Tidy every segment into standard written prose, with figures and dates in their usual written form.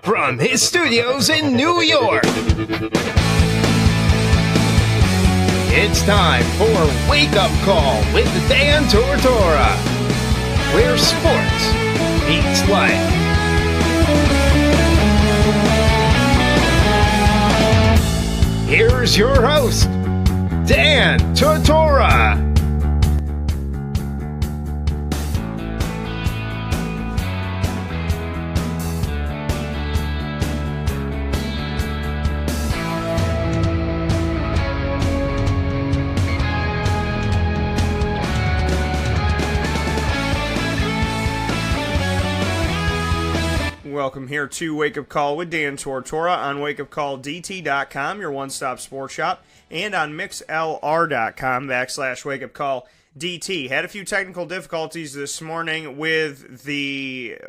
From his studios in New York, it's time for Wake Up Call with Dan Tortora, where sports meets life. Here's your host, Dan Tortora. Welcome here to Wake Up Call with Dan Tortora on wakeupcalldt.com, your one-stop sports shop, and on mixlr.com/wakeupcalldt. Had a few technical difficulties this morning with the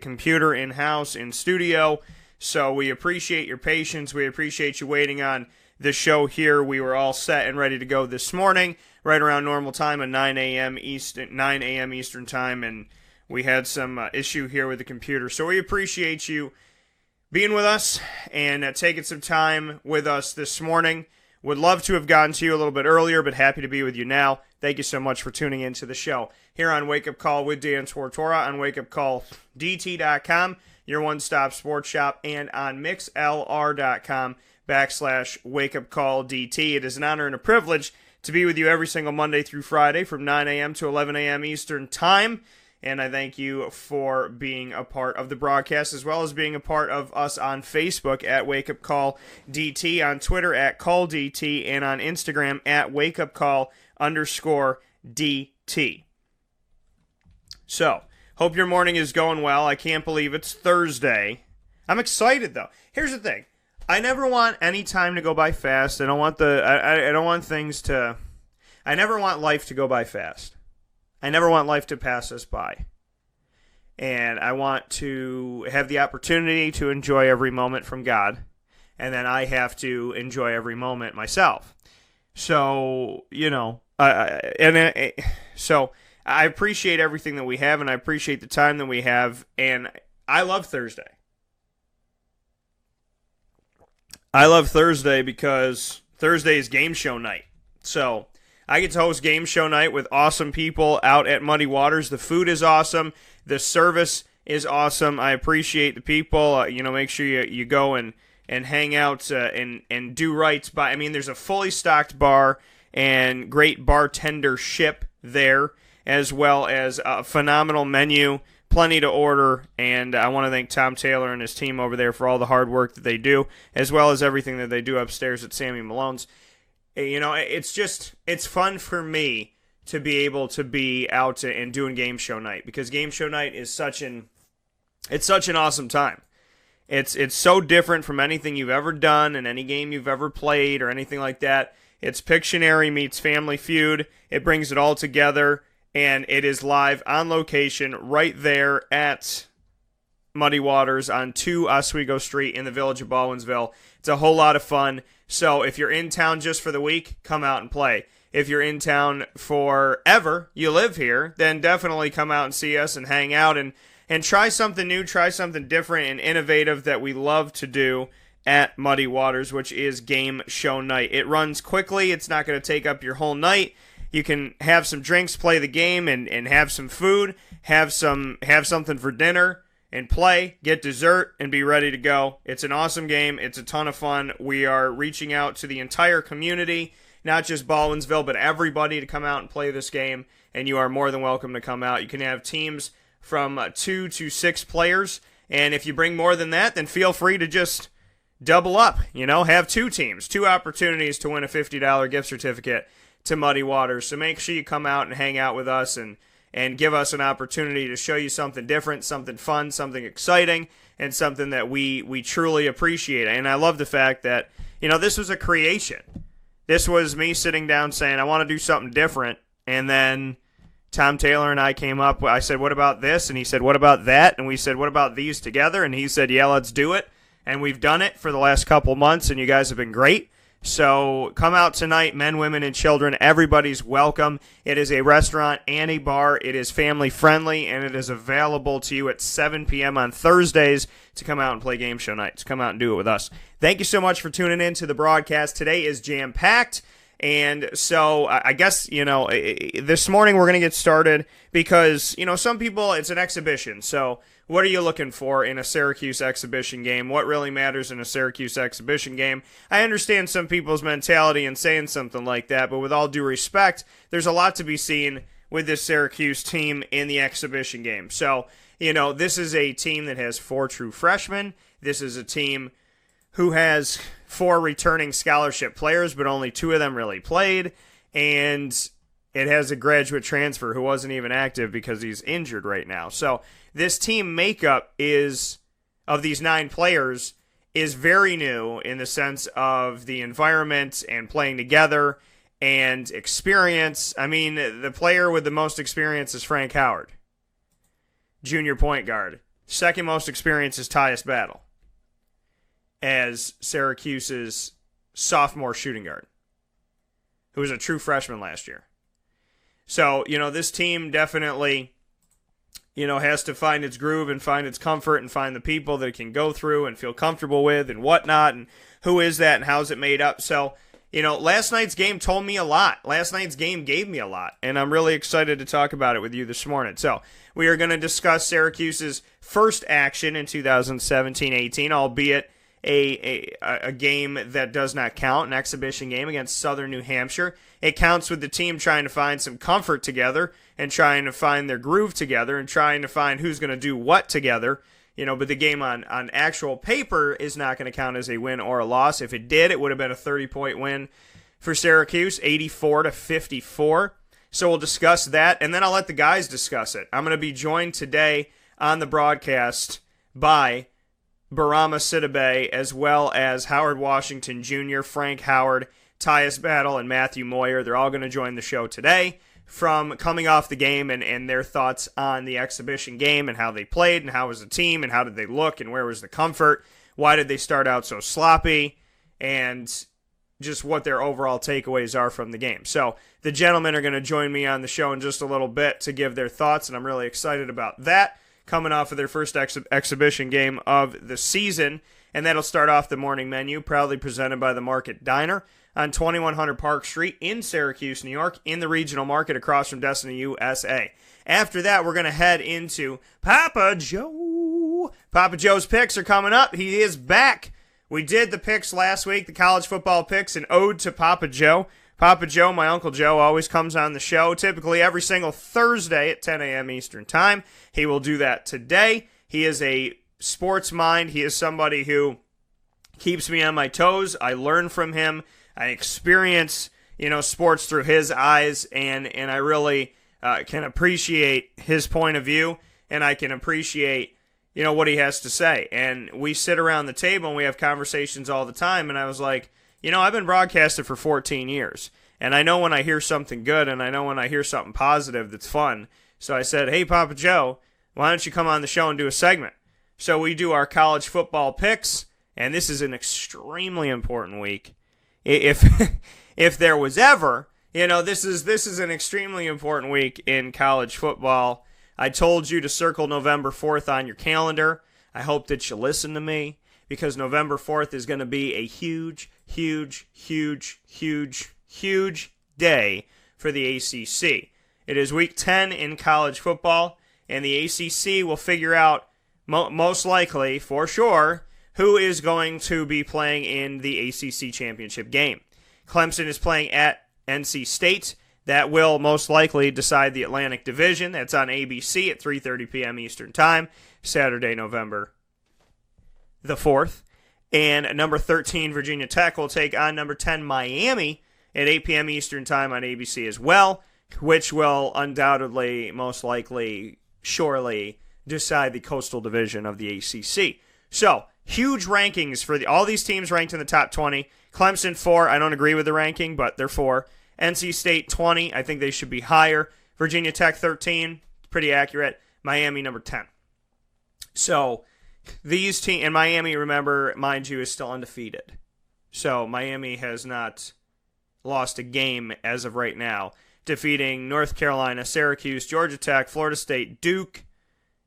computer in-house in studio, so we appreciate your patience. We appreciate you waiting on the show here. We were all set and ready to go this morning, right around normal time at 9 a.m. Eastern time, and we had some issue here with the computer, so we appreciate you being with us and taking some time with us this morning. Would love to have gotten to you a little bit earlier, but happy to be with you now. Thank you so much for tuning into the show here on Wake Up Call with Dan Tortora on wakeupcalldt.com, your one-stop sports shop, and on mixlr.com/wakeupcalldt. It is an honor and a privilege to be with you every single Monday through Friday from 9 a.m. to 11 a.m. Eastern Time. And I thank you for being a part of the broadcast, as well as being a part of us on Facebook at Wake Up Call DT, on Twitter at Call DT, and on Instagram at WakeUpCall_DT. So, hope your morning is going well. I can't believe it's Thursday. I'm excited, though. Here's the thing. I never want any time to go by fast. I don't want I never want life to go by fast. I never want life to pass us by. And I want to have the opportunity to enjoy every moment from God. And then I have to enjoy every moment myself. So, so I appreciate everything that we have, and I appreciate the time that we have. And I love Thursday. I love Thursday because Thursday is game show night. So I get to host game show night with awesome people out at Muddy Waters. The food is awesome. The service is awesome. I appreciate the people. Make sure you go and hang out and do right by. I mean, there's a fully stocked bar and great bartendership there, as well as a phenomenal menu, plenty to order. And I want to thank Tom Taylor and his team over there for all the hard work that they do, as well as everything that they do upstairs at Sammy Malone's. It's fun for me to be able to be out and doing game show night, because game show night is such an awesome time. It's so different from anything you've ever done and any game you've ever played or anything like that. It's Pictionary meets Family Feud. It brings it all together, and it is live on location right there at Muddy Waters on 2 Oswego Street in the village of Baldwinsville. It's a whole lot of fun. So if you're in town just for the week, come out and play. If you're in town forever, you live here, then definitely come out and see us and hang out and try something new, try something different and innovative that we love to do at Muddy Waters, which is game show night. It runs quickly. It's not going to take up your whole night. You can have some drinks, play the game, and have some food, have something for dinner, and play, get dessert, and be ready to go. It's an awesome game. It's a ton of fun. We are reaching out to the entire community, not just Baldwinsville, but everybody to come out and play this game, and you are more than welcome to come out. You can have teams from 2 to 6 players, and if you bring more than that, then feel free to just double up. Have 2 teams, 2 opportunities to win a $50 gift certificate to Muddy Waters. So make sure you come out and hang out with us and give us an opportunity to show you something different, something fun, something exciting, and something that we truly appreciate. And I love the fact that, this was a creation. This was me sitting down saying, I want to do something different, and then Tom Taylor and I came up. I said, what about this? And he said, what about that? And we said, what about these together? And he said, yeah, let's do it. And we've done it for the last couple months, and you guys have been great. So come out tonight, men, women, and children. Everybody's welcome. It is a restaurant and a bar. It is family friendly, and it is available to you at 7 p.m. on Thursdays to come out and play game show nights. Come out and do it with us. Thank you so much for tuning in to the broadcast. Today is jam-packed. And so I guess, this morning we're going to get started because, some people, it's an exhibition. So what are you looking for in a Syracuse exhibition game? What really matters in a Syracuse exhibition game? I understand some people's mentality in saying something like that, but with all due respect, there's a lot to be seen with this Syracuse team in the exhibition game. So, this is a team that has 4 true freshmen. This is a team who has 4 returning scholarship players, but only 2 of them really played. And it has a graduate transfer who wasn't even active because he's injured right now. So this team makeup of these 9 players is very new in the sense of the environment and playing together and experience. I mean, the player with the most experience is Frank Howard, junior point guard. Second most experience is Tyus Battle as Syracuse's sophomore shooting guard, who was a true freshman last year. So, this team definitely, has to find its groove and find its comfort and find the people that it can go through and feel comfortable with and whatnot, and who is that and how's it made up. So, last night's game told me a lot. Last night's game gave me a lot, and I'm really excited to talk about it with you this morning. So, we are going to discuss Syracuse's first action in 2017-18, albeit a game that does not count, an exhibition game against Southern New Hampshire. It counts with the team trying to find some comfort together and trying to find their groove together and trying to find who's going to do what together. But the game on actual paper is not going to count as a win or a loss. If it did, it would have been a 30-point win for Syracuse, 84-54. So we'll discuss that, and then I'll let the guys discuss it. I'm going to be joined today on the broadcast by Bourama, Sidibe, as well as Howard Washington Jr., Frank Howard, Tyus Battle, and Matthew Moyer. They're all going to join the show today from coming off the game and their thoughts on the exhibition game and how they played and how was the team and how did they look and where was the comfort, why did they start out so sloppy, and just what their overall takeaways are from the game. So the gentlemen are going to join me on the show in just a little bit to give their thoughts, and I'm really excited about that, coming off of their first exhibition game of the season. And that'll start off the morning menu, proudly presented by the Market Diner on 2100 Park Street in Syracuse, New York, in the regional market across from Destiny USA. After that, we're going to head into Papa Joe. Papa Joe's picks are coming up. He is back. We did the picks last week, the college football picks, an ode to Papa Joe. Papa Joe, my Uncle Joe, always comes on the show, typically every single Thursday at 10 a.m. Eastern Time. He will do that today. He is a sports mind. He is somebody who keeps me on my toes. I learn from him. I experience, sports through his eyes, and I really can appreciate his point of view, and I can appreciate, what he has to say. And we sit around the table, and we have conversations all the time, and I was like, I've been broadcasting for 14 years, and I know when I hear something good, and I know when I hear something positive that's fun. So I said, hey, Papa Joe, why don't you come on the show and do a segment? So we do our college football picks, and this is an extremely important week. If there was ever, this is an extremely important week in college football. I told you to circle November 4th on your calendar. I hope that you listen to me, because November 4th is going to be a huge, huge, huge, huge, huge day for the ACC. It is week 10 in college football, and the ACC will figure out, most likely, for sure, who is going to be playing in the ACC championship game. Clemson is playing at NC State. That will most likely decide the Atlantic Division. That's on ABC at 3:30 p.m. Eastern Time, Saturday, November the 4th. And number 13, Virginia Tech, will take on number 10, Miami, at 8 p.m. Eastern Time on ABC as well, which will undoubtedly, most likely, surely decide the Coastal Division of the ACC. So, huge rankings for all these teams ranked in the top 20. Clemson 4, I don't agree with the ranking, but they're 4. NC State 20, I think they should be higher. Virginia Tech 13, pretty accurate. Miami number 10. So, these teams, and Miami, remember, mind you, is still undefeated. So Miami has not lost a game as of right now, defeating North Carolina, Syracuse, Georgia Tech, Florida State, Duke,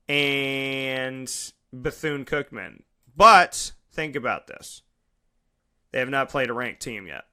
and Bethune-Cookman. But think about this. They have not played a ranked team yet.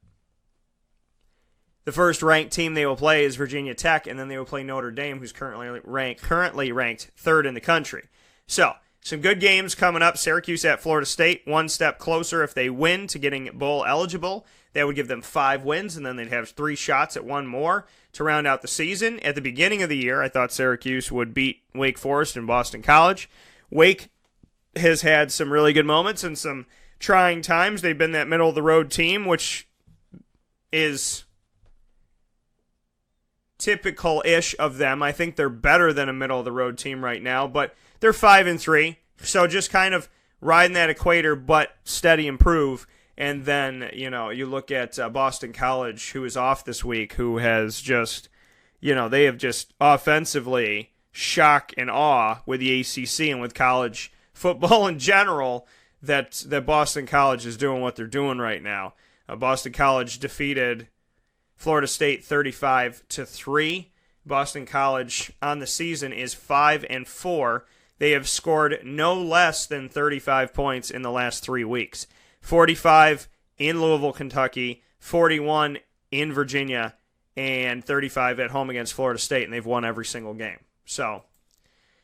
The first ranked team they will play is Virginia Tech, and then they will play Notre Dame, who's currently ranked third in the country. So, some good games coming up. Syracuse at Florida State, one step closer if they win to getting bowl eligible. That would give them 5 wins, and then they'd have 3 shots at one more to round out the season. At the beginning of the year, I thought Syracuse would beat Wake Forest and Boston College. Wake has had some really good moments and some trying times. They've been that middle-of-the-road team, which is typical-ish of them. I think they're better than a middle-of-the-road team right now, but they're 5-3, so just kind of riding that equator, but steady improve. And then, you look at Boston College, who is off this week, who has just, they have just offensively shock and awe with the ACC and with college football in general that Boston College is doing what they're doing right now. Boston College defeated Florida State 35-3. Boston College on the season is 5-4. They have scored no less than 35 points in the last 3 weeks. 45 in Louisville, Kentucky, 41 in Virginia, and 35 at home against Florida State, and they've won every single game. So,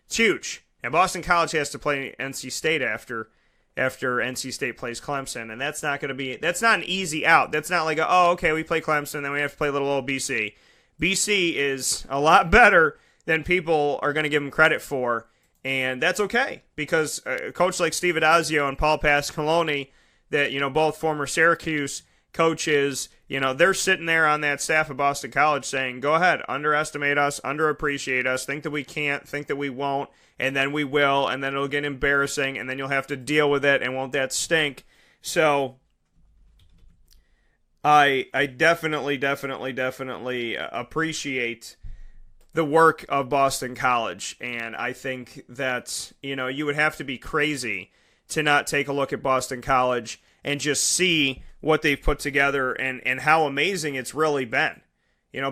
it's huge. And Boston College has to play NC State after NC State plays Clemson, and that's not an easy out. That's not like, okay, we play Clemson, then we have to play little old BC. BC is a lot better than people are going to give them credit for, and that's okay, because a coach like Steve Adazio and Paul Pasqualoni, that, both former Syracuse coaches, they're sitting there on that staff of Boston College saying, go ahead, underestimate us, underappreciate us, think that we can't, think that we won't, and then we will, and then it'll get embarrassing, and then you'll have to deal with it, and won't that stink? So I definitely appreciate the work of Boston College, and I think that, you would have to be crazy to not take a look at Boston College and just see what they've put together and how amazing it's really been.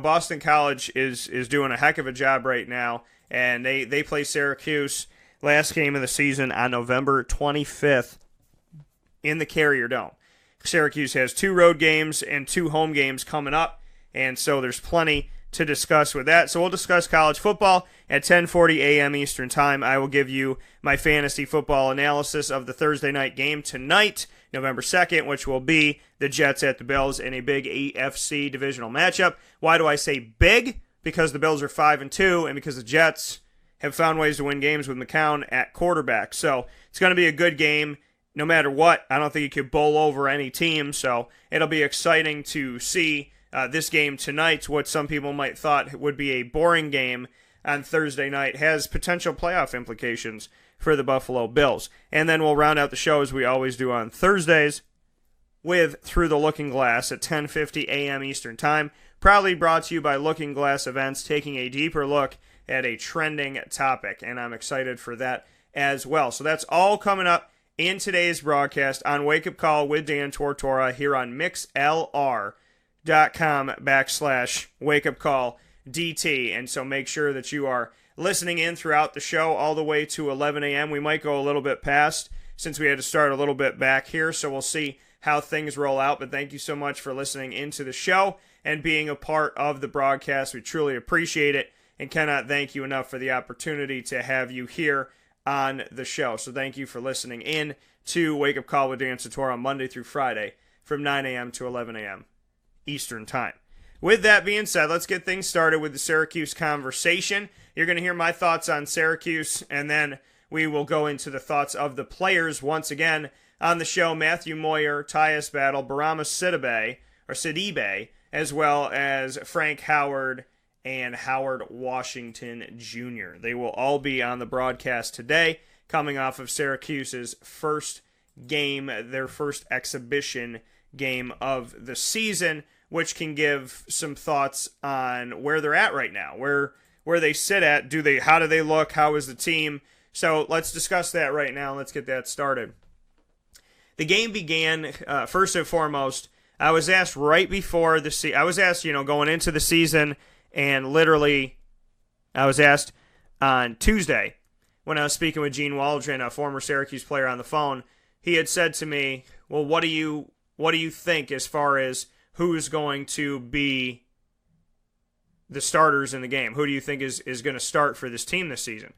Boston College is doing a heck of a job right now, and they play Syracuse last game of the season on November 25th in the Carrier Dome. Syracuse has 2 road games and 2 home games coming up, and so there's plenty to discuss with that. So we'll discuss college football at 10:40 a.m. Eastern Time. I will give you my fantasy football analysis of the Thursday night game tonight, November 2nd, which will be the Jets at the Bills in a big AFC divisional matchup. Why do I say big? Because the Bills are 5-2, and because the Jets have found ways to win games with McCown at quarterback. So it's going to be a good game no matter what. I don't think you could bowl over any team, so it'll be exciting to see this game tonight. What some people might thought would be a boring game on Thursday night has potential playoff implications for the Buffalo Bills. And then we'll round out the show as we always do on Thursdays with Through the Looking Glass at 10:50 a.m. Eastern Time. Proudly brought to you by Looking Glass Events, taking a deeper look at a trending topic. And I'm excited for that as well. So that's all coming up in today's broadcast on Wake Up Call with Dan Tortora here on mixlr.com/wakeupcalldt. And so make sure that you are listening in throughout the show all the way to 11 a.m. We might go a little bit past since we had to start a little bit back here, so we'll see how things roll out. But thank you so much for listening into the show and being a part of the broadcast. We truly appreciate it and cannot thank you enough for the opportunity to have you here on the show. So thank you for listening in to Wake Up Call with Dan Tortora on Monday through Friday from 9 a.m. to 11 a.m. Eastern Time. With that being said, let's get things started with the Syracuse conversation. You're going to hear my thoughts on Syracuse, and then we will go into the thoughts of the players once again on the show. Matthew Moyer, Tyus Battle, Bourama Sidibe, as well as Frank Howard and Howard Washington Jr. They will all be on the broadcast today, coming off of Syracuse's first game, their first exhibition game of the season, which can give some thoughts on where they're at right now, where they sit at. How do they look? How is the team? So let's discuss that right now. Let's get that started. the game began, first and foremost, I was asked right before the I was asked, going into the season, and literally, I was asked on Tuesday when I was speaking with Gene Waldron, a former Syracuse player, on the phone. He had said to me, well, what do you think as far as who's going to be the starters in the game? Who do you think is going to start for this team this season?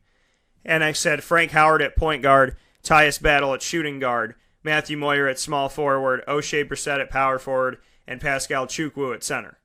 And I said Frank Howard at point guard, Tyus Battle at shooting guard, Matthew Moyer at small forward, O'Shea Brissett at power forward, and Pascal Chukwu at center.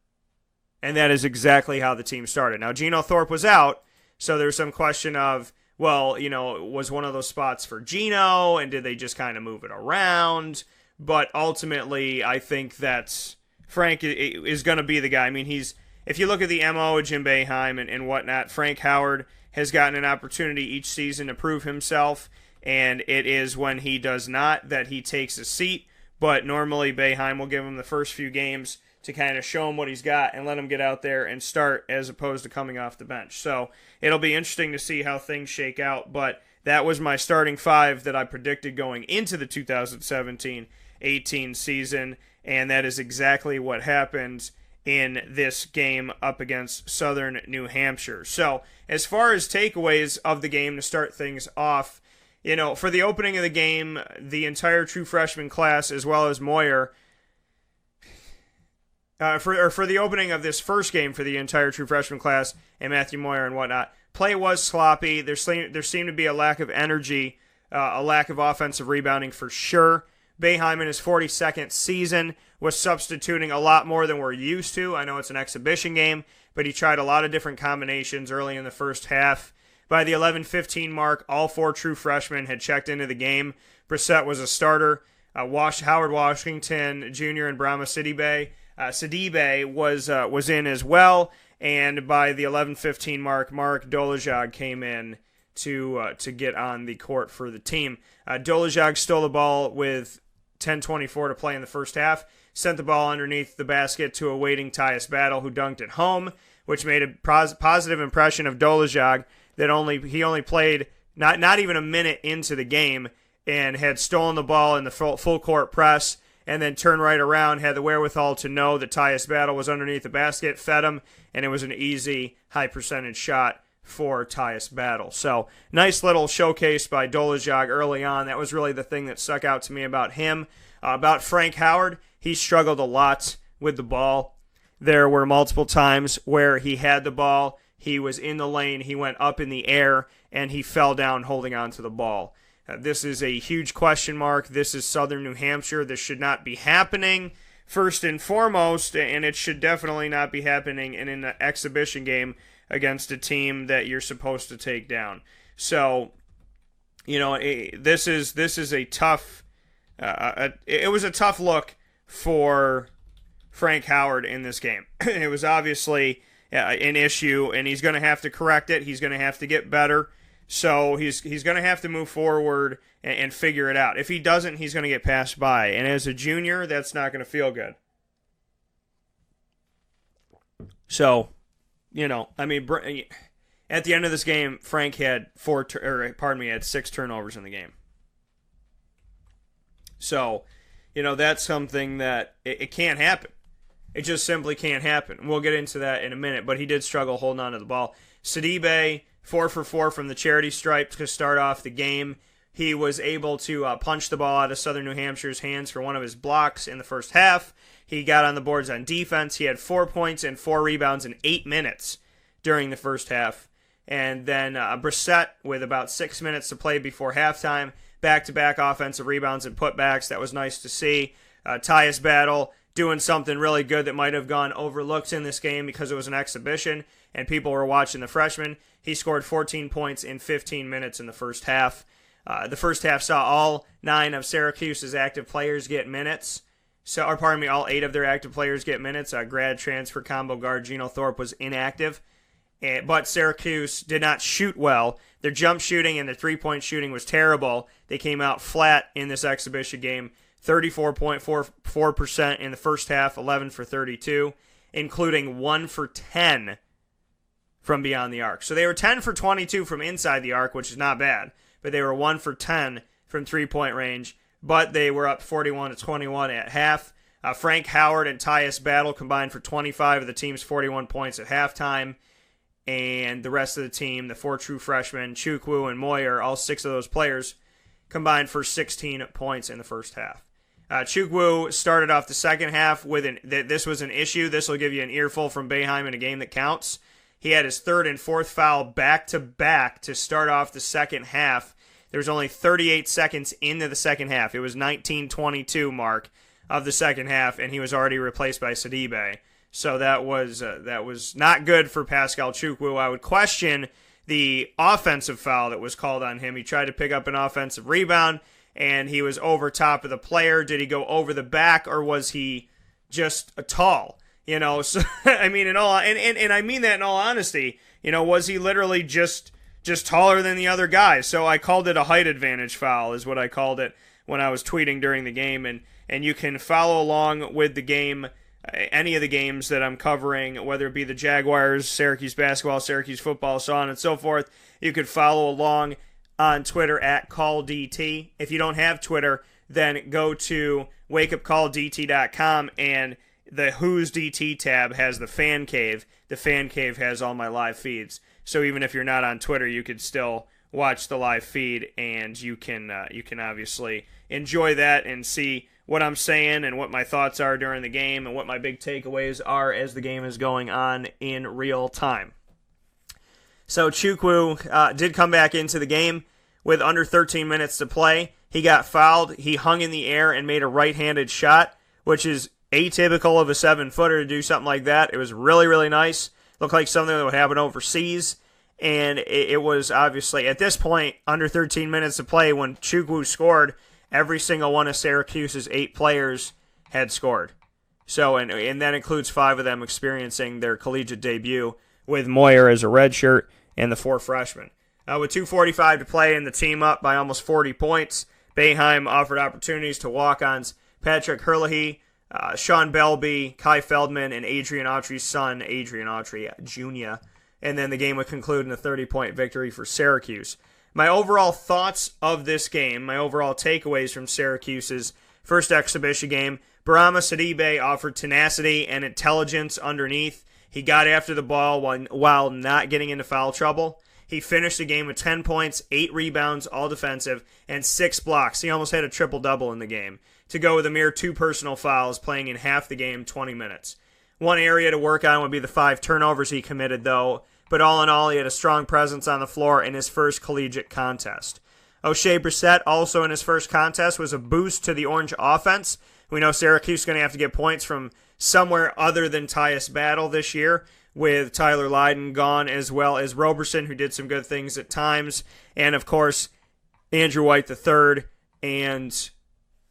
And that is exactly how the team started. Now, Geno Thorpe was out, so there was some question of, well, was one of those spots for Geno, and did they just kind of move it around? But ultimately, I think that Frank is going to be the guy. I mean, if you look at the MO of Jim Boeheim and whatnot, Frank Howard has gotten an opportunity each season to prove himself, and it is when he does not that he takes a seat. But normally Boeheim will give him the first few games to kind of show him what he's got and let him get out there and start as opposed to coming off the bench. So it'll be interesting to see how things shake out, but that was my starting five that I predicted going into the 2017-18 season, and that is exactly what happened in this game up against Southern New Hampshire. So as far as takeaways of the game to start things off, for the opening of the game, the entire true freshman class, as well as Moyer, for the opening of this first game for the entire true freshman class and Matthew Moyer and whatnot, play was sloppy. There seemed to be a lack of energy, a lack of offensive rebounding for sure. Boeheim in his 42nd season was substituting a lot more than we're used to. I know it's an exhibition game, but he tried a lot of different combinations early in the first half. By the 11:15 mark, all four true freshmen had checked into the game. Brissett was a starter. Howard Washington Jr. and Bourama Sidibe was in as well. And by the 11:15 mark, Mark Dolajag came in to get on the court for the team. Dolajag stole the ball with 10:24 to play in the first half, sent the ball underneath the basket to a waiting Tyus Battle, who dunked it home, which made a positive impression of Dolajag that he only played not even a minute into the game and had stolen the ball in the full court press, and then turned right around, had the wherewithal to know that Tyus Battle was underneath the basket, fed him, and it was an easy high percentage shot for Tyus Battle. So nice little showcase by Dolajag early on. That was really the thing that stuck out to me about him. About Frank Howard, he struggled a lot with the ball. There were multiple times where he had the ball, he was in the lane, he went up in the air, and he fell down holding on to the ball. This is a huge question mark. This is Southern New Hampshire. This should not be happening, first and foremost, and it should definitely not be happening in an exhibition game against a team that you're supposed to take down. So, this is a tough. It was a tough look for Frank Howard in this game. It was obviously an issue, and he's going to have to correct it. He's going to have to get better. So he's going to have to move forward and figure it out. If he doesn't, he's going to get passed by. And as a junior, that's not going to feel good. So, at the end of this game, Frank had 6 turnovers in the game. So, that's something that it can't happen. It just simply can't happen. We'll get into that in a minute, but he did struggle holding on to the ball. Sidibe, 4 for 4 from the charity stripe to start off the game. He was able to punch the ball out of Southern New Hampshire's hands for one of his blocks in the first half. He got on the boards on defense. He had 4 points and 4 rebounds in 8 minutes during the first half. And then Brissett, with about 6 minutes to play before halftime, back-to-back offensive rebounds and putbacks. That was nice to see. Tyus Battle doing something really good that might have gone overlooked in this game because it was an exhibition and people were watching the freshman. He scored 14 points in 15 minutes in the first half. The first half saw all 9 of Syracuse's active players get minutes. All 8 of their active players get minutes. Grad transfer combo guard Geno Thorpe was inactive. But Syracuse did not shoot well. Their jump shooting and their three-point shooting was terrible. They came out flat in this exhibition game. 34.44% in the first half, 11 for 32, including 1 for 10 from beyond the arc. So they were 10 for 22 from inside the arc, which is not bad, but they were 1 for 10 from three-point range. but they were up 41-21 at half. Frank Howard and Tyus Battle combined for 25 of the team's 41 points at halftime. And the rest of the team, the 4 true freshmen, Chukwu and Moyer, all 6 of those players, combined for 16 points in the first half. Chukwu started off the second half with this was an issue. This will give you an earful from Boeheim in a game that counts. He had his 3rd and 4th foul back-to-back to start off the second half. There was only 38 seconds into the second half. It was 19:22 mark of the second half, and he was already replaced by Sidibe. So that was not good for Pascal Chukwu. I would question the offensive foul that was called on him. He tried to pick up an offensive rebound, and he was over top of the player. Did he go over the back, or was he just tall? So I mean, and I mean that in all honesty. Was he literally just taller than the other guy? So I called it a height advantage foul, is what I called it when I was tweeting during the game. And you can follow along with the game, any of the games that I'm covering, whether it be the Jaguars, Syracuse basketball, Syracuse football, so on and so forth. You could follow along on Twitter at CallDT. If you don't have Twitter, then go to wakeupcalldt.com, and the Who's DT tab has the Fan Cave. The Fan Cave has all my live feeds. So even if you're not on Twitter, you could still watch the live feed, and you can obviously enjoy that and see what I'm saying and what my thoughts are during the game and what my big takeaways are as the game is going on in real time. So Chukwu did come back into the game with under 13 minutes to play. He got fouled. He hung in the air and made a right-handed shot, which is atypical of a 7-footer to do something like that. It was really, really nice. Looked like something that would happen overseas. And it was obviously, at this point, under 13 minutes to play, when Chukwu scored, every single one of Syracuse's 8 players had scored. So, and that includes 5 of them experiencing their collegiate debut, with Moyer as a redshirt and the 4 freshmen. With 2:45 to play and the team up by almost 40 points, Boeheim offered opportunities to walk-ons Patrick Herlihy, Sean Belby, Kai Feldman, and Adrian Autry's son, Adrian Autry Jr. And then the game would conclude in a 30-point victory for Syracuse. My overall thoughts of this game, my overall takeaways from Syracuse's first exhibition game: Bourama Sidibe offered tenacity and intelligence underneath. He got after the ball while not getting into foul trouble. He finished the game with 10 points, 8 rebounds, all defensive, and 6 blocks. He almost had a triple-double in the game, to go with a mere 2 personal fouls, playing in half the game, 20 minutes. One area to work on would be the 5 turnovers he committed, though, but all in all, he had a strong presence on the floor in his first collegiate contest. O'Shea Brissett, also in his first contest, was a boost to the Orange offense. We know Syracuse is going to have to get points from somewhere other than Tyus Battle this year, with Tyler Lydon gone, as well as Roberson, who did some good things at times, and of course, Andrew White III and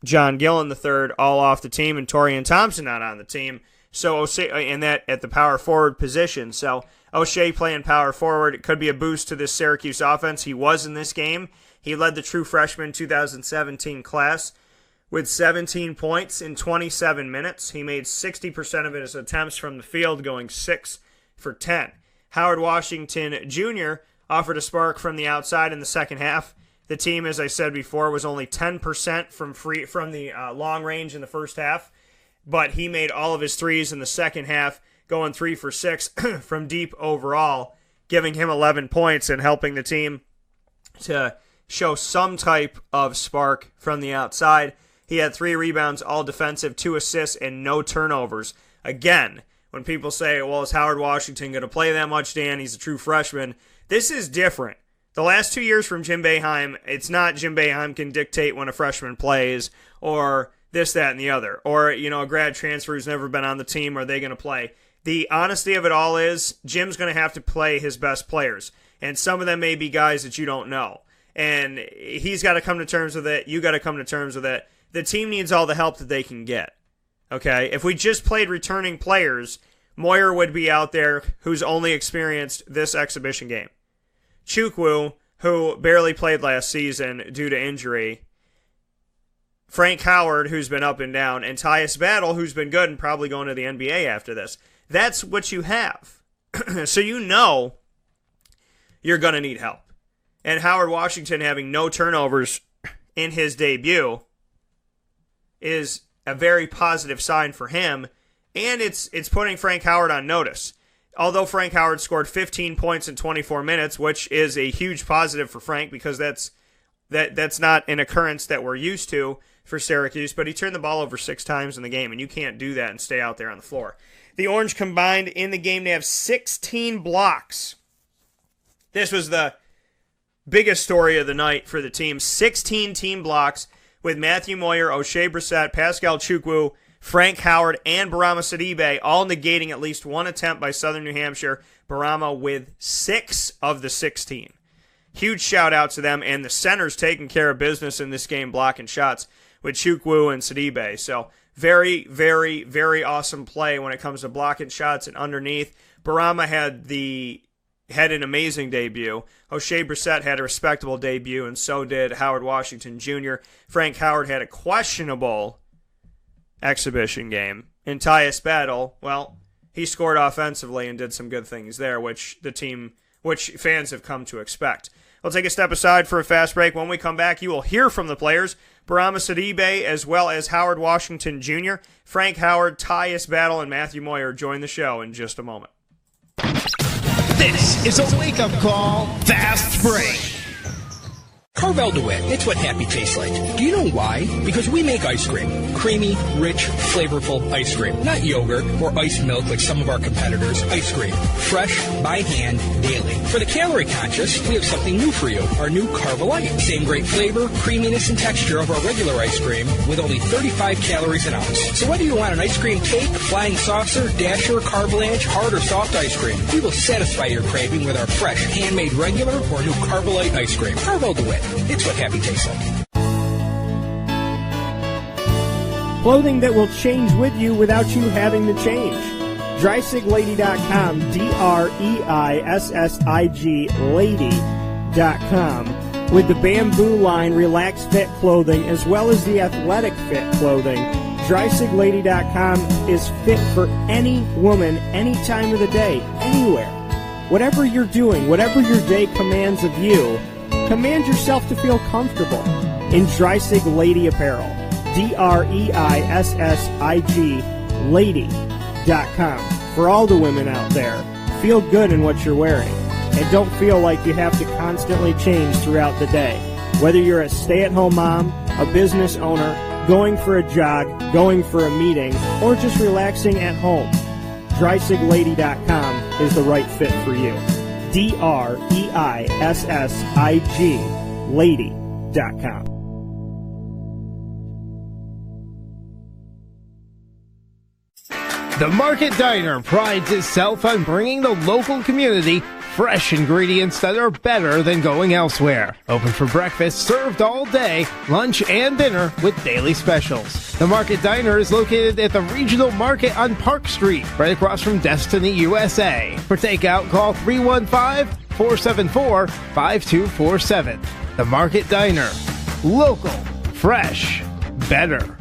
John Gillen III all off the team, and Torian Thompson not on the team. So O'Shea, and that at the power forward position. So O'Shea playing power forward, it could be a boost to this Syracuse offense. He was in this game. He led the true freshman 2017 class with 17 points in 27 minutes. He made 60% of his attempts from the field, going 6 for 10. Howard Washington Jr. offered a spark from the outside in the second half. The team, as I said before, was only 10% from the long range in the first half, but he made all of his threes in the second half, going 3 for 6 from deep overall, giving him 11 points and helping the team to show some type of spark from the outside. He had 3 rebounds, all defensive, 2 assists, and no turnovers. Again, when people say, well, is Howard Washington going to play that much, Dan? He's a true freshman. This is different. The last 2 years from Jim Boeheim, it's not Jim Boeheim can dictate when a freshman plays, or this, that, and the other. Or, a grad transfer who's never been on the team, are they going to play? The honesty of it all is, Jim's going to have to play his best players. And some of them may be guys that you don't know. And he's got to come to terms with it. You got to come to terms with it. The team needs all the help that they can get. Okay? If we just played returning players, Moyer would be out there, who's only experienced this exhibition game. Chukwu, who barely played last season due to injury. Frank Howard, who's been up and down. And Tyus Battle, who's been good and probably going to the NBA after this. That's what you have. So you're going to need help. And Howard Washington having no turnovers in his debut, is a very positive sign for him, and it's putting Frank Howard on notice. Although Frank Howard scored 15 points in 24 minutes, which is a huge positive for Frank because that's not an occurrence that we're used to for Syracuse, but he turned the ball over 6 times in the game, and you can't do that and stay out there on the floor. The Orange combined in the game to have 16 blocks. This was the biggest story of the night for the team. 16 team blocks with Matthew Moyer, O'Shea Brissett, Pascal Chukwu, Frank Howard, and Bourama Sidibe all negating at least one attempt by Southern New Hampshire. Bourama with 6 of the 16. Huge shout out to them, and the centers taking care of business in this game, blocking shots with Chukwu and Sidibe. So very, very, very awesome play when it comes to blocking shots and underneath. Bourama had an amazing debut. O'Shea Brissett had a respectable debut, and so did Howard Washington Jr. Frank Howard had a questionable exhibition game. And Tyus Battle, well, he scored offensively and did some good things there, which fans have come to expect. We'll take a step aside for a fast break. When we come back, you will hear from the players, Bourama Sidibe, as well as Howard Washington Jr., Frank Howard, Tyus Battle, and Matthew Moyer join the show in just a moment. This is a wake-up call, fast break. Carvel DeWitt, it's what happy tastes like. Do you know why? Because we make ice cream. Creamy, rich, flavorful ice cream. Not yogurt or ice milk like some of our competitors. Ice cream. Fresh, by hand, daily. For the calorie conscious, we have something new for you. Our new Carvelite. Same great flavor, creaminess, and texture of our regular ice cream with only 35 calories an ounce. So whether you want an ice cream cake, flying saucer, dasher, carvalanche, hard or soft ice cream, we will satisfy your craving with our fresh, handmade regular or new Carvelite ice cream. Carvel DeWitt. It's what happy tastes like. Clothing that will change with you without you having to change. DreisigLady.com, DREISSIG Lady.com. With the Bamboo line Relaxed Fit clothing as well as the Athletic Fit clothing, DreisigLady.com is fit for any woman, any time of the day, anywhere. Whatever you're doing, whatever your day commands of you, command yourself to feel comfortable in Dreisig Lady Apparel. DREISSIG Lady.com. For all the women out there, feel good in what you're wearing. And don't feel like you have to constantly change throughout the day. Whether you're a stay-at-home mom, a business owner, going for a jog, going for a meeting, or just relaxing at home, DreisigLady.com is the right fit for you. DREISSIG Lady.com. The Market Diner prides itself on bringing the local community fresh ingredients that are better than going elsewhere. Open for breakfast, served all day, lunch and dinner with daily specials. The Market Diner is located at the Regional Market on Park Street, right across from Destiny USA. For takeout, call 315-474-5247. The Market Diner. Local. Fresh. Better.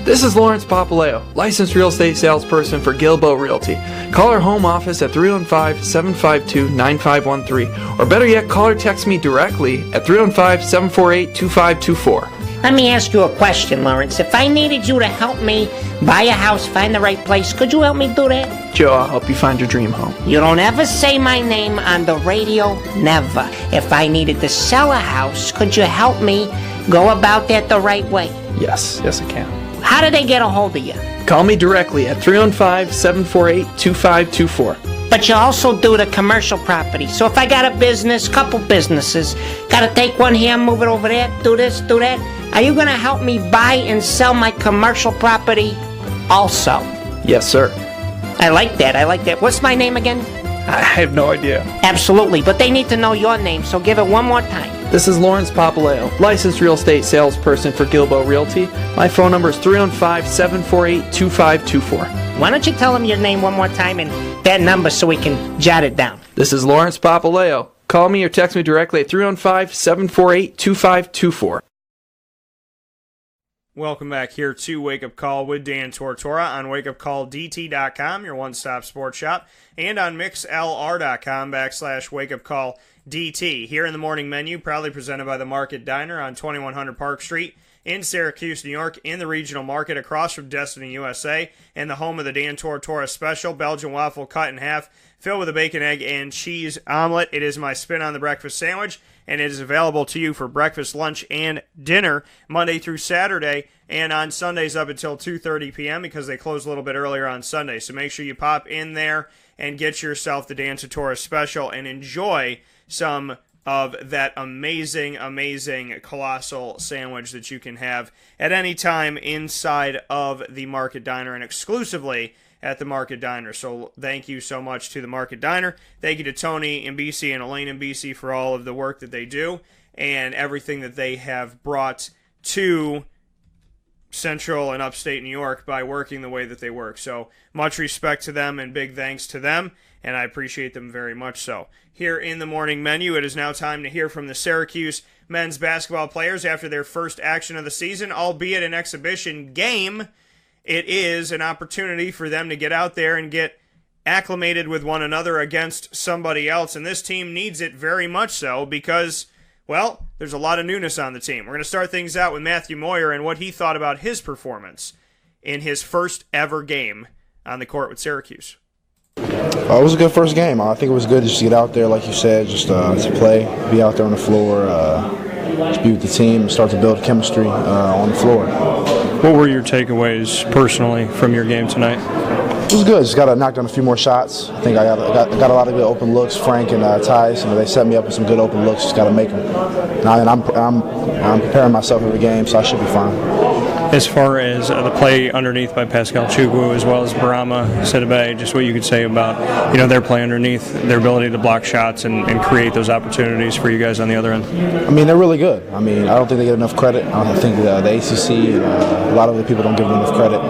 This is Lawrence Papaleo, licensed real estate salesperson for Gilbo Realty. Call our home office at 315-752-9513. Or better yet, call or text me directly at 315-748-2524. Let me ask you a question, Lawrence. If I needed you to help me buy a house, find the right place, could you help me do that? Joe, I'll help you find your dream home. You don't ever say my name on the radio, never. If I needed to sell a house, could you help me go about that the right way? Yes, I can. How do they get a hold of you? Call me directly at 315-748-2524. But you also do the commercial property. So if I got a business, couple businesses, got to take one here, move it over there, do this, do that, are you going to help me buy and sell my commercial property also? Yes, sir. I like that. What's my name again? I have no idea. Absolutely, but they need to know your name, so give it one more time. This is Lawrence Papaleo, licensed real estate salesperson for Gilbo Realty. My phone number is 315-748-2524. Why don't you tell them your name one more time and that number so we can jot it down? This is Lawrence Papaleo. Call me or text me directly at 315-748-2524. Welcome back here to Wake Up Call with Dan Tortora on wakeupcalldt.com, your one-stop sports shop, and on mixlr.com /wakeupcalldt. DT. Here in the morning menu, proudly presented by the Market Diner on 2100 Park Street in Syracuse, New York, in the regional market across from Destiny USA, and the home of the Dan Tortora Special, Belgian waffle cut in half, filled with a bacon, egg, and cheese omelet. It is my spin on the breakfast sandwich, and it is available to you for breakfast, lunch, and dinner Monday through Saturday, and on Sundays up until 2:30 p.m. because they close a little bit earlier on Sunday. So make sure you pop in there and get yourself the Dan Tortora Special and enjoy some of that amazing, colossal sandwich that you can have at any time inside of the Market Diner and exclusively at the Market Diner. So thank you so much to the Market Diner. Thank you to Tony in BC and Elaine in BC for all of the work that they do and everything that they have brought to Central and Upstate New York by working the way that they work. So much respect to them and big thanks to them, and I appreciate them very much so. Here in the morning menu, it is now time to hear from the Syracuse men's basketball players after their first action of the season, albeit an exhibition game. It is an opportunity for them to get out there and get acclimated with one another against somebody else, and this team needs it very much so because, well, there's a lot of newness on the team. We're going to start things out with Matthew Moyer and what he thought about his performance in his first ever game on the court with Syracuse. It was a good first game. I think it was good just to get out there, like you said, just to play, be out there on the floor, just be with the team, start to build chemistry on the floor. What were your takeaways personally from your game tonight? It was good. Just got to knock down a few more shots. I think I got a lot of good open looks. Frank and Tyus, they set me up with some good open looks. Just got to make them. And I'm preparing myself every game, so I should be fine. As far as the play underneath by Pascal Chukwu as well as Bourama, Sidibe, just what you could say about their play underneath, their ability to block shots and create those opportunities for you guys on the other end. They're really good. I don't think they get enough credit. I think the ACC and a lot of the people don't give them enough credit.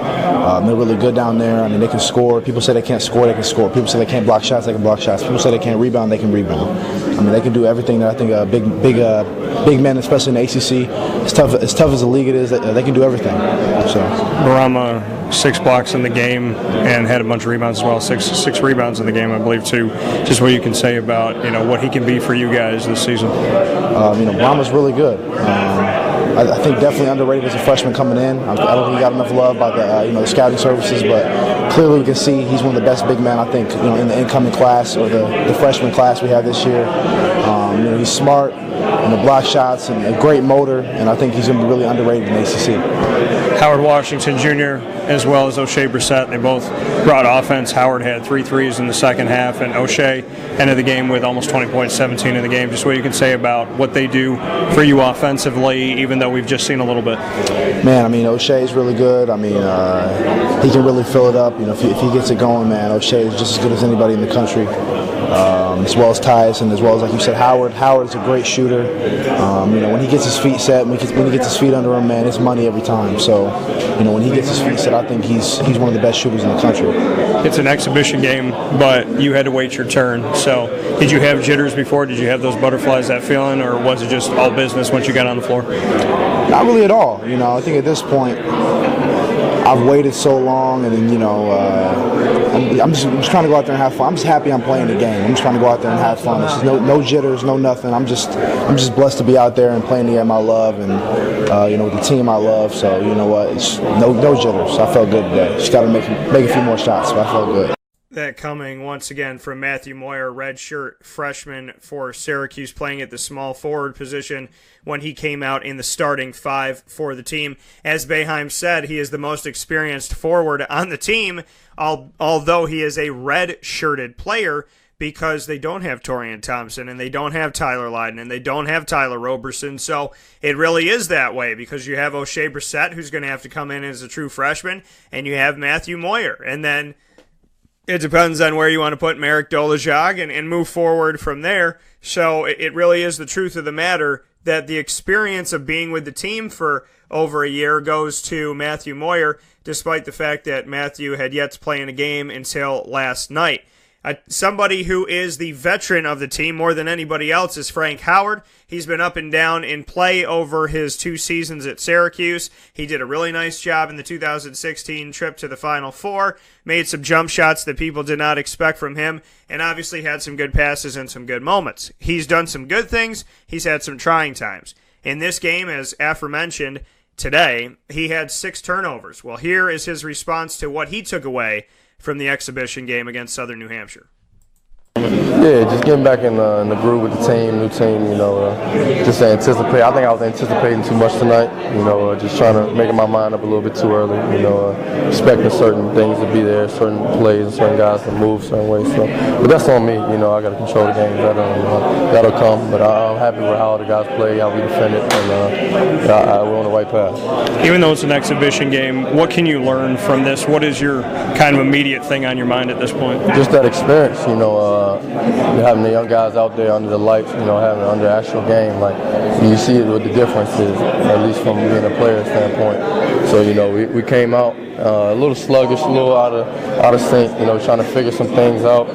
They're really good down there. They can score. People say they can't score, they can score. People say they can't block shots, they can block shots. People say they can't rebound, they can rebound. They can do everything that I think big men, especially in the ACC, as tough as the league it is, they can do everything. So Bourama, 6 blocks in the game and had a bunch of rebounds as well. Six rebounds in the game, I believe, too. Just what you can say about what he can be for you guys this season. Bourama's really good. I think definitely underrated as a freshman coming in. I don't think he got enough love by the scouting services, but clearly we can see he's one of the best big men, I think, in the incoming class or the freshman class we have this year. He's smart, block shots, and a great motor, and I think he's going to be really underrated in the ACC. Howard Washington Jr. as well as O'Shea Brissett, they both brought offense. Howard had 3 threes in the second half, and O'Shea ended the game with almost 20 points, 17 in the game. Just what you can say about what they do for you offensively, even though we've just seen a little bit. Man, O'Shea is really good. He can really fill it up. If he gets it going, man, O'Shea is just as good as anybody in the country. As well as Tyus, and as well as, like you said, Howard. Howard is a great shooter. When he gets his feet set, when he gets his feet under him, man, it's money every time. So, when he gets his feet set, I think he's one of the best shooters in the country. It's an exhibition game, but you had to wait your turn. So, did you have jitters before? Did you have those butterflies, that feeling, or was it just all business once you got on the floor? Not really at all. I think at this point, I've waited so long, and I'm just trying to go out there and have fun. I'm just happy I'm playing the game. I'm just trying to go out there and have fun. There's no jitters, no nothing. I'm just blessed to be out there and playing the game I love, and with the team I love. So it's no jitters. I felt good today. Just got to make a few more shots, but I felt good. That coming once again from Matthew Moyer, redshirt freshman for Syracuse, playing at the small forward position when he came out in the starting 5 for the team. As Boeheim said, he is the most experienced forward on the team, although he is a red-shirted player because they don't have Torian Thompson and they don't have Tyler Lydon and they don't have Tyler Roberson. So it really is that way because you have O'Shea Brissett, who's going to have to come in as a true freshman, and you have Matthew Moyer. And then it depends on where you want to put Merrick Dolajag and move forward from there. So it really is the truth of the matter that the experience of being with the team for over a year goes to Matthew Moyer, despite the fact that Matthew had yet to play in a game until last night. Somebody who is the veteran of the team more than anybody else is Frank Howard. He's been up and down in play over his 2 seasons at Syracuse. He did a really nice job in the 2016 trip to the Final Four, made some jump shots that people did not expect from him, and obviously had some good passes and some good moments. He's done some good things. He's had some trying times. In this game, as aforementioned today, he had 6 turnovers. Well, here is his response to what he took away from the exhibition game against Southern New Hampshire. Yeah, just getting back in the groove with the team, new team, just anticipate. I think I was anticipating too much tonight, just trying to make my mind up a little bit too early, expecting certain things to be there, certain plays and certain guys to move certain ways. So, but that's on me, I got to control the game better, and that'll come. But I'm happy with how the guys play, how we defended, and we're on the right path. Even though it's an exhibition game, what can you learn from this? What is your kind of immediate thing on your mind at this point? Just that experience, having the young guys out there under the lights, having under the actual game, like you see it what the difference is, at least from being a player standpoint. So we came out a little sluggish, a little out of sync, trying to figure some things out.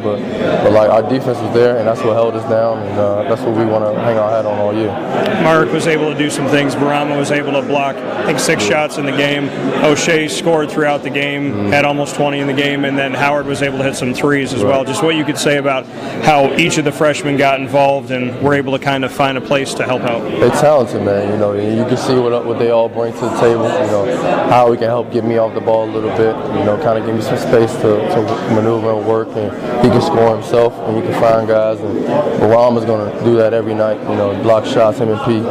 But like our defense was there, and that's what held us down, and that's what we want to hang our hat on all year. Mark was able to do some things. Bourama was able to block, I think, 6 shots in the game. O'Shea scored throughout the game, had almost 20 in the game, and then Howard was able to hit some threes as well. Just what you could say about how each of the freshmen got involved and were able to kind of find a place to help out. They're talented, man. And you can see what they all bring to the table. How we can help get me off the ball a little bit. Kind of give me some space to maneuver and work, and he can score himself, and you can find guys. And Bourama's going to do that every night. Block shots, him and P.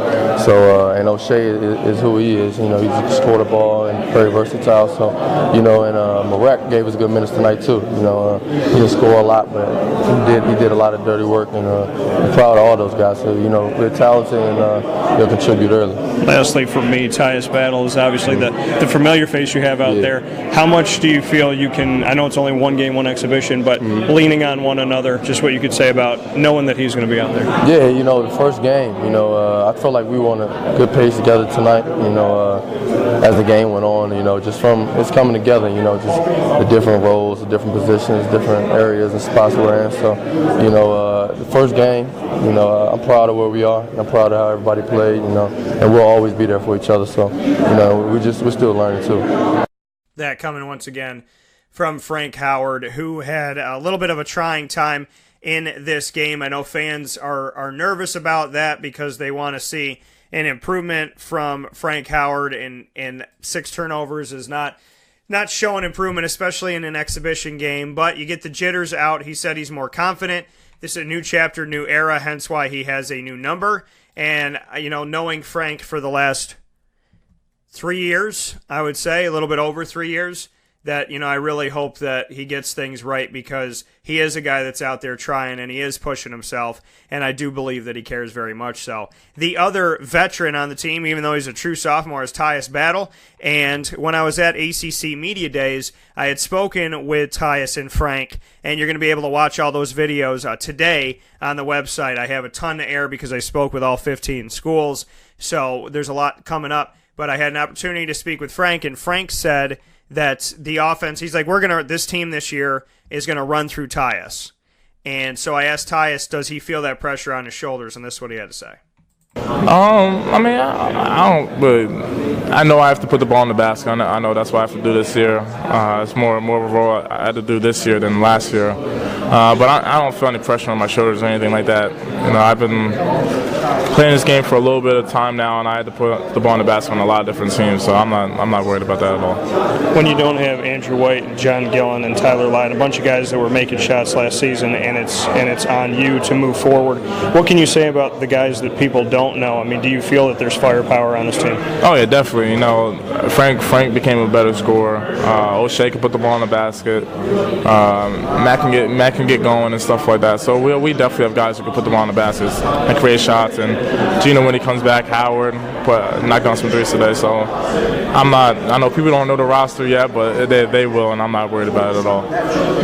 So and O'Shea is who he is. He can score the ball and very versatile. So and Marek gave us good minutes tonight too. He didn't score a lot, but he did a lot of dirty work, and I'm proud of all those guys. So they're talented, and they'll contribute early. Lastly, for me, Tyus Battle is obviously the familiar face you have out there. How much do you feel you can? I know it's only one game, one exhibition, but leaning on one another, just what you could say about knowing that he's going to be out there. Yeah, the first game, I felt like we were on a good pace together tonight. As the game went on, just from it's coming together. Just the different roles, the different positions, different areas and spots we're in. So, the first game, I'm proud of where we are. I'm proud of how everybody played, and we'll always be there for each other. So, we're still learning too. That coming once again from Frank Howard, who had a little bit of a trying time in this game. I know fans are nervous about that because they want to see an improvement from Frank Howard, and 6 turnovers is not showing improvement, especially in an exhibition game, but you get the jitters out. He said he's more confident. This is a new chapter, new era, hence why he has a new number. And, knowing Frank for the last 3 years, I would say, a little bit over 3 years, that, I really hope that he gets things right, because he is a guy that's out there trying, and he is pushing himself, and I do believe that he cares very much so. The other veteran on the team, even though he's a true sophomore, is Tyus Battle, and when I was at ACC Media Days, I had spoken with Tyus and Frank, and you're going to be able to watch all those videos today on the website. I have a ton to air because I spoke with all 15 schools, so there's a lot coming up, but I had an opportunity to speak with Frank, and Frank said that the offense, he's like, this team this year is going to run through Tyus. And so I asked Tyus, does he feel that pressure on his shoulders? And this is what he had to say. I don't, but I know I have to put the ball in the basket. I know that's what I have to do this year. It's more of a role I had to do this year than last year. But I don't feel any pressure on my shoulders or anything like that. I've been playing this game for a little bit of time now, and I had to put the ball in the basket on a lot of different teams, so I'm not worried about that at all. When you don't have Andrew White, and John Gillen, and Tyler Lydon, a bunch of guys that were making shots last season, and it's on you to move forward, what can you say about the guys that people don't know? Do you feel that there's firepower on this team? Oh yeah, definitely. Frank became a better scorer. O'Shea can put the ball in the basket. Matt can get going and stuff like that. So we definitely have guys who can put the ball in the baskets and create shots. And Gino, when he comes back, Howard knocked down some threes today. So I know people don't know the roster yet, but they will, and I'm not worried about it at all.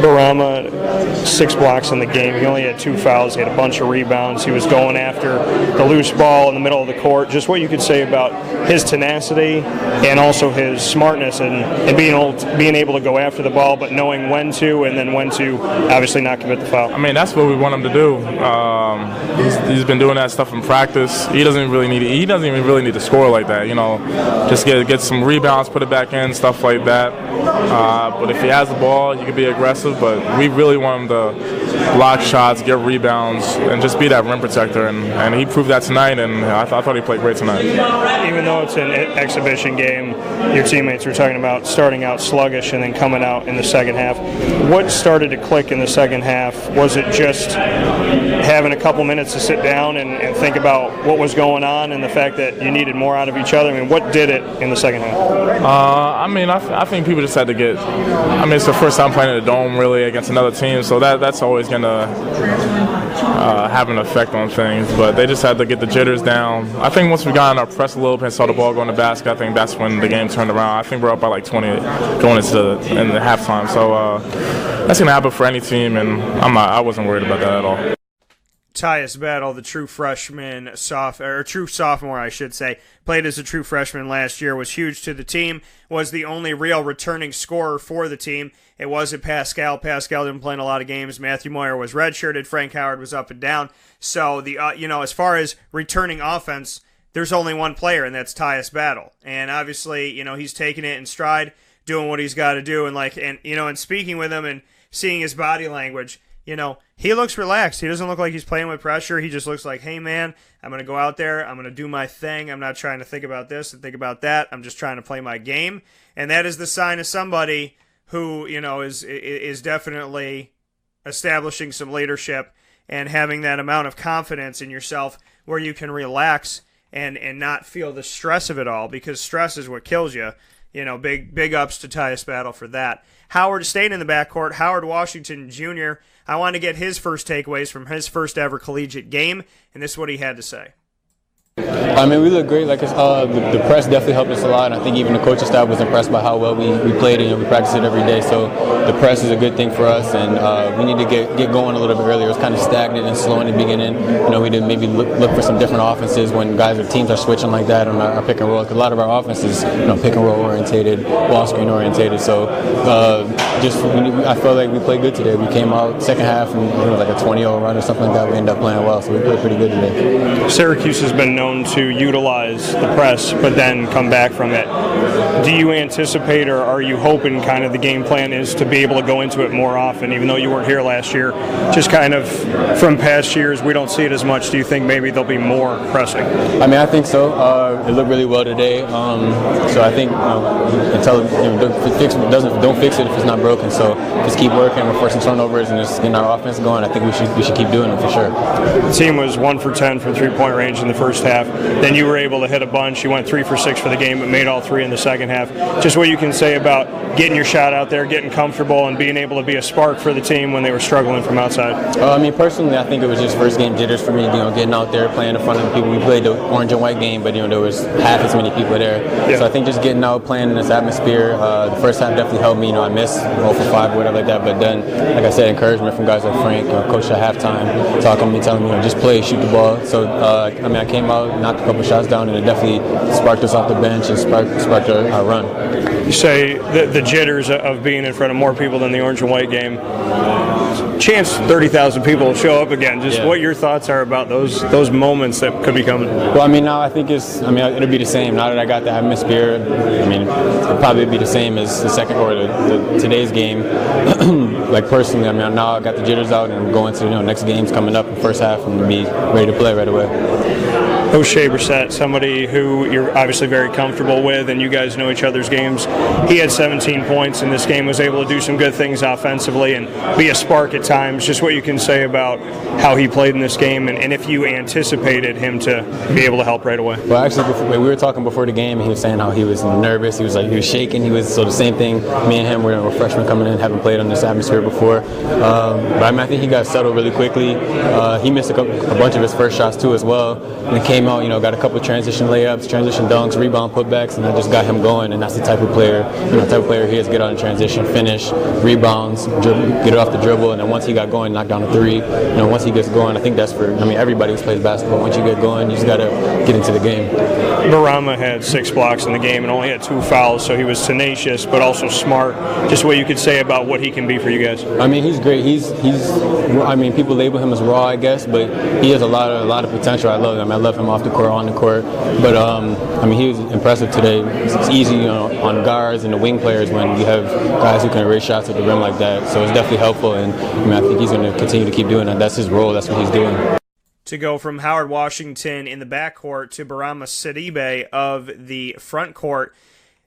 Bourama, 6 blocks in the game. He only had 2 fouls. He had a bunch of rebounds. He was going after the loose ball ball in the middle of the court. Just what you could say about his tenacity and also his smartness and being able to go after the ball, but knowing when to and then when to obviously not commit the foul. I mean, that's what we want him to do. He's been doing that stuff in practice. He doesn't even really need to score like that. Just get some rebounds, put it back in, stuff like that. But if he has the ball, you can be aggressive. But we really want him to block shots, get rebounds, and just be that rim protector. And he proved that tonight. And I thought he played great tonight. Even though it's an exhibition game, your teammates were talking about starting out sluggish and then coming out in the second half. What started to click in the second half? Was it just having a couple minutes to sit down and think about what was going on and the fact that you needed more out of each other? I mean, what did it in the second half? I think people just had to get. It's the first time playing in the Dome really against another team, so that's always going to have an effect on things. But they just had to get the jitters down. I think once we got in our press a little bit and saw the ball go in the basket, I think that's when the game turned around. I think we're up by like 20 going into the halftime. So that's going to happen for any team, and I wasn't worried about that at all. Tyus Battle, the true true sophomore, I should say, played as a true freshman last year, was huge to the team, was the only real returning scorer for the team. It wasn't Pascal. Pascal didn't play in a lot of games. Matthew Moyer was redshirted. Frank Howard was up and down. So, as far as returning offense, there's only one player, and that's Tyus Battle. And obviously, he's taking it in stride, doing what he's got to do. And speaking with him and seeing his body language, he looks relaxed. He doesn't look like he's playing with pressure. He just looks like, hey, man, I'm going to go out there. I'm going to do my thing. I'm not trying to think about this and think about that. I'm just trying to play my game. And that is the sign of somebody who, is definitely establishing some leadership and having that amount of confidence in yourself where you can relax and not feel the stress of it all, because stress is what kills you. Big ups to Tyus Battle for that. Howard stayed in the backcourt. Howard Washington Jr., I want to get his first takeaways from his first ever collegiate game, and this is what he had to say. We look great. Like the press definitely helped us a lot. And I think even the coaching staff was impressed by how well we played, and we practiced it every day. So the press is a good thing for us, and we need to get going a little bit earlier. It was kind of stagnant and slow in the beginning. We did maybe look for some different offenses when teams are switching like that on our pick and roll. Because a lot of our offenses, pick and roll orientated, ball screen orientated. So I felt like we played good today. We came out second half and like a 20-0 run or something like that. We ended up playing well, so we played pretty good today. Syracuse has been known to utilize the press but then come back from it. Do you anticipate, or are you hoping kind of the game plan is to be able to go into it more often, even though you weren't here last year? Just kind of from past years, we don't see it as much. Do you think maybe there'll be more pressing? I think so. It looked really well today. So I think until don't fix it if it's not broken. So just keep working, we're forcing turnovers and just getting our offense going. I think we should keep doing it for sure. The team was 1 for 10 from three-point range in the first half. Then you were able to hit a bunch. You went 3 for 6 for the game, but made all 3 in the second half. Just what you can say about getting your shot out there, getting comfortable, and being able to be a spark for the team when they were struggling from outside. Personally, I think it was just first game jitters for me. Getting out there, playing in front of the people. We played the orange and white game, but there was half as many people there. Yeah. So I think just getting out, playing in this atmosphere. The first half definitely helped me. I missed 0 for 5 or whatever like that. But then, like I said, encouragement from guys like Frank, coach at halftime, talking to me, telling me, just play, shoot the ball. So I came out, knocked a couple shots down, and it definitely sparked us off the bench and sparked our run. You say the jitters of being in front of more people than the orange and white game. Chance 30,000 people will show up again. What your thoughts are about those moments that could be coming? Well, now I think it'll be the same. Now that I got the atmosphere, it'll probably be the same as the second or today's game. Personally, now I got the jitters out and I'm going to next games coming up in the first half and be ready to play right away. O'Shea Brissett, somebody who you're obviously very comfortable with, and you guys know each other's games. He had 17 points in this game, was able to do some good things offensively and be a spark at times. Just what you can say about how he played in this game, and if you anticipated him to be able to help right away. Well, actually, we were talking before the game, and he was saying how he was nervous. He was shaking. So the same thing. Me and him were freshmen coming in, haven't played on this atmosphere before. But I think he got settled really quickly. He missed a bunch of his first shots too as well, and it came came out, got a couple transition layups, transition dunks, rebound putbacks, and I just got him going. And that's the type of player, he is. Get out in transition, finish, rebounds, get it off the dribble, and then once he got going, knock down a three. Once he gets going, I think that's for everybody who plays basketball. Once you get going, you just got to get into the game. Bourama had 6 blocks in the game and only had 2 fouls, so he was tenacious but also smart. Just what you could say about what he can be for you guys. He's great. He's people label him as raw, I guess, but he has a lot of potential. I love him. I love him off the court, on the court. But he was impressive today. It's easy on guards and the wing players when you have guys who can erase shots at the rim like that. So it's definitely helpful, and I think he's going to continue to keep doing that. That's his role. That's what he's doing. To go from Howard Washington in the backcourt to Bourama Sidibe of the front court,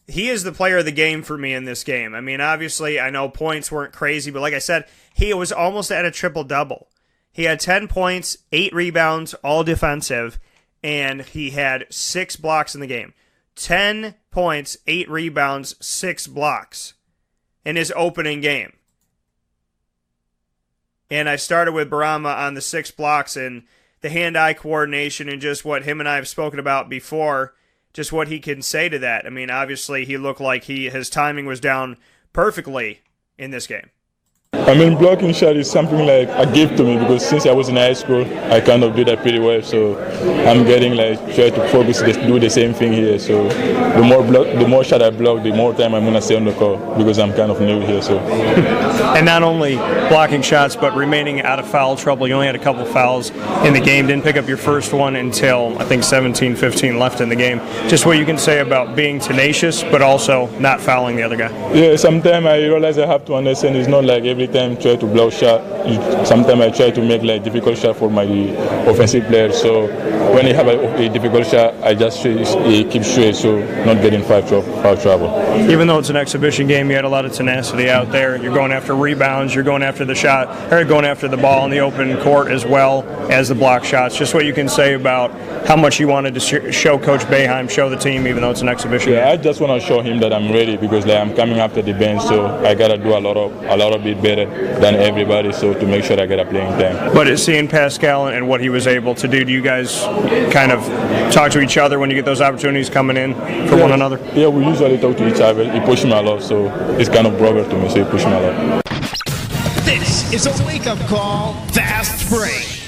he is the player of the game for me in this game. Obviously, I know points weren't crazy, but like I said, he was almost at a triple-double. He had 10 points, 8 rebounds, all defensive, and he had 6 blocks in the game. 10 points, 8 rebounds, 6 blocks in his opening game. And I started with Bourama on the 6 blocks and the hand-eye coordination and just what him and I have spoken about before, just what he can say to that. Obviously, he looked like his timing was down perfectly in this game. Blocking shot is something like a gift to me because since I was in high school, I kind of do that pretty well. So I'm getting try to focus, do the same thing here. So the more shot I block, the more time I'm going to stay on the court because I'm kind of new here. So. And not only blocking shots, but remaining out of foul trouble. You only had a couple fouls in the game. Didn't pick up your first one until, I think, 17-15 left in the game. Just what you can say about being tenacious, but also not fouling the other guy. Yeah, sometimes I realize I have to understand it's not like every time try to block shot. Sometimes I try to make difficult shot for my offensive players. So when I have a difficult shot, I just keep straight, so not getting foul trouble. Even though it's an exhibition game, you had a lot of tenacity out there. You're going after rebounds, you're going after the shot, or going after the ball in the open court as well as the block shots. Just what you can say about how much you wanted to show Coach Boeheim, show the team, even though it's an exhibition game. I just want to show him that I'm ready because I'm coming after the bench, so I gotta do a lot of bit better than everybody, so to make sure I get a playing time. But seeing Pascal and what he was able to do you guys kind of talk to each other when you get those opportunities coming in for one another? Yeah, we usually talk to each other. He pushed me a lot, so it's kind of brother to me, so he pushed me a lot. This is a wake-up call, fast break.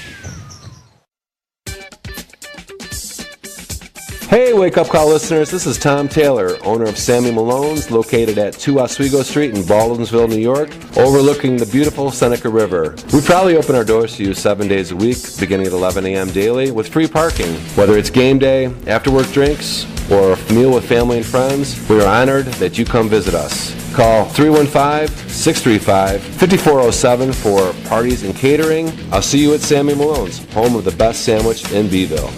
Hey, Wake Up Call listeners, this is Tom Taylor, owner of Sammy Malone's, located at 2 Oswego Street in Baldwinsville, New York, overlooking the beautiful Seneca River. We proudly open our doors to you 7 days a week, beginning at 11 a.m. daily, with free parking. Whether it's game day, after-work drinks, or a meal with family and friends, we are honored that you come visit us. Call 315-635-5407 for parties and catering. I'll see you at Sammy Malone's, home of the best sandwich in Beeville.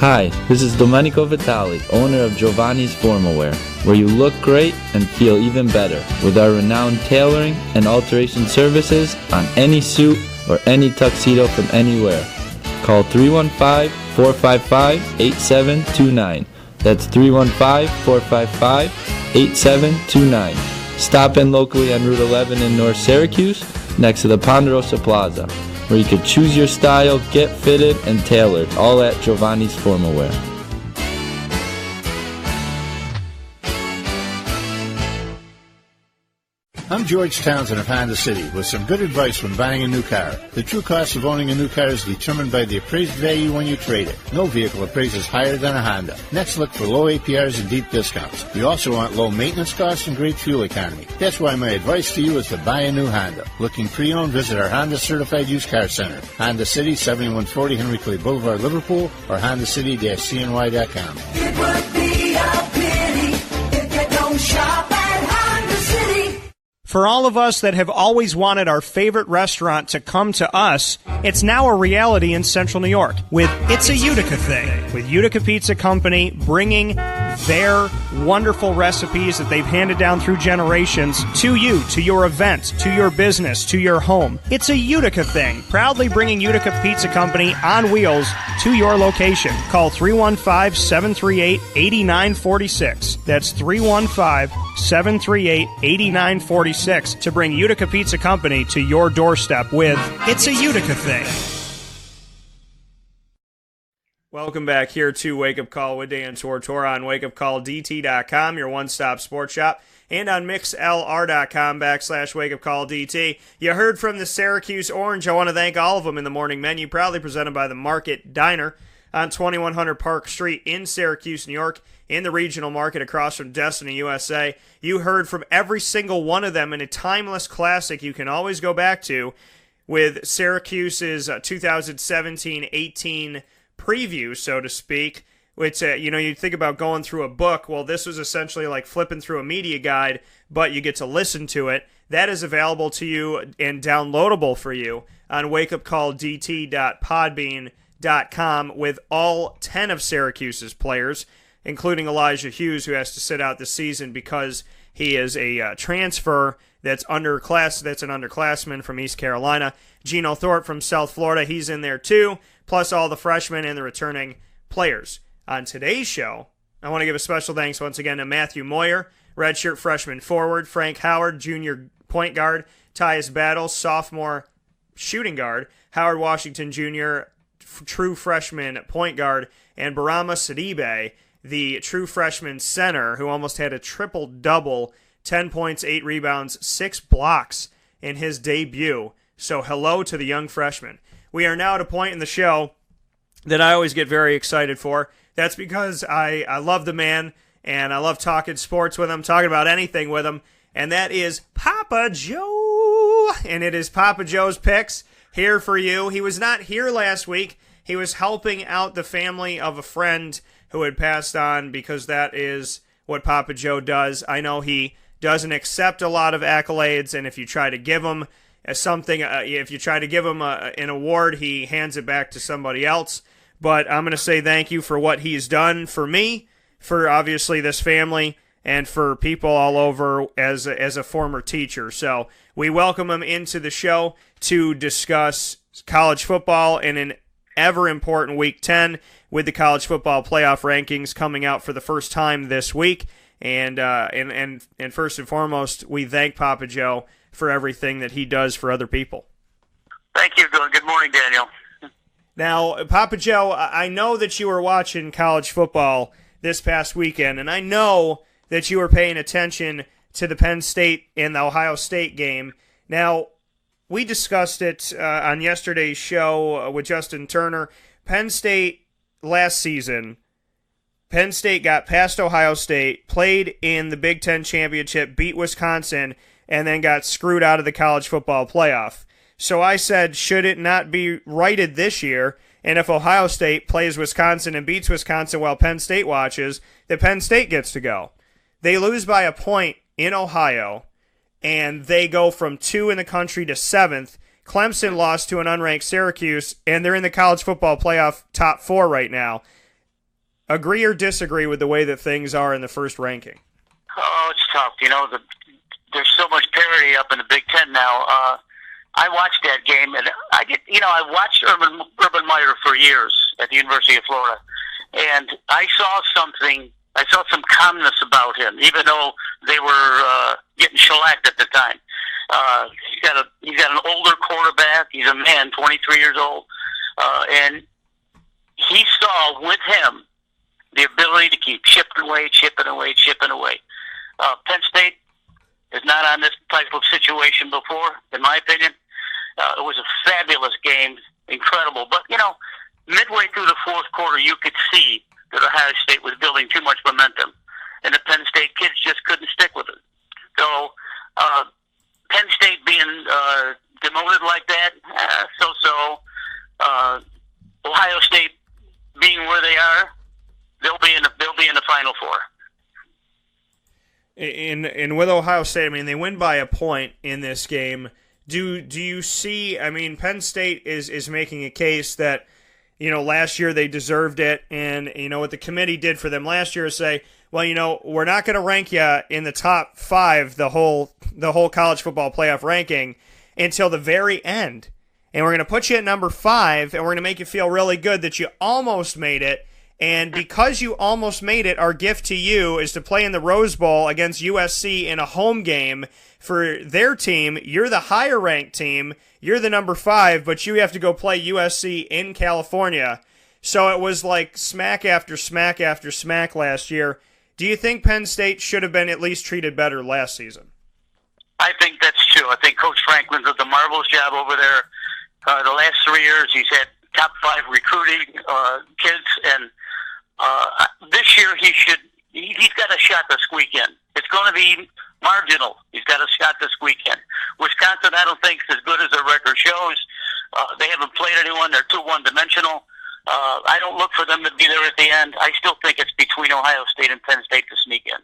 Hi, this is Domenico Vitali, owner of Giovanni's Formal Wear, where you look great and feel even better with our renowned tailoring and alteration services on any suit or any tuxedo from anywhere. Call 315-455-8729. That's 315-455-8729. Stop in locally on Route 11 in North Syracuse, next to the Ponderosa Plaza, where you can choose your style, get fitted, and tailored, all at Giovanni's Formal Wear. I'm George Townsend of Honda City with some good advice when buying a new car. The true cost of owning a new car is determined by the appraised value when you trade it. No vehicle appraises higher than a Honda. Next, look for low APRs and deep discounts. You also want low maintenance costs and great fuel economy. That's why my advice to you is to buy a new Honda. Looking pre-owned, visit our Honda Certified Used Car Center. Honda City, 7140 Henry Clay Boulevard, Liverpool, or HondaCity-CNY.com. It would be a pity if you don't shop at Honda City. For all of us that have always wanted our favorite restaurant to come to us, it's now a reality in Central New York with It's a Utica Thing, with Utica Pizza Company bringing their wonderful recipes that they've handed down through generations to you, to your event, to your business, to your home. It's a Utica thing, proudly bringing Utica Pizza Company on wheels to your location. Call 315-738-8946. That's 315-738-8946 to bring Utica Pizza Company to your doorstep with It's a Utica Thing. Welcome back here to Wake Up Call with Dan Tortora on wakeupcalldt.com, your one-stop sports shop, and on mixlr.com/wakeupcalldt. You heard from the Syracuse Orange. I want to thank all of them in the morning menu, proudly presented by the Market Diner on 2100 Park Street in Syracuse, New York, in the regional market across from Destiny USA. You heard from every single one of them in a timeless classic you can always go back to with Syracuse's 2017-18 preview, so to speak, which, you think about going through a book. Well, this was essentially like flipping through a media guide, but you get to listen to it. That is available to you and downloadable for you on wakeupcalldt.podbean.com with all 10 of Syracuse's players, including Elijah Hughes, who has to sit out the season because he is a transfer that's an underclassman from East Carolina. Geno Thorpe from South Florida, he's in there too, plus all the freshmen and the returning players. On today's show, I want to give a special thanks once again to Matthew Moyer, redshirt freshman forward, Frank Howard, junior point guard, Tyus Battle, sophomore shooting guard, Howard Washington Jr., true freshman point guard, and Bourama Sidibe, the true freshman center, who almost had a triple-double, 10 points, 8 rebounds, 6 blocks in his debut. So hello to the young freshman. We are now at a point in the show that I always get very excited for. That's because I love the man, and I love talking sports with him, talking about anything with him, and that is Papa Joe. And it is Papa Joe's Picks here for you. He was not here last week. He was helping out the family of a friend who had passed on, because that is what Papa Joe does. I know he doesn't accept a lot of accolades, and if you try to give him if you try to give him an award, he hands it back to somebody else. But I'm going to say thank you for what he's done for me, for obviously this family, and for people all over as a former teacher. So we welcome him into the show to discuss college football in an ever-important Week 10 with the college football playoff rankings coming out for the first time this week. And first and foremost, we thank Papa Joe for everything that he does for other people. Thank you. Good morning, Daniel. Now, Papa Joe, I know that you were watching college football this past weekend, and I know that you were paying attention to the Penn State and the Ohio State game. Now, we discussed it on yesterday's show with Justin Turner. Penn State last season, Penn State got past Ohio State, played in the Big Ten Championship, beat Wisconsin, and then got screwed out of the college football playoff. So I said, should it not be righted this year? And if Ohio State plays Wisconsin and beats Wisconsin while Penn State watches, then Penn State gets to go. They lose by a point in Ohio, and they go from 2 in the country to 7th. Clemson lost to an unranked Syracuse, and they're in the college football playoff top 4 right now. Agree or disagree with the way that things are in the first ranking? Oh, it's tough. There's so much parity up in the Big Ten now. I watched that game, and I watched Urban Meyer for years at the University of Florida, and I saw some calmness about him, even though they were getting shellacked at the time. He's got an older quarterback. He's a man, 23 years old, and he saw with him the ability to keep chipping away. Penn State is not on this type of situation before, in my opinion. It was a fabulous game, incredible. But, midway through the fourth quarter, you could see that Ohio State was building too much momentum, and the Penn State kids just couldn't stick with it. So, Penn State being demoted like that, so-so. Ohio State being where they are, they'll be in the Final Four. And with Ohio State, they win by a point in this game. Do you see, Penn State is making a case that, last year they deserved it, and, what the committee did for them last year is say, well, we're not going to rank you in the top 5, the whole college football playoff ranking, until the very end. And we're going to put you at number 5, and we're going to make you feel really good that you almost made it. And because you almost made it, our gift to you is to play in the Rose Bowl against USC in a home game for their team. You're the higher-ranked team. You're the number 5, but you have to go play USC in California. So it was like smack after smack after smack last year. Do you think Penn State should have been at least treated better last season? I think that's true. I think Coach Franklin's done a marvelous job over there. The last 3 years, he's had top 5 recruiting kids, and this year he's got a shot this weekend. It's going to be marginal. He's got a shot this weekend. Wisconsin, I don't think is as good as their record shows. They haven't played anyone. They're too one-dimensional. I don't look for them to be there at the end. I still think it's between Ohio State and Penn State to sneak in.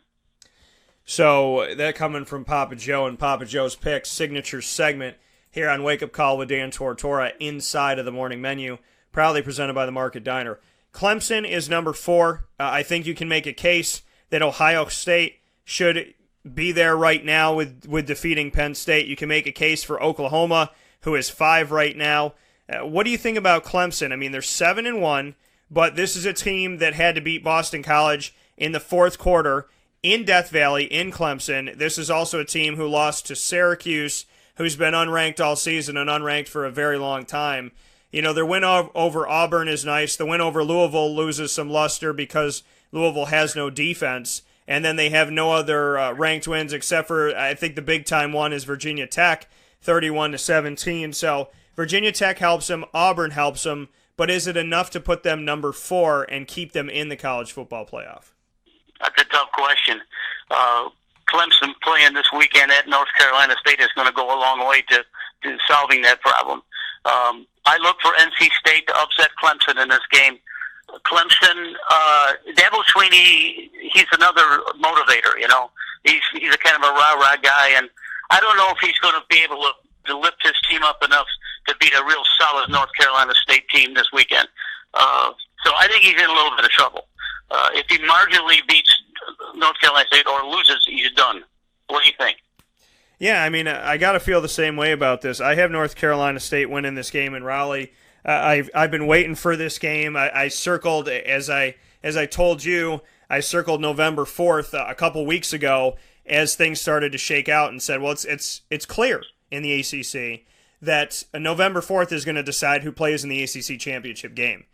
So that coming from Papa Joe and Papa Joe's Picks, signature segment here on Wake Up Call with Dan Tortora inside of the morning menu, proudly presented by the Market Diner. Clemson is number 4. I think you can make a case that Ohio State should be there right now with defeating Penn State. You can make a case for Oklahoma, who is 5 right now. What do you think about Clemson? I mean, they're 7-1, but this is a team that had to beat Boston College in the 4th quarter in Death Valley in Clemson. This is also a team who lost to Syracuse, who's been unranked all season and unranked for a very long time. Their win over Auburn is nice. The win over Louisville loses some luster because Louisville has no defense. And then they have no other ranked wins except for, I think the big-time one is Virginia Tech, 31-17. So Virginia Tech helps them, Auburn helps them, but is it enough to put them number 4 and keep them in the college football playoff? That's a tough question. Clemson playing this weekend at North Carolina State is going to go a long way to solving that problem. I look for NC State to upset Clemson in this game. Clemson, Dabo Swinney, he's another motivator, He's a kind of a rah-rah guy, and I don't know if he's going to be able to lift his team up enough to beat a real solid North Carolina State team this weekend. So I think he's in a little bit of trouble. If he marginally beats North Carolina State or loses, he's done. What do you think? Yeah, I mean, I got to feel the same way about this. I have North Carolina State winning this game in Raleigh. I've been waiting for this game. I circled, as I told you, I circled November 4th a couple weeks ago as things started to shake out and said, well, it's clear in the ACC that November 4th is going to decide who plays in the ACC championship game.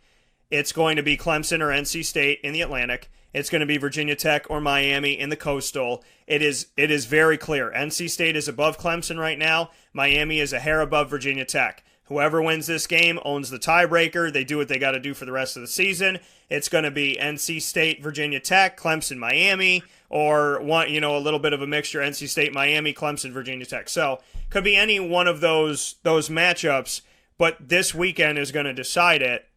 It's going to be Clemson or NC State in the Atlantic. It's going to be Virginia Tech or Miami in the Coastal. It is very clear. NC State is above Clemson right now. Miami is a hair above Virginia Tech. Whoever wins this game owns the tiebreaker. They do what they got to do for the rest of the season. It's going to be NC State, Virginia Tech, Clemson, Miami, or a little bit of a mixture: NC State, Miami, Clemson, Virginia Tech. So could be any one of those matchups. But this weekend is going to decide it.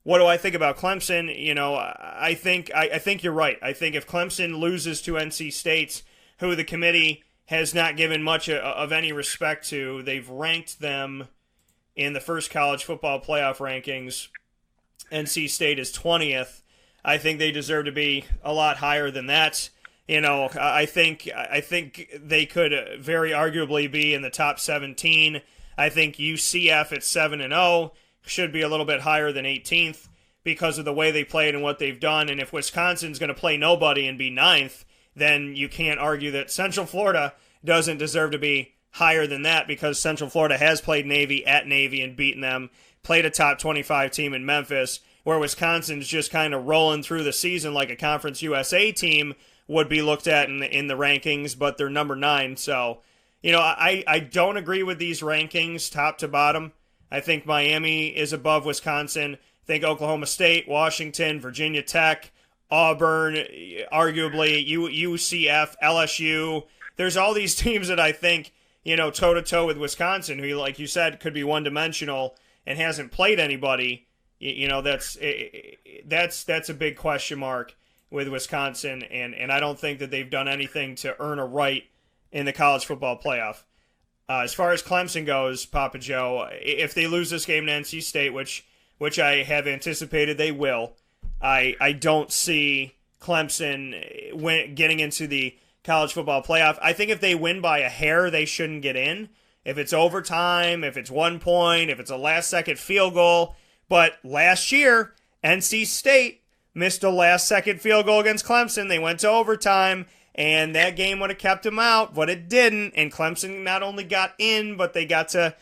What do I think about Clemson? I think you're right. I think if Clemson loses to NC State, who the committee has not given much of any respect to, they've ranked them in the first college football playoff rankings. NC State is 20th. I think they deserve to be a lot higher than that. I think they could very arguably be in the top 17. I think UCF at 7-0 should be a little bit higher than 18th because of the way they played and what they've done. And if Wisconsin's going to play nobody and be 9th, then you can't argue that Central Florida doesn't deserve to be higher than that, because Central Florida has played Navy at Navy and beaten them, played a top 25 team in Memphis, where Wisconsin's just kind of rolling through the season like a Conference USA team would be looked at in the rankings, but they're number 9. So, I don't agree with these rankings top to bottom. I think Miami is above Wisconsin. I think Oklahoma State, Washington, Virginia Tech, Auburn, arguably UCF, LSU. There's all these teams that I think, toe-to-toe with Wisconsin, who, like you said, could be one-dimensional and hasn't played anybody. That's a big question mark with Wisconsin, and I don't think that they've done anything to earn a right in the college football playoff. As far as Clemson goes, Papa Joe, if they lose this game to NC State, which I have anticipated they will, I don't see Clemson getting into the college football playoff. I think if they win by a hair, they shouldn't get in. If it's overtime, if it's 1 point, if it's a last-second field goal. But last year, NC State missed a last-second field goal against Clemson. They went to overtime, and that game would have kept them out, but it didn't. And Clemson not only got in, but they got to,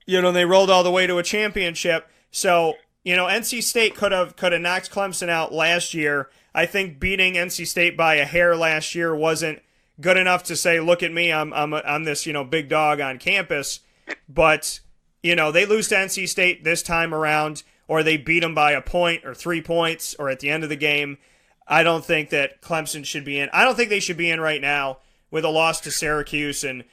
they rolled all the way to a championship. So, NC State could have knocked Clemson out last year. I think beating NC State by a hair last year wasn't good enough to say, look at me, I'm this, big dog on campus. But, they lose to NC State this time around, or they beat them by a point or 3 points, or at the end of the game. I don't think that Clemson should be in. I don't think they should be in right now with a loss to Syracuse and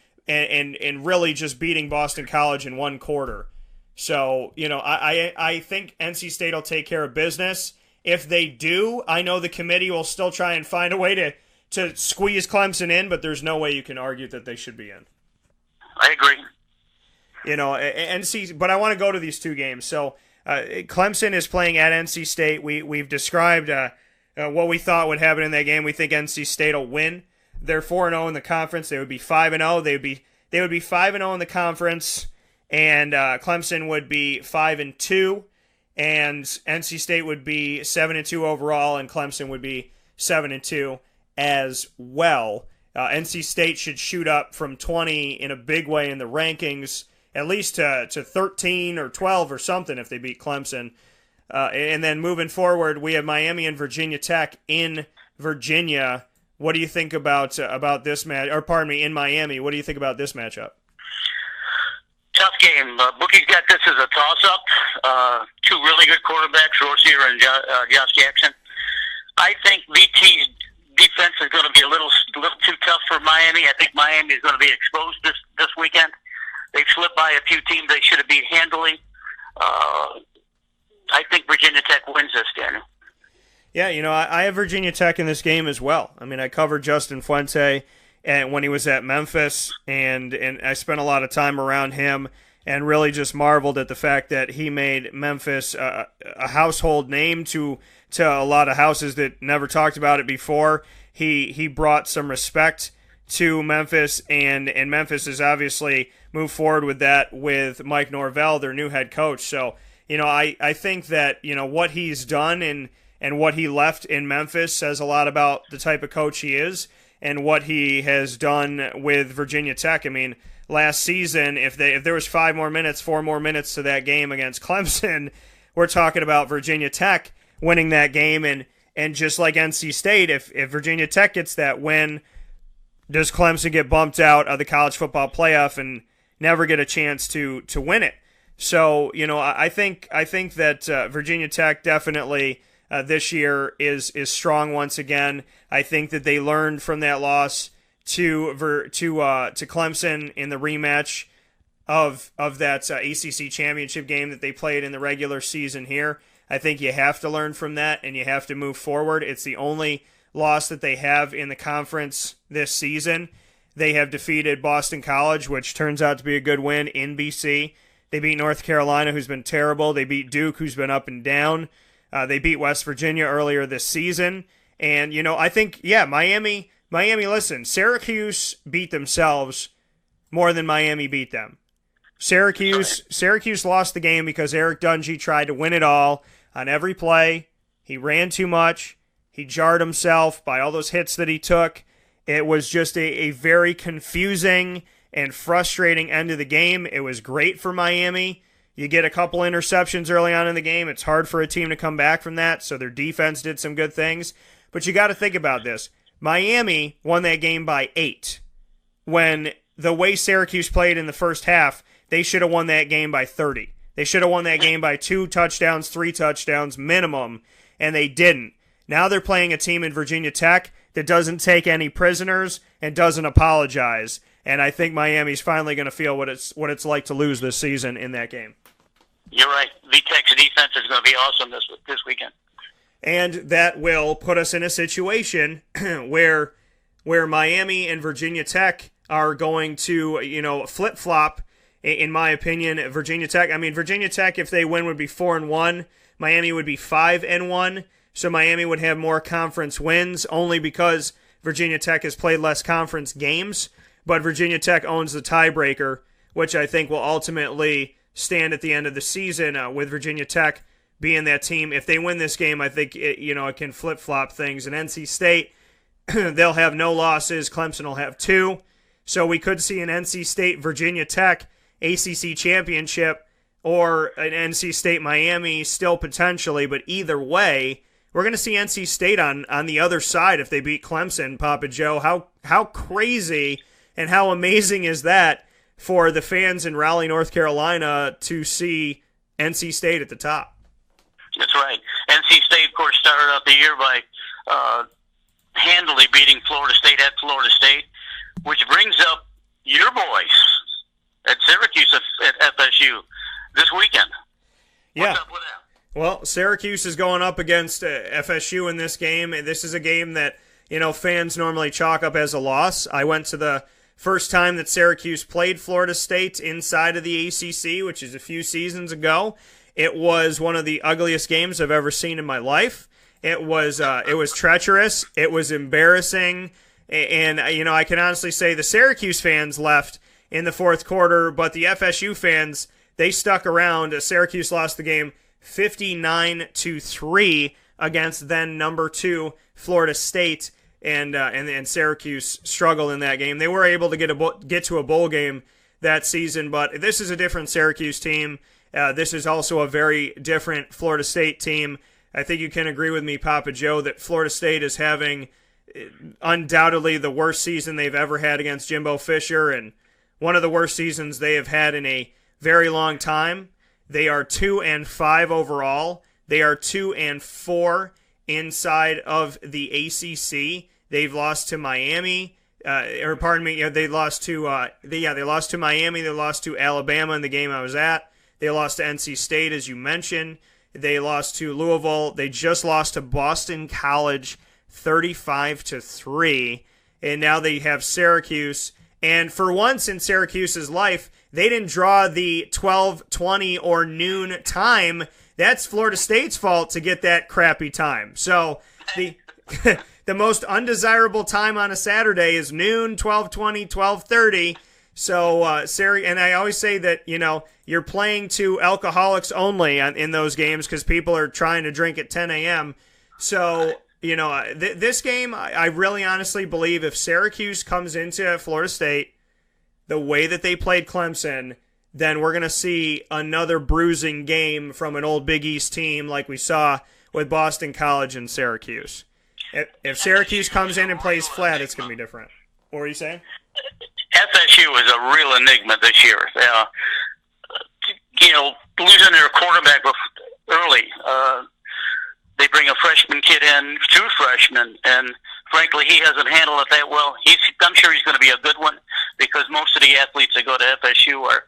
really just beating Boston College in one quarter. So, I think NC State will take care of business. If they do, I know the committee will still try and find a way to squeeze Clemson in, but there's no way you can argue that they should be in. I agree. But I want to go to these two games. So, Clemson is playing at NC State. We've described what we thought would happen in that game. We think NC State will win. They're 4-0 in the conference. They would be 5-0. They would be 5-0 in the conference, and Clemson would be 5-2. And NC State would be 7-2 overall, and Clemson would be 7-2 as well. NC State should shoot up from 20 in a big way in the rankings, at least to 13 or 12 or something if they beat Clemson. And then moving forward, we have Miami and Virginia Tech in Virginia. What do you think about this match? Or pardon me, in Miami. What do you think about this matchup? Tough game. Bookie's got this as a toss-up. Two really good quarterbacks, Rozier and Josh Jackson. I think VT's defense is going to be a little too tough for Miami. I think Miami is going to be exposed this weekend. They've slipped by a few teams they should have beat handily. I think Virginia Tech wins this, Daniel. Yeah, I have Virginia Tech in this game as well. I mean, I covered Justin Fuente when he was at Memphis, and I spent a lot of time around him and really just marveled at the fact that he made Memphis a household name to a lot of houses that never talked about it before. He brought some respect to Memphis, and Memphis has obviously moved forward with that with Mike Norvell, their new head coach. So, I think that, what he's done and what he left in Memphis says a lot about the type of coach he is and what he has done with Virginia Tech. I mean, last season, if there was 4 more minutes to that game against Clemson, we're talking about Virginia Tech winning that game. And just like NC State, if Virginia Tech gets that win, does Clemson get bumped out of the college football playoff and never get a chance to win it? So, I think that Virginia Tech definitely this year is strong once again. I think that they learned from that loss to Clemson in the rematch of that ACC championship game that they played in the regular season here. I think you have to learn from that and you have to move forward. It's the only loss that they have in the conference this season. They have defeated Boston College, which turns out to be a good win in BC. They beat North Carolina, who's been terrible. They beat Duke, who's been up and down. They beat West Virginia earlier this season. And, I think, Miami, listen, Syracuse beat themselves more than Miami beat them. Syracuse lost the game because Eric Dungy tried to win it all on every play. He ran too much. He jarred himself by all those hits that he took. It was just a very confusing and frustrating end of the game. It was great for Miami. You get a couple interceptions early on in the game. It's hard for a team to come back from that, so their defense did some good things. But you got to think about this. Miami won that game by 8. When the way Syracuse played in the first half, they should have won that game by 30. They should have won that game by 2 touchdowns, 3 touchdowns minimum, and they didn't. Now they're playing a team in Virginia Tech that doesn't take any prisoners and doesn't apologize. And I think Miami's finally going to feel what it's like to lose this season in that game. You're right. VTech's defense is going to be awesome this weekend. And that will put us in a situation where Miami and Virginia Tech are going to, flip-flop, in my opinion. Virginia Tech, if they win, would be 4-1. Miami would be 5-1. So Miami would have more conference wins only because Virginia Tech has played less conference games. But Virginia Tech owns the tiebreaker, which I think will ultimately stand at the end of the season with Virginia Tech being that team. If they win this game, I think it can flip-flop things. And NC State, they'll have no losses. Clemson will have 2. So we could see an NC State-Virginia Tech ACC championship or an NC State-Miami still potentially. But either way, we're going to see NC State on the other side if they beat Clemson, Papa Joe. How crazy and how amazing is that for the fans in Raleigh, North Carolina, to see NC State at the top? That's right. NC State, of course, started out the year by handily beating Florida State at Florida State, which brings up your boys at Syracuse at FSU this weekend. Yeah. What's up with that? Well, Syracuse is going up against FSU in this game. This is a game that, fans normally chalk up as a loss. I went to the first time that Syracuse played Florida State inside of the ACC, which is a few seasons ago. It was one of the ugliest games I've ever seen in my life. It was treacherous. It was embarrassing. And, I can honestly say the Syracuse fans left in the fourth quarter, but the FSU fans, they stuck around. Syracuse lost the game 59-3 against then number 2 Florida State, and Syracuse struggled in that game. They were able to get to a bowl game that season, but this is a different Syracuse team. This is also a very different Florida State team. I think you can agree with me, Papa Joe, that Florida State is having undoubtedly the worst season they've ever had against Jimbo Fisher, and one of the worst seasons they have had in a very long time. They are 2-5 overall. They are 2-4 inside of the ACC. They've lost to Miami. They lost to Miami. They lost to Alabama in the game I was at. They lost to NC State, as you mentioned. They lost to Louisville. They just lost to Boston College 35-3. And now they have Syracuse. And for once in Syracuse's life, they didn't draw the 12:20 or noon time. That's Florida State's fault to get that crappy time. So the the most undesirable time on a Saturday is noon, 12:20, 12:30. So and I always say that you're playing to alcoholics only in those games because people are trying to drink at 10 a.m. So this game, I really honestly believe if Syracuse comes into Florida State the way that they played Clemson, then we're going to see another bruising game from an old Big East team like we saw with Boston College and Syracuse. If Syracuse comes in and plays flat, it's going to be different. What were you saying? FSU is a real enigma this year. Losing their quarterback early. They bring a freshman kid in, 2 freshmen, and frankly, he hasn't handled it that well. I'm sure he's going to be a good one because most of the athletes that go to FSU are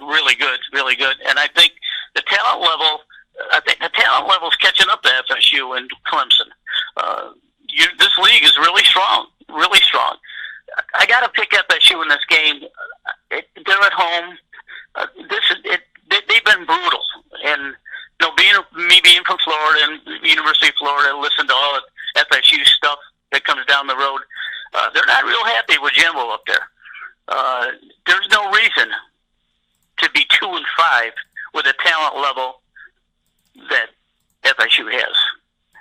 really good, really good. And I think the talent level's catching up to FSU and Clemson. This league is really strong, really strong. I got to pick FSU in this game. They're at home. They've been brutal, and being from Florida and the University of Florida, listen to all the FSU stuff that comes down the road. They're not real happy with Jimbo up there. There's no reason to be 2-5 with a talent level that FSU has.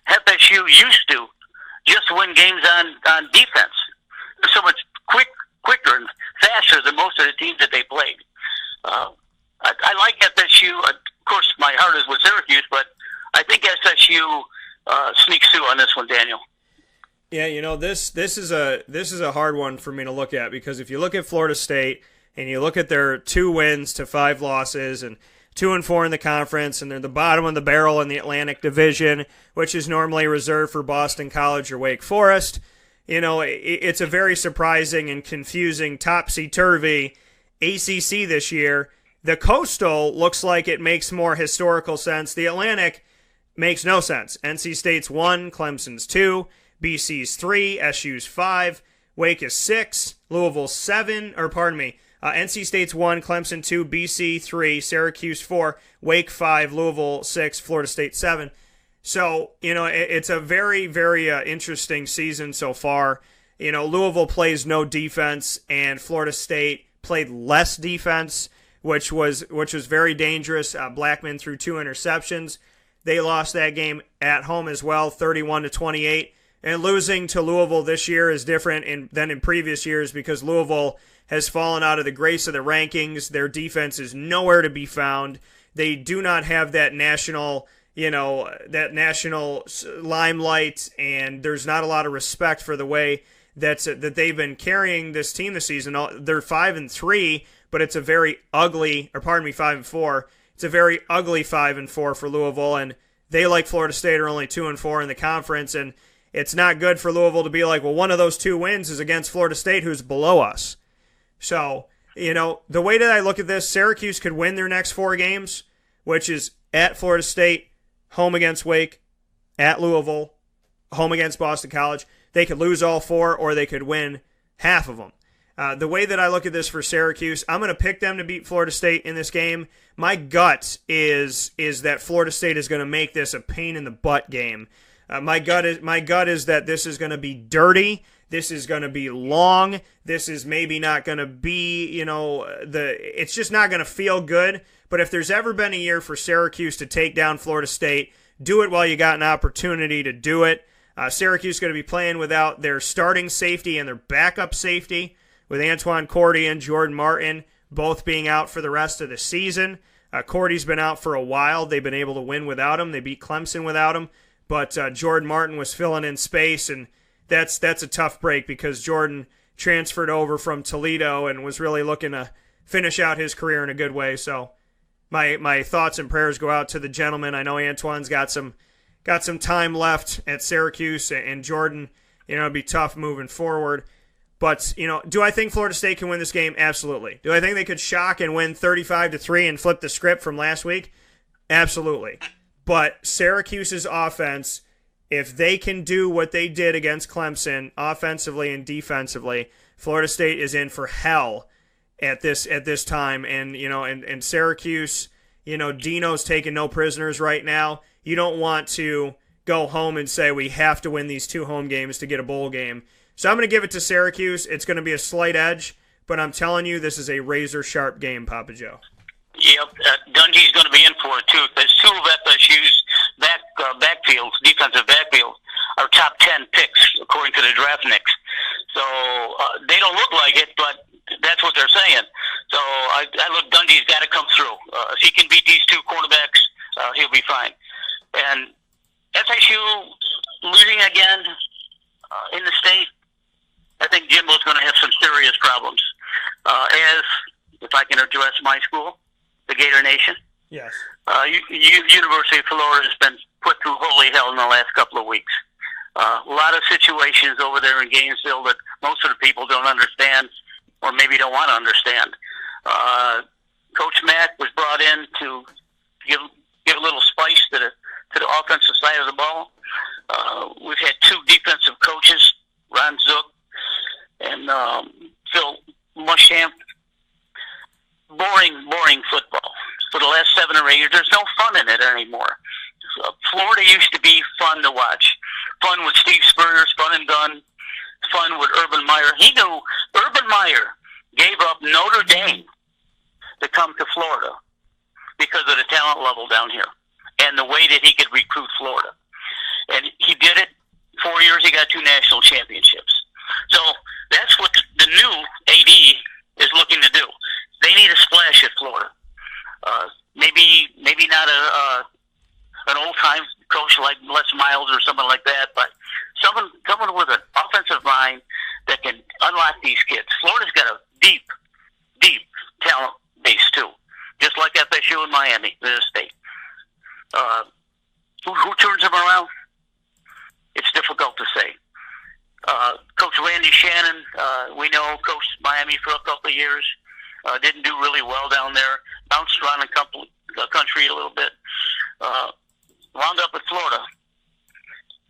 FSU used to just win games on defense. They're so much quicker and faster than most of the teams that they played. I like FSU. Of course, my heart is with Syracuse, but I think FSU sneaks through on this one, Daniel. Yeah, this is a hard one for me to look at because if you look at Florida State and you look at their 2 wins to 5 losses and 2-4 in the conference, and they're the bottom of the barrel in the Atlantic Division, which is normally reserved for Boston College or Wake Forest. It's a very surprising and confusing topsy-turvy ACC this year. The Coastal looks like it makes more historical sense. The Atlantic makes no sense. NC State's 1, Clemson's 2, BC's 3, SU's 5, Wake is 6, Louisville's 7, NC State's 1, Clemson 2, BC 3, Syracuse 4, Wake 5, Louisville 6, Florida State 7. So, it's a very, very interesting season so far. Louisville plays no defense, and Florida State played less defense, which was very dangerous. Blackman threw 2 interceptions. They lost that game at home as well, 31-28. And losing to Louisville this year is different than in previous years because Limeville has fallen out of the grace of the rankings. Their defense is nowhere to be found. They do not have that national limelight, and there's not a lot of respect for the way that they've been carrying this team this season. They're 5-3, but it's a very ugly, 5-4. It's a very ugly 5-4 for Louisville, and they, like Florida State, are only 2-4 in the conference, and it's not good for Louisville to be like, well, one of those 2 wins is against Florida State, who's below us. So, the way that I look at this, Syracuse could win their next 4 games, which is at Florida State, home against Wake, at Louisville, home against Boston College. They could lose all 4, or they could win half of them. The way that I look at this for Syracuse, I'm going to pick them to beat Florida State in this game. My gut is that Florida State is going to make this a pain-in-the-butt game. My gut is that this is going to be dirty. This is going to be long. This is maybe not going to be, it's just not going to feel good. But if there's ever been a year for Syracuse to take down Florida State, do it while you got an opportunity to do it. Syracuse is going to be playing without their starting safety and their backup safety, with Antoine Cordy and Jordan Martin both being out for the rest of the season. Cordy's been out for a while. They've been able to win without him. They beat Clemson without him. But Jordan Martin was filling in space, and that's a tough break because Jordan transferred over from Toledo and was really looking to finish out his career in a good way. So my thoughts and prayers go out to the gentleman. I know Antoine's got some time left at Syracuse, and Jordan, it'll be tough moving forward. But, do I think Florida State can win this game? Absolutely. Do I think they could shock and win 35-3 and flip the script from last week? Absolutely. But Syracuse's offense, if they can do what they did against Clemson offensively and defensively, Florida State is in for hell at this time. And Syracuse, Dino's taking no prisoners right now. You don't want to go home and say we have to win these 2 home games to get a bowl game. So I'm going to give it to Syracuse. It's going to be a slight edge, but I'm telling you, this is a razor-sharp game, Papa Joe. Yep, Dungy's going to be in for it, too. There's 2 of FSU's backfields, defensive backfields, are top 10 picks, according to the draftniks. So they don't look like it, but that's what they're saying. So I look, Dungy's got to come through. If he can beat these 2 quarterbacks, he'll be fine. And FSU losing again in the state, I think Jimbo's going to have some serious problems. As, if I can address my school, the Gator Nation. Yes. University of Florida has been put through holy hell in the last couple of weeks. A lot of situations over there in Gainesville that most of the people don't understand, or maybe don't want to understand. Coach Mack was brought in to give a little spice to the offensive side of the ball. We've had 2 defensive coaches, Ron Zook and Phil Muschamp. Boring football. For the last 7 or 8 years, there's no fun in it anymore. Florida used to be fun to watch. Fun with Steve Spurrier, fun and Gunn, fun with Urban Meyer. He knew Urban Meyer gave up Notre Dame to come to Florida because of the talent level down here and the way that he could recruit Florida. And he did it. 4 years, he got 2 national championships. So that's what the new AD is looking to do. They need a splash at Florida. Maybe not an old-time coach like Les Miles or someone like that, but someone with an offensive mind that can unlock these kids. Florida's got a deep talent base, too, just like FSU and Miami, the state. Who turns them around? It's difficult to say. Coach Randy Shannon, we know, coached Miami for a couple of years. Didn't do really well down there. Bounced around the country a little bit. Wound up at Florida.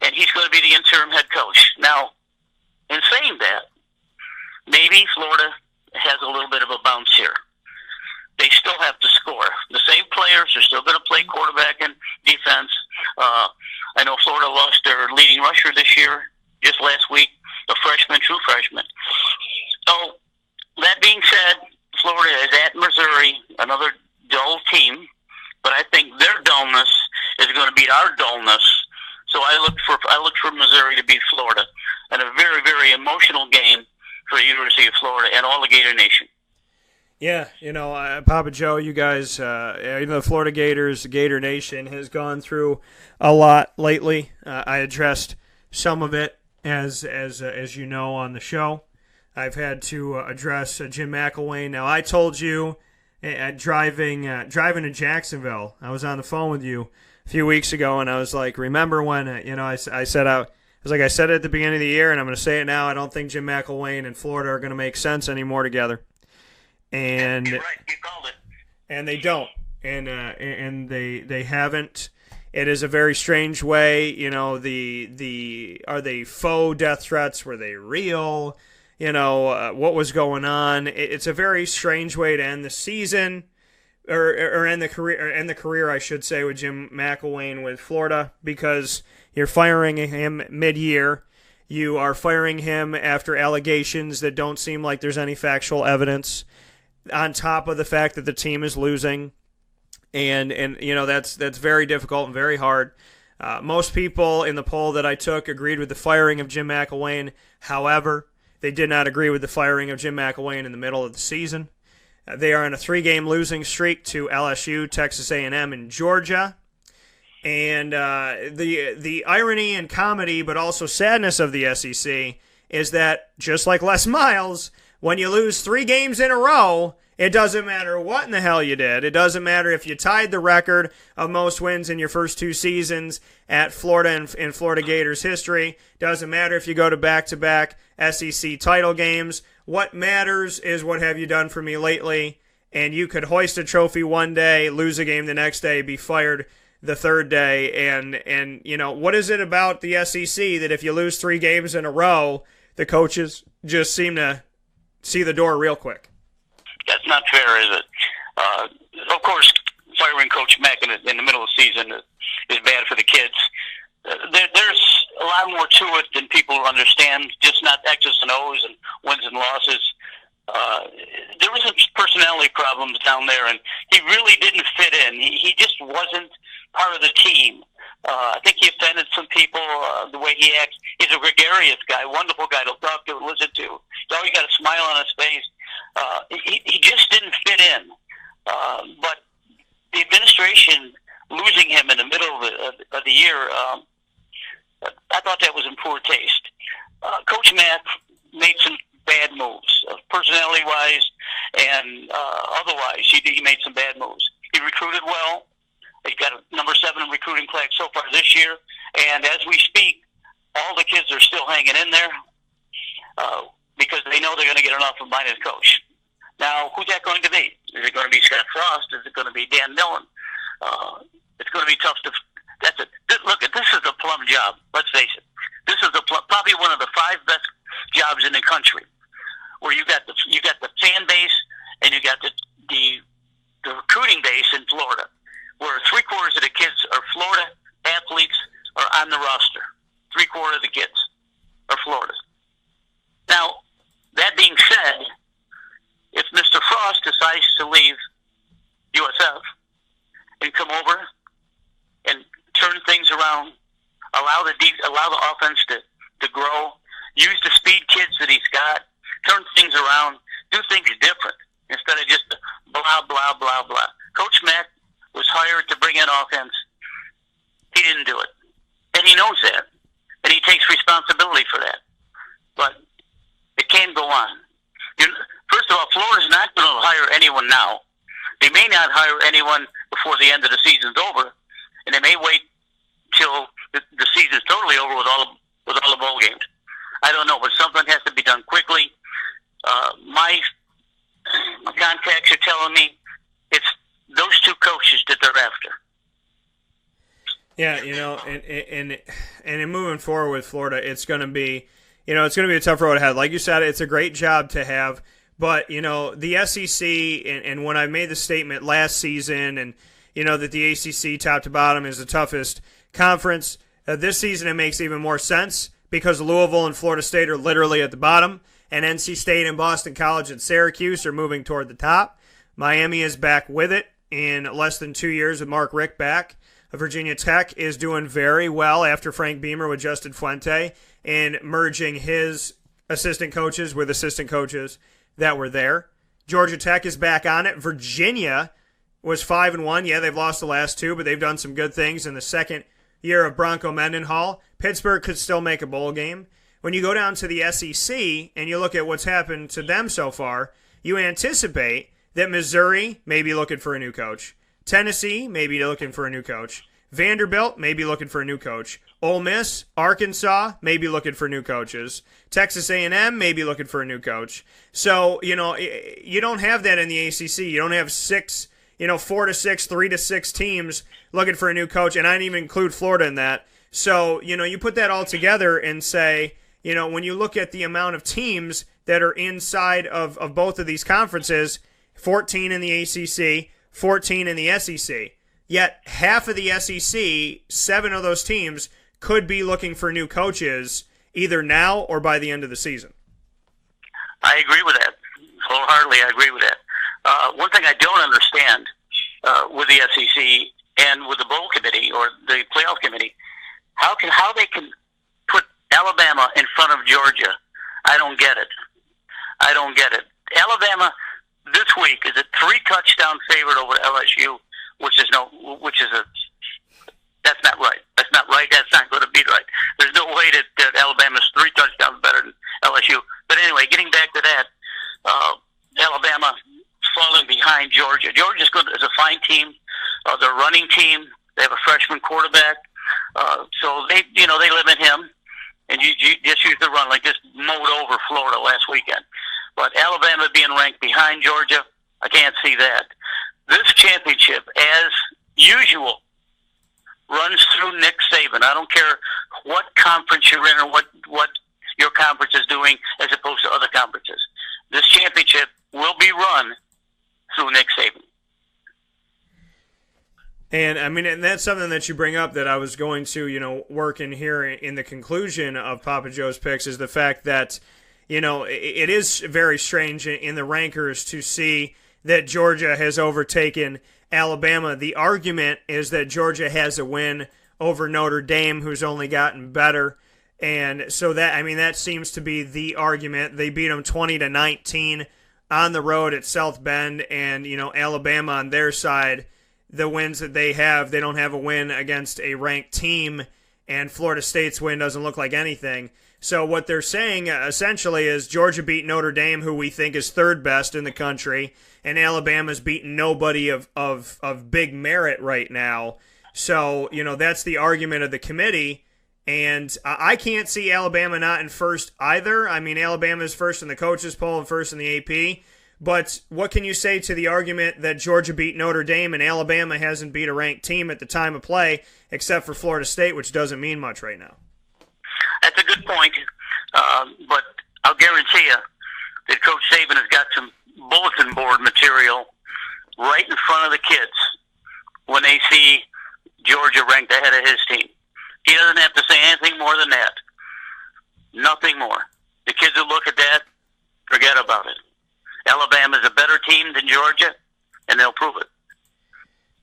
And he's going to be the interim head coach. Now, in saying that, maybe Florida has a little bit of a bounce here. They still have to score. The same players are still going to play quarterback and defense. I know Florida lost their leading rusher this year, just last week, a freshman, true freshman. So, that being said, Florida is at Missouri, another dull team, but I think their dullness is going to beat our dullness. So I look for Missouri to beat Florida, and a very, very emotional game for the University of Florida and all the Gator Nation. Yeah, Papa Joe, you guys, the Florida Gators, the Gator Nation has gone through a lot lately. I addressed some of it as you know on the show. I've had to address Jim McElwain. Now, I told you driving to Jacksonville, I was on the phone with you a few weeks ago, and I was like, remember when, I said I said it at the beginning of the year, and I'm going to say it now, I don't think Jim McElwain and Florida are going to make sense anymore together. And you're right, you called it. And they don't. And they haven't. It is a very strange way, are they faux death threats? Were they real? What was going on? It's a very strange way to end the season, or end the career, I should say, with Jim McElwain with Florida, because you're firing him mid-year. You are firing him after allegations that don't seem like there's any factual evidence, on top of the fact that the team is losing. And that's very difficult and very hard. Most people in the poll that I took agreed with the firing of Jim McElwain. However, they did not agree with the firing of Jim McElwain in the middle of the season. They are on a 3-game losing streak to LSU, Texas A&M, and Georgia. And the irony and comedy, but also sadness of the SEC, is that just like Les Miles, when you lose 3 games in a row, it doesn't matter what in the hell you did. It doesn't matter if you tied the record of most wins in your first 2 seasons at Florida and in Florida Gators history. Doesn't matter if you go to back-to-back SEC title games. What matters is what have you done for me lately. And you could hoist a trophy one day, lose a game the next day, be fired the third day. And what is it about the SEC that if you lose 3 games in a row, the coaches just seem to see the door real quick? That's not fair, is it? Of course, firing Coach Mack in the middle of the season is bad for the kids. There's a lot more to it than people understand, just not X's and O's and wins and losses. There was some personality problems down there, and he really didn't fit in. He just wasn't part of the team. I think he offended some people, the way he acts. He's a gregarious guy, wonderful guy to talk to, listen to. He's always got a smile on his face. He just didn't fit in. But the administration losing him in the middle of the year, I thought that was in poor taste. Coach Mack made some bad moves, personality-wise and otherwise. He made some bad moves. He recruited well. He's got a number 7 recruiting class so far this year. And as we speak, all the kids are still hanging in there because they know they're going to get an offensive-minded coach. Now, who's that going to be? Is it going to be Scott Frost? Is it going to be Dan Millen? It's going to be tough to. That's it. Look, this is a plum job. Let's face it. This is probably one of the 5 best jobs in the country, where you got the fan base and you got the recruiting base in Florida, where 3/4 of the kids are Florida athletes are on the roster. 3/4 of the kids are Florida's. Now, that being said, if Mr. Frost decides to leave USF and come over and turn things around, allow the offense to grow, use the speed kids that he's got, turn things around, do things different instead of just blah, blah, blah, blah. Coach Mack was hired to bring in offense. He didn't do it. And he knows that. And he takes responsibility for that. But it can't go on. First of all, Florida's not going to hire anyone now. They may not hire anyone before the end of the season's over, and they may wait till the season's totally over with all the bowl games. I don't know, but something has to be done quickly. My contacts are telling me it's those 2 coaches that they're after. Yeah, and in moving forward with Florida, it's going to be, it's going to be a tough road ahead. Like you said, it's a great job to have, but the SEC, and when I made the statement last season, and that the ACC top to bottom is the toughest conference, This season it makes even more sense because Louisville and Florida State are literally at the bottom, and NC State and Boston College and Syracuse are moving toward the top. Miami is back with it in less than 2 years with Mark Richt back. Virginia Tech is doing very well after Frank Beamer with Justin Fuente in merging his assistant coaches with assistant coaches that were there. Georgia Tech is back on it. Virginia was 5-1. Yeah, they've lost the last two, but they've done some good things in the second year of Bronco Mendenhall. Pittsburgh could still make a bowl game. When you go down to the SEC and you look at what's happened to them so far, you anticipate that Missouri may be looking for a new coach. Tennessee may be looking for a new coach. Vanderbilt may be looking for a new coach. Ole Miss, Arkansas may be looking for new coaches. Texas A&M may be looking for a new coach. So, you don't have that in the ACC. You don't have 4 to 6, 3 to 6 teams looking for a new coach, and I didn't even include Florida in that. So, you put that all together and say, when you look at the amount of teams that are inside of both of these conferences, 14 in the ACC, 14 in the SEC. Yet half of the SEC, 7 of those teams, could be looking for new coaches either now or by the end of the season. I agree with that. Wholeheartedly, I agree with that. One thing I don't understand with the SEC and with the bowl committee or the playoff committee, how they can put Alabama in front of Georgia. I don't get it. Alabama this week is a 3-touchdown favorite over LSU, that's not right. That's not right. That's not going to be right. There's no way that Alabama's 3 touchdowns better than LSU. But anyway, getting back to that, Alabama falling behind Georgia. Georgia's good as a fine team. They're a running team. They have a freshman quarterback. So they limit him, and you just use the run, like just mowed over Florida last weekend. But Alabama being ranked behind Georgia, I can't see that. This championship, as usual, runs through Nick Saban. I don't care what conference you're in or what your conference is doing as opposed to other conferences. This championship will be run through Nick Saban. And that's something that you bring up that I was going to, work in here in the conclusion of Papa Joe's picks is the fact that, it is very strange in the rankers to see that Georgia has overtaken Alabama. The argument is that Georgia has a win over Notre Dame, who's only gotten better. And so that seems to be the argument. They beat them 20-19 on the road at South Bend, and, Alabama on their side, the wins that they have, they don't have a win against a ranked team, and Florida State's win doesn't look like anything. So what they're saying essentially is Georgia beat Notre Dame, who we think is third best in the country, and Alabama's beaten nobody of big merit right now. So, that's the argument of the committee, and I can't see Alabama not in first either. I mean, Alabama's first in the coaches poll and first in the AP. But what can you say to the argument that Georgia beat Notre Dame and Alabama hasn't beat a ranked team at the time of play except for Florida State, which doesn't mean much right now? That's a good point, but I'll guarantee you that Coach Saban has got some bulletin board material right in front of the kids when they see Georgia ranked ahead of his team. He doesn't have to say anything more than that. Nothing more. The kids will look at that, forget about it. Alabama's a better team than Georgia, and they'll prove it.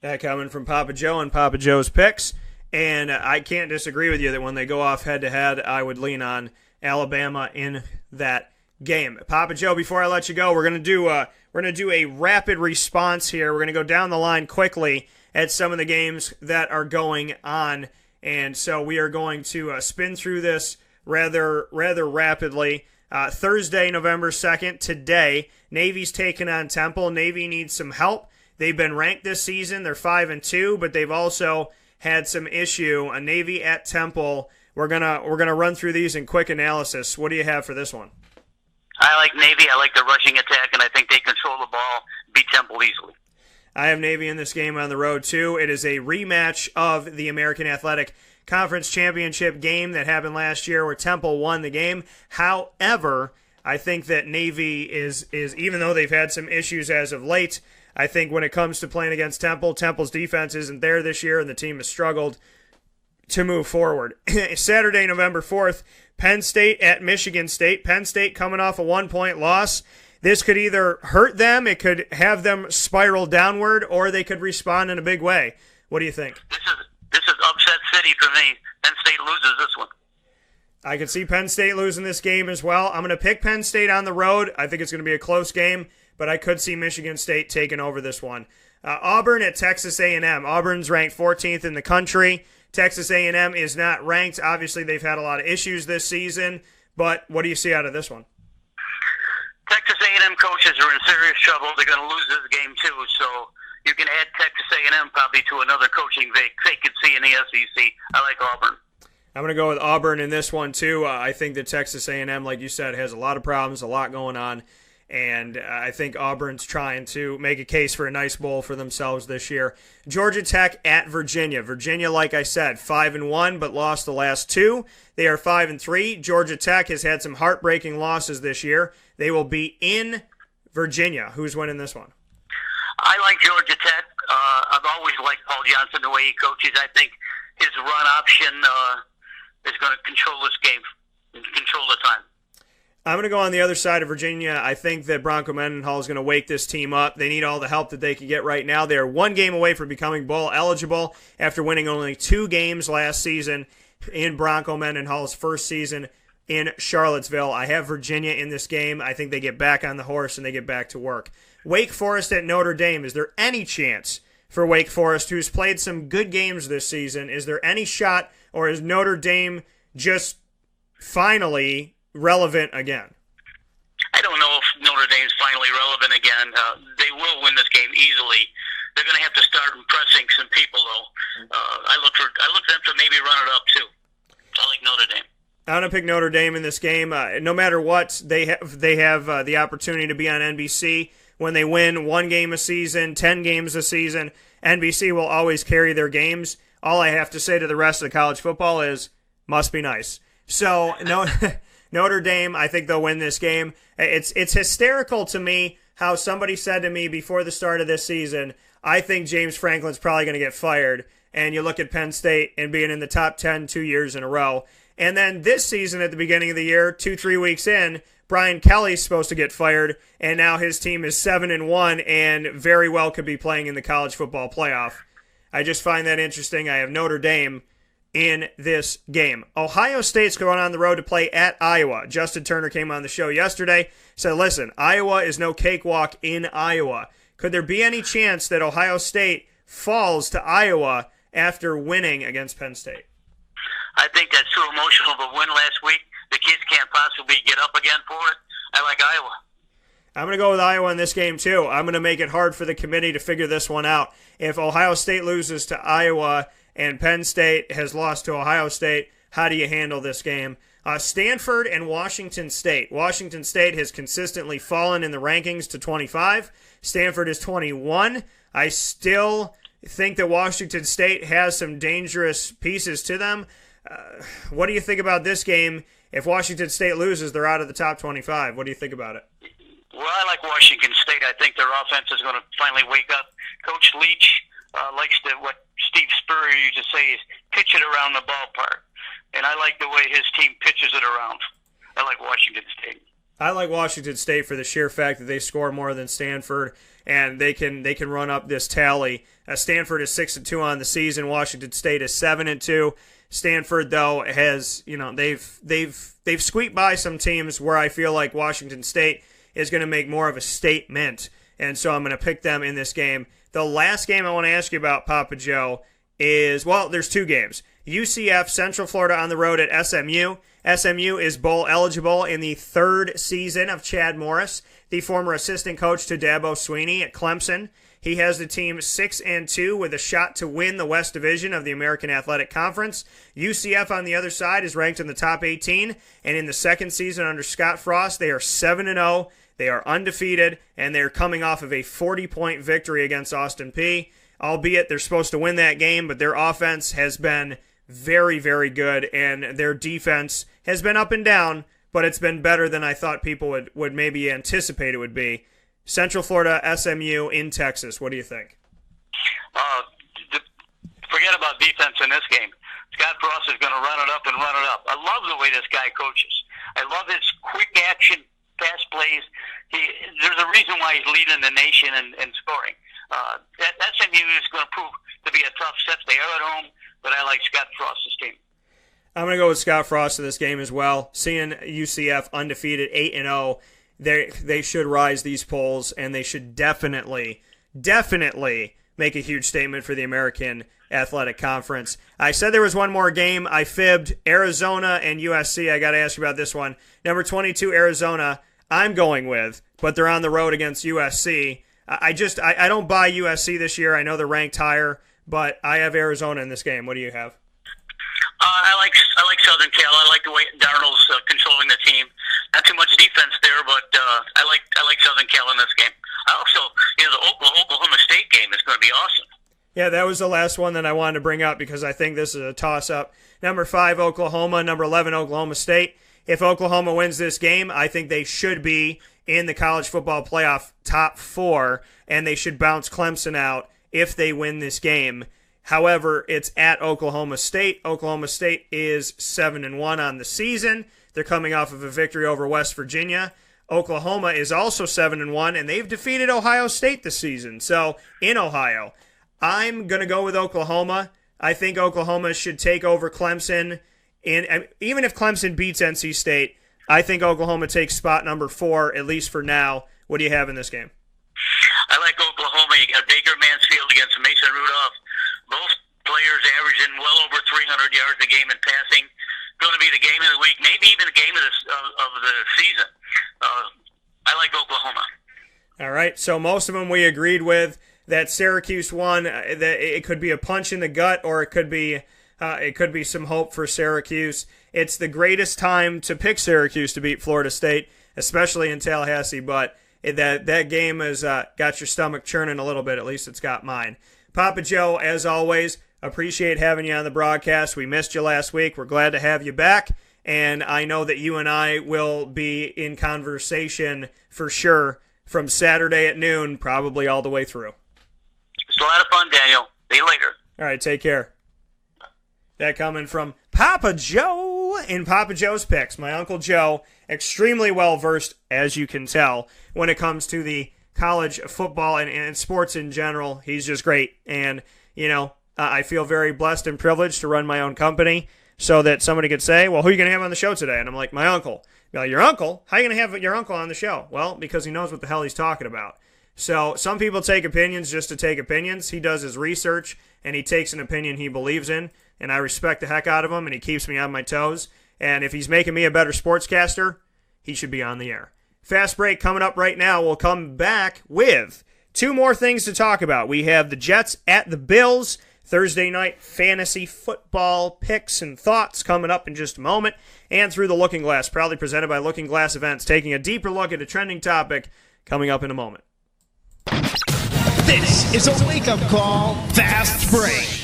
That coming from Papa Joe and Papa Joe's picks. And I can't disagree with you that when they go off head-to-head, I would lean on Alabama in that game. Papa Joe, before I let you go, we're going to do a rapid response here. We're going to go down the line quickly at some of the games that are going on. And so we are going to spin through this rather rapidly. Thursday, November 2nd, today, Navy's taking on Temple. Navy needs some help. They've been ranked this season. They're 5-2, but they've also had some issue. A Navy at Temple. We're gonna run through these in quick analysis. What do you have for this one? I like Navy. I like the rushing attack, and I think they control the ball, beat Temple easily. I have Navy in this game on the road, too. It is a rematch of the American Athletic Conference Championship game that happened last year where Temple won the game. However, I think that Navy is even though they've had some issues as of late, I think when it comes to playing against Temple, Temple's defense isn't there this year, and the team has struggled to move forward. Saturday, November 4th, Penn State at Michigan State. Penn State coming off a 1-point loss. This could either hurt them, it could have them spiral downward, or they could respond in a big way. What do you think? This is upset city for me. Penn State loses this one. I could see Penn State losing this game as well. I'm going to pick Penn State on the road. I think it's going to be a close game, but I could see Michigan State taking over this one. Auburn at Texas A&M. Auburn's ranked 14th in the country. Texas A&M is not ranked. Obviously, they've had a lot of issues this season, but what do you see out of this one? Texas A&M coaches are in serious trouble. They're going to lose this game too, so you can add Texas A&M probably to another coaching vacancy in the SEC. I like Auburn. I'm going to go with Auburn in this one too. I think that Texas A&M, like you said, has a lot of problems, a lot going on, and I think Auburn's trying to make a case for a nice bowl for themselves this year. Georgia Tech at Virginia. Virginia, like I said, 5-1, but lost the last two. They are 5-3. Georgia Tech has had some heartbreaking losses this year. They will be in Virginia. Who's winning this one? I like Georgia Tech. I've always liked Paul Johnson, the way he coaches. I think his run option is going to control this game, control the time. I'm going to go on the other side of Virginia. I think that Bronco Mendenhall is going to wake this team up. They need all the help that they can get right now. They are one game away from becoming bowl eligible after winning only 2 games last season in Bronco Mendenhall's first season in Charlottesville. I have Virginia in this game. I think they get back on the horse and they get back to work. Wake Forest at Notre Dame. Is there any chance for Wake Forest, who's played some good games this season? Is there any shot, or is Notre Dame just finally relevant again? I don't know if Notre Dame's finally relevant again. They will win this game easily. They're going to have to start impressing some people, though. I look for them to maybe run it up too. I like Notre Dame. I'm going to pick Notre Dame in this game. No matter what, they have the opportunity to be on NBC. When they win 1 game a season, 10 games a season, NBC will always carry their games. All I have to say to the rest of the college football is, must be nice. So, no, Notre Dame, I think they'll win this game. It's hysterical to me how somebody said to me before the start of this season, I think James Franklin's probably going to get fired. And you look at Penn State and being in the top 10 2 years in a row. And then this season at the beginning of the year, 2-3 weeks in, Brian Kelly's supposed to get fired, and now his team is 7-1 and very well could be playing in the college football playoff. I just find that interesting. I have Notre Dame in this game. Ohio State's going on the road to play at Iowa. Justin Turner came on the show yesterday, said, listen, Iowa is no cakewalk in Iowa. Could there be any chance that Ohio State falls to Iowa after winning against Penn State? I think that's too emotional of a win last week. The kids can't possibly get up again for it. I like Iowa. I'm going to go with Iowa in this game, too. I'm going to make it hard for the committee to figure this one out. If Ohio State loses to Iowa and Penn State has lost to Ohio State, how do you handle this game? Stanford and Washington State. Washington State has consistently fallen in the rankings to 25. Stanford is 21. I still think that Washington State has some dangerous pieces to them. What do you think about this game? If Washington State loses, they're out of the top 25. What do you think about it? Well, I like Washington State. I think their offense is going to finally wake up. Coach Leach likes to, what Steve Spurrier used to say, is pitch it around the ballpark. And I like the way his team pitches it around. I like Washington State. I like Washington State for the sheer fact that they score more than Stanford, and they can run up this tally. Stanford is 6-2 on the season. Washington State is 7-2. Stanford, though, has, they've squeaked by some teams where I feel like Washington State is going to make more of a statement, and so I'm going to pick them in this game. The last game I want to ask you about, Papa Joe, is, well, there's 2 games. UCF, Central Florida on the road at SMU. SMU is bowl eligible in the 3rd season of Chad Morris, the former assistant coach to Dabo Swinney at Clemson. He has the team 6-2 with a shot to win the West Division of the American Athletic Conference. UCF on the other side is ranked in the top 18, and in the 2nd season under Scott Frost, they are 7-0. They are undefeated, and they're coming off of a 40-point victory against Austin Peay. Albeit they're supposed to win that game, but their offense has been very, very good, and their defense has been up and down, but it's been better than I thought people would maybe anticipate it would be. Central Florida, SMU in Texas. What do you think? Forget about defense in this game. Scott Frost is going to run it up and run it up. I love the way this guy coaches. I love his quick action, fast plays. There's a reason why he's leading the nation in scoring. That SMU is going to prove to be a tough set. They are at home, but I like Scott Frost's team. I'm going to go with Scott Frost in this game as well. Seeing UCF undefeated 8-0, they should rise these polls, and they should definitely make a huge statement for the American Athletic Conference. I said there was one more game. I fibbed. Arizona and USC. I got to ask you about this one. Number 22, Arizona, I'm going with, but they're on the road against USC. I don't buy USC this year. I know they're ranked higher, but I have Arizona in this game. What do you have? I like Southern Cal. I like the way Darnold's controlling the team. Not too much defense there, but I like Southern Cal in this game. I also, the Oklahoma State game is going to be awesome. Yeah, that was the last one that I wanted to bring up because I think this is a toss-up. Number 5, Oklahoma. Number 11, Oklahoma State. If Oklahoma wins this game, I think they should be in the college football playoff top 4, and they should bounce Clemson out if they win this game. However, it's at Oklahoma State. Oklahoma State is 7-1 on the season. They're coming off of a victory over West Virginia. Oklahoma is also 7-1, and they've defeated Ohio State this season. So, in Ohio, I'm going to go with Oklahoma. I think Oklahoma should take over Clemson. Even if Clemson beats NC State, I think Oklahoma takes spot number 4, at least for now. What do you have in this game? I like Oklahoma. You got Baker Mansfield against Mason Rudolph. Both players averaging well over 300 yards a game in passing. Going to be the game of the week, maybe even the game of the season. I like Oklahoma. All right, so most of them we agreed with that Syracuse won. That it could be a punch in the gut, or it could be some hope for Syracuse. It's the greatest time to pick Syracuse to beat Florida State, especially in Tallahassee. But that game has got your stomach churning a little bit. At least it's got mine. Papa Joe, as always, appreciate having you on the broadcast. We missed you last week. We're glad to have you back. And I know that you and I will be in conversation for sure from Saturday at noon, probably all the way through. It's a lot of fun, Daniel. See you later. All right, take care. That coming from Papa Joe in Papa Joe's Picks. My Uncle Joe, extremely well-versed, as you can tell, when it comes to the college football and sports in general. He's just great. And, I feel very blessed and privileged to run my own company so that somebody could say, well, who are you going to have on the show today? And I'm like, my uncle. Like, your uncle? How are you going to have your uncle on the show? Well, because he knows what the hell he's talking about. So some people take opinions just to take opinions. He does his research, and he takes an opinion he believes in, and I respect the heck out of him, and he keeps me on my toes. And if he's making me a better sportscaster, he should be on the air. Fast break coming up right now. We'll come back with 2 more things to talk about. We have the Jets at the Bills. Thursday night fantasy football picks and thoughts coming up in just a moment. And Through the Looking Glass, proudly presented by Looking Glass Events, taking a deeper look at a trending topic coming up in a moment. This is a wake-up call. Fast break.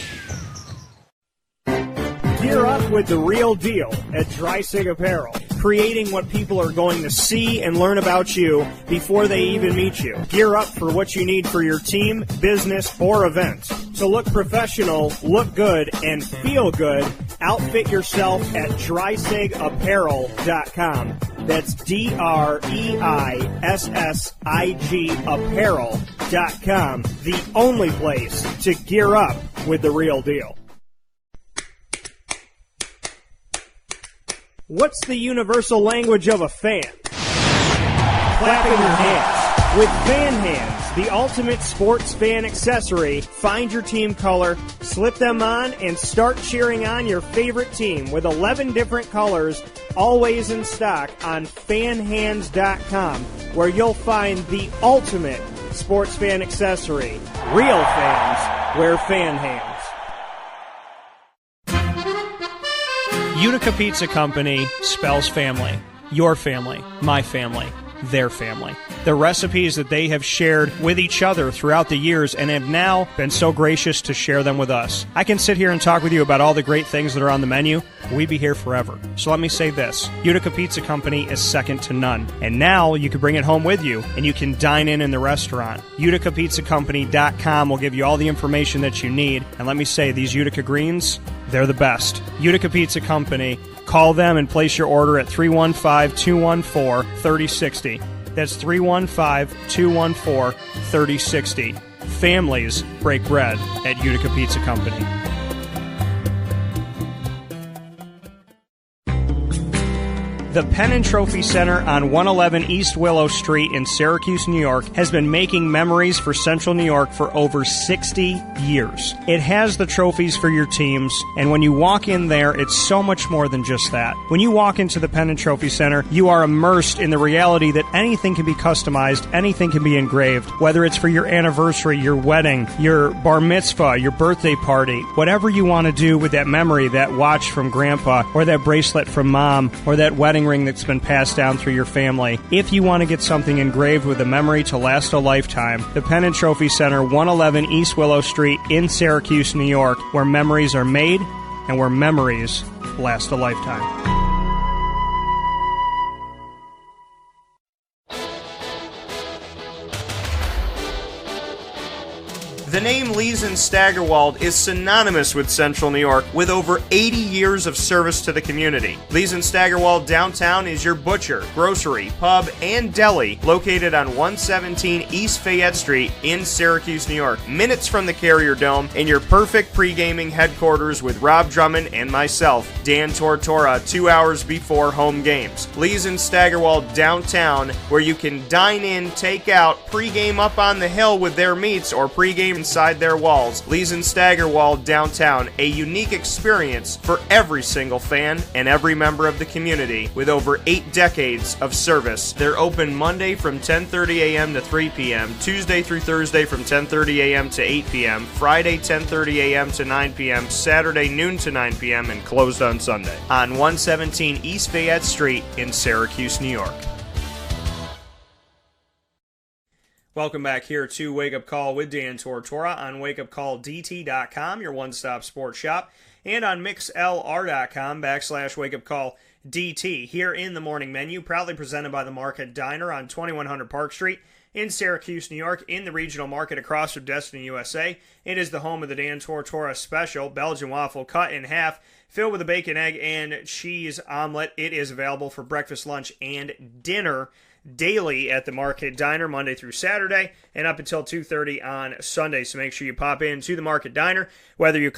Gear up with the real deal at Dry-Sig Apparel, creating what people are going to see and learn about you before they even meet you. Gear up for what you need for your team, business, or event. To look professional, look good, and feel good, outfit yourself at DrySigApparel.com. That's DREISSIG Apparel.com. The only place to gear up with the real deal. What's the universal language of a fan? Clapping your hands. With Fan Hands, the ultimate sports fan accessory, find your team color, slip them on, and start cheering on your favorite team with 11 different colors, always in stock on fanhands.com, where you'll find the ultimate sports fan accessory. Real fans wear Fan Hands. Utica Pizza Company spells family. Your family, my family, their family. The recipes that they have shared with each other throughout the years and have now been so gracious to share them with us. I can sit here and talk with you about all the great things that are on the menu. We'd be here forever. So let me say this. Utica Pizza Company is second to none. And now you can bring it home with you and you can dine in the restaurant. UticaPizzaCompany.com will give you all the information that you need. And let me say, these Utica greens, They're the best. Utica Pizza Company. Call them and place your order at 315-214-3060. That's 315-214-3060. Families break bread at Utica Pizza Company. The Penn and Trophy Center on 111 East Willow Street in Syracuse, New York, has been making memories for Central New York for over 60 years. It has the trophies for your teams, and when you walk in there, it's so much more than just that. When you walk into the Penn and Trophy Center, you are immersed in the reality that anything can be customized, anything can be engraved, whether it's for your anniversary, your wedding, your bar mitzvah, your birthday party, whatever you want to do with that memory, that watch from grandpa, or that bracelet from mom, or that wedding ring that's been passed down through your family. If you want to get something engraved with a memory to last a lifetime, the Penn and Trophy Center, 111 East Willow Street in Syracuse, New York, where memories are made and where memories last a lifetime. The name Leeson Staggerwald is synonymous with Central New York, with over 80 years of service to the community. Leeson Staggerwald Downtown is your butcher, grocery, pub, and deli located on 117 East Fayette Street in Syracuse, New York, minutes from the Carrier Dome, and your perfect pre-gaming headquarters with Rob Drummond and myself, Dan Tortora, 2 hours before home games. Leeson Staggerwald Downtown, where you can dine in, take out, pre-game up on the hill with their meats, or pre-game inside their walls. Leeson Staggerwald Downtown, a unique experience for every single fan and every member of the community with over 8 decades of service. They're open Monday from 10:30 a.m. to 3 p.m., Tuesday through Thursday from 10:30 a.m. to 8 p.m., Friday 10:30 a.m. to 9 p.m., Saturday noon to 9 p.m., and closed on Sunday. On 117 East Fayette Street in Syracuse, New York. Welcome back here to Wake Up Call with Dan Tortora on wakeupcalldt.com, your one-stop sports shop, and on mixlr.com/wakeupcalldt. Here in the morning menu, proudly presented by the Market Diner on 2100 Park Street in Syracuse, New York, in the regional market across from Destiny, USA. It is the home of the Dan Tortora Special, Belgian waffle cut in half, filled with a bacon, egg, and cheese omelet. It is available for breakfast, lunch, and dinner daily at the Market Diner, Monday through Saturday, and up until 2:30 on Sunday. So make sure you pop into the Market Diner, whether you're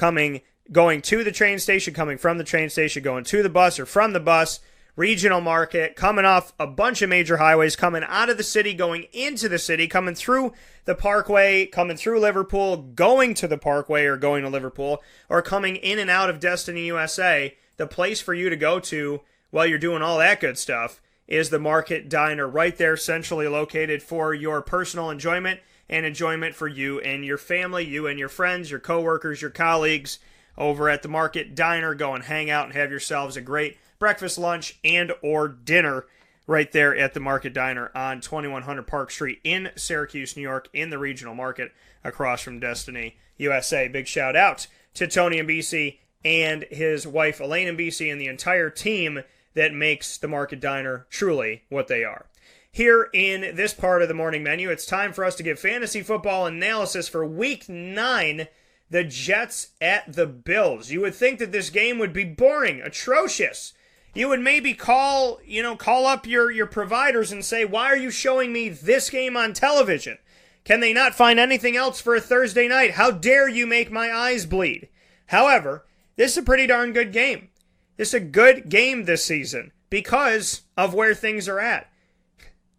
going to the train station, coming from the train station, going to the bus, or from the bus. Regional market, coming off a bunch of major highways, coming out of the city, going into the city, coming through the Parkway, coming through Liverpool, going to the Parkway or going to Liverpool, or coming in and out of Destiny, USA. The place for you to go to while you're doing all that good stuff is the Market Diner, right there, centrally located for your personal enjoyment and enjoyment for you and your family, you and your friends, your coworkers, your colleagues over at the Market Diner. Go and hang out and have yourselves a great breakfast, lunch, and or dinner right there at the Market Diner on 2100 Park Street in Syracuse, New York, in the regional market across from Destiny, USA. Big shout out to Tony Mbisi and his wife Elaine Mbisi and the entire team that makes the Market Diner truly what they are. Here in this part of the morning menu, it's time for us to give fantasy football analysis for Week 9, the Jets at the Bills. You would think that this game would be boring, atrocious. You would maybe call up your providers and say, why are you showing me this game on television? Can they not find anything else for a Thursday night? How dare you make my eyes bleed? However, this is a pretty darn good game. This is a good game this season because of where things are at.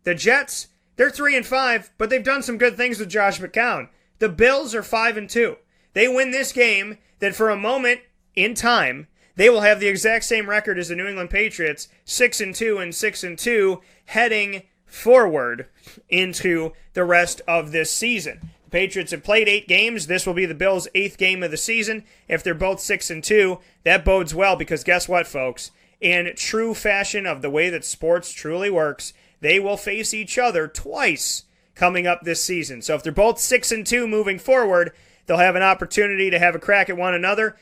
The Jets, they're 3-5, but they've done some good things with Josh McCown. The Bills are 5-2. They win this game, then for a moment in time, they will have the exact same record as the New England Patriots, 6-2 and 6-2, heading forward into the rest of this season. The Patriots have played 8 games. This will be the Bills' 8th game of the season. If they're both 6-2, that bodes well because guess what, folks? In true fashion of the way that sports truly works, they will face each other twice coming up this season. So if they're both 6-2 moving forward, they'll have an opportunity to have a crack at one another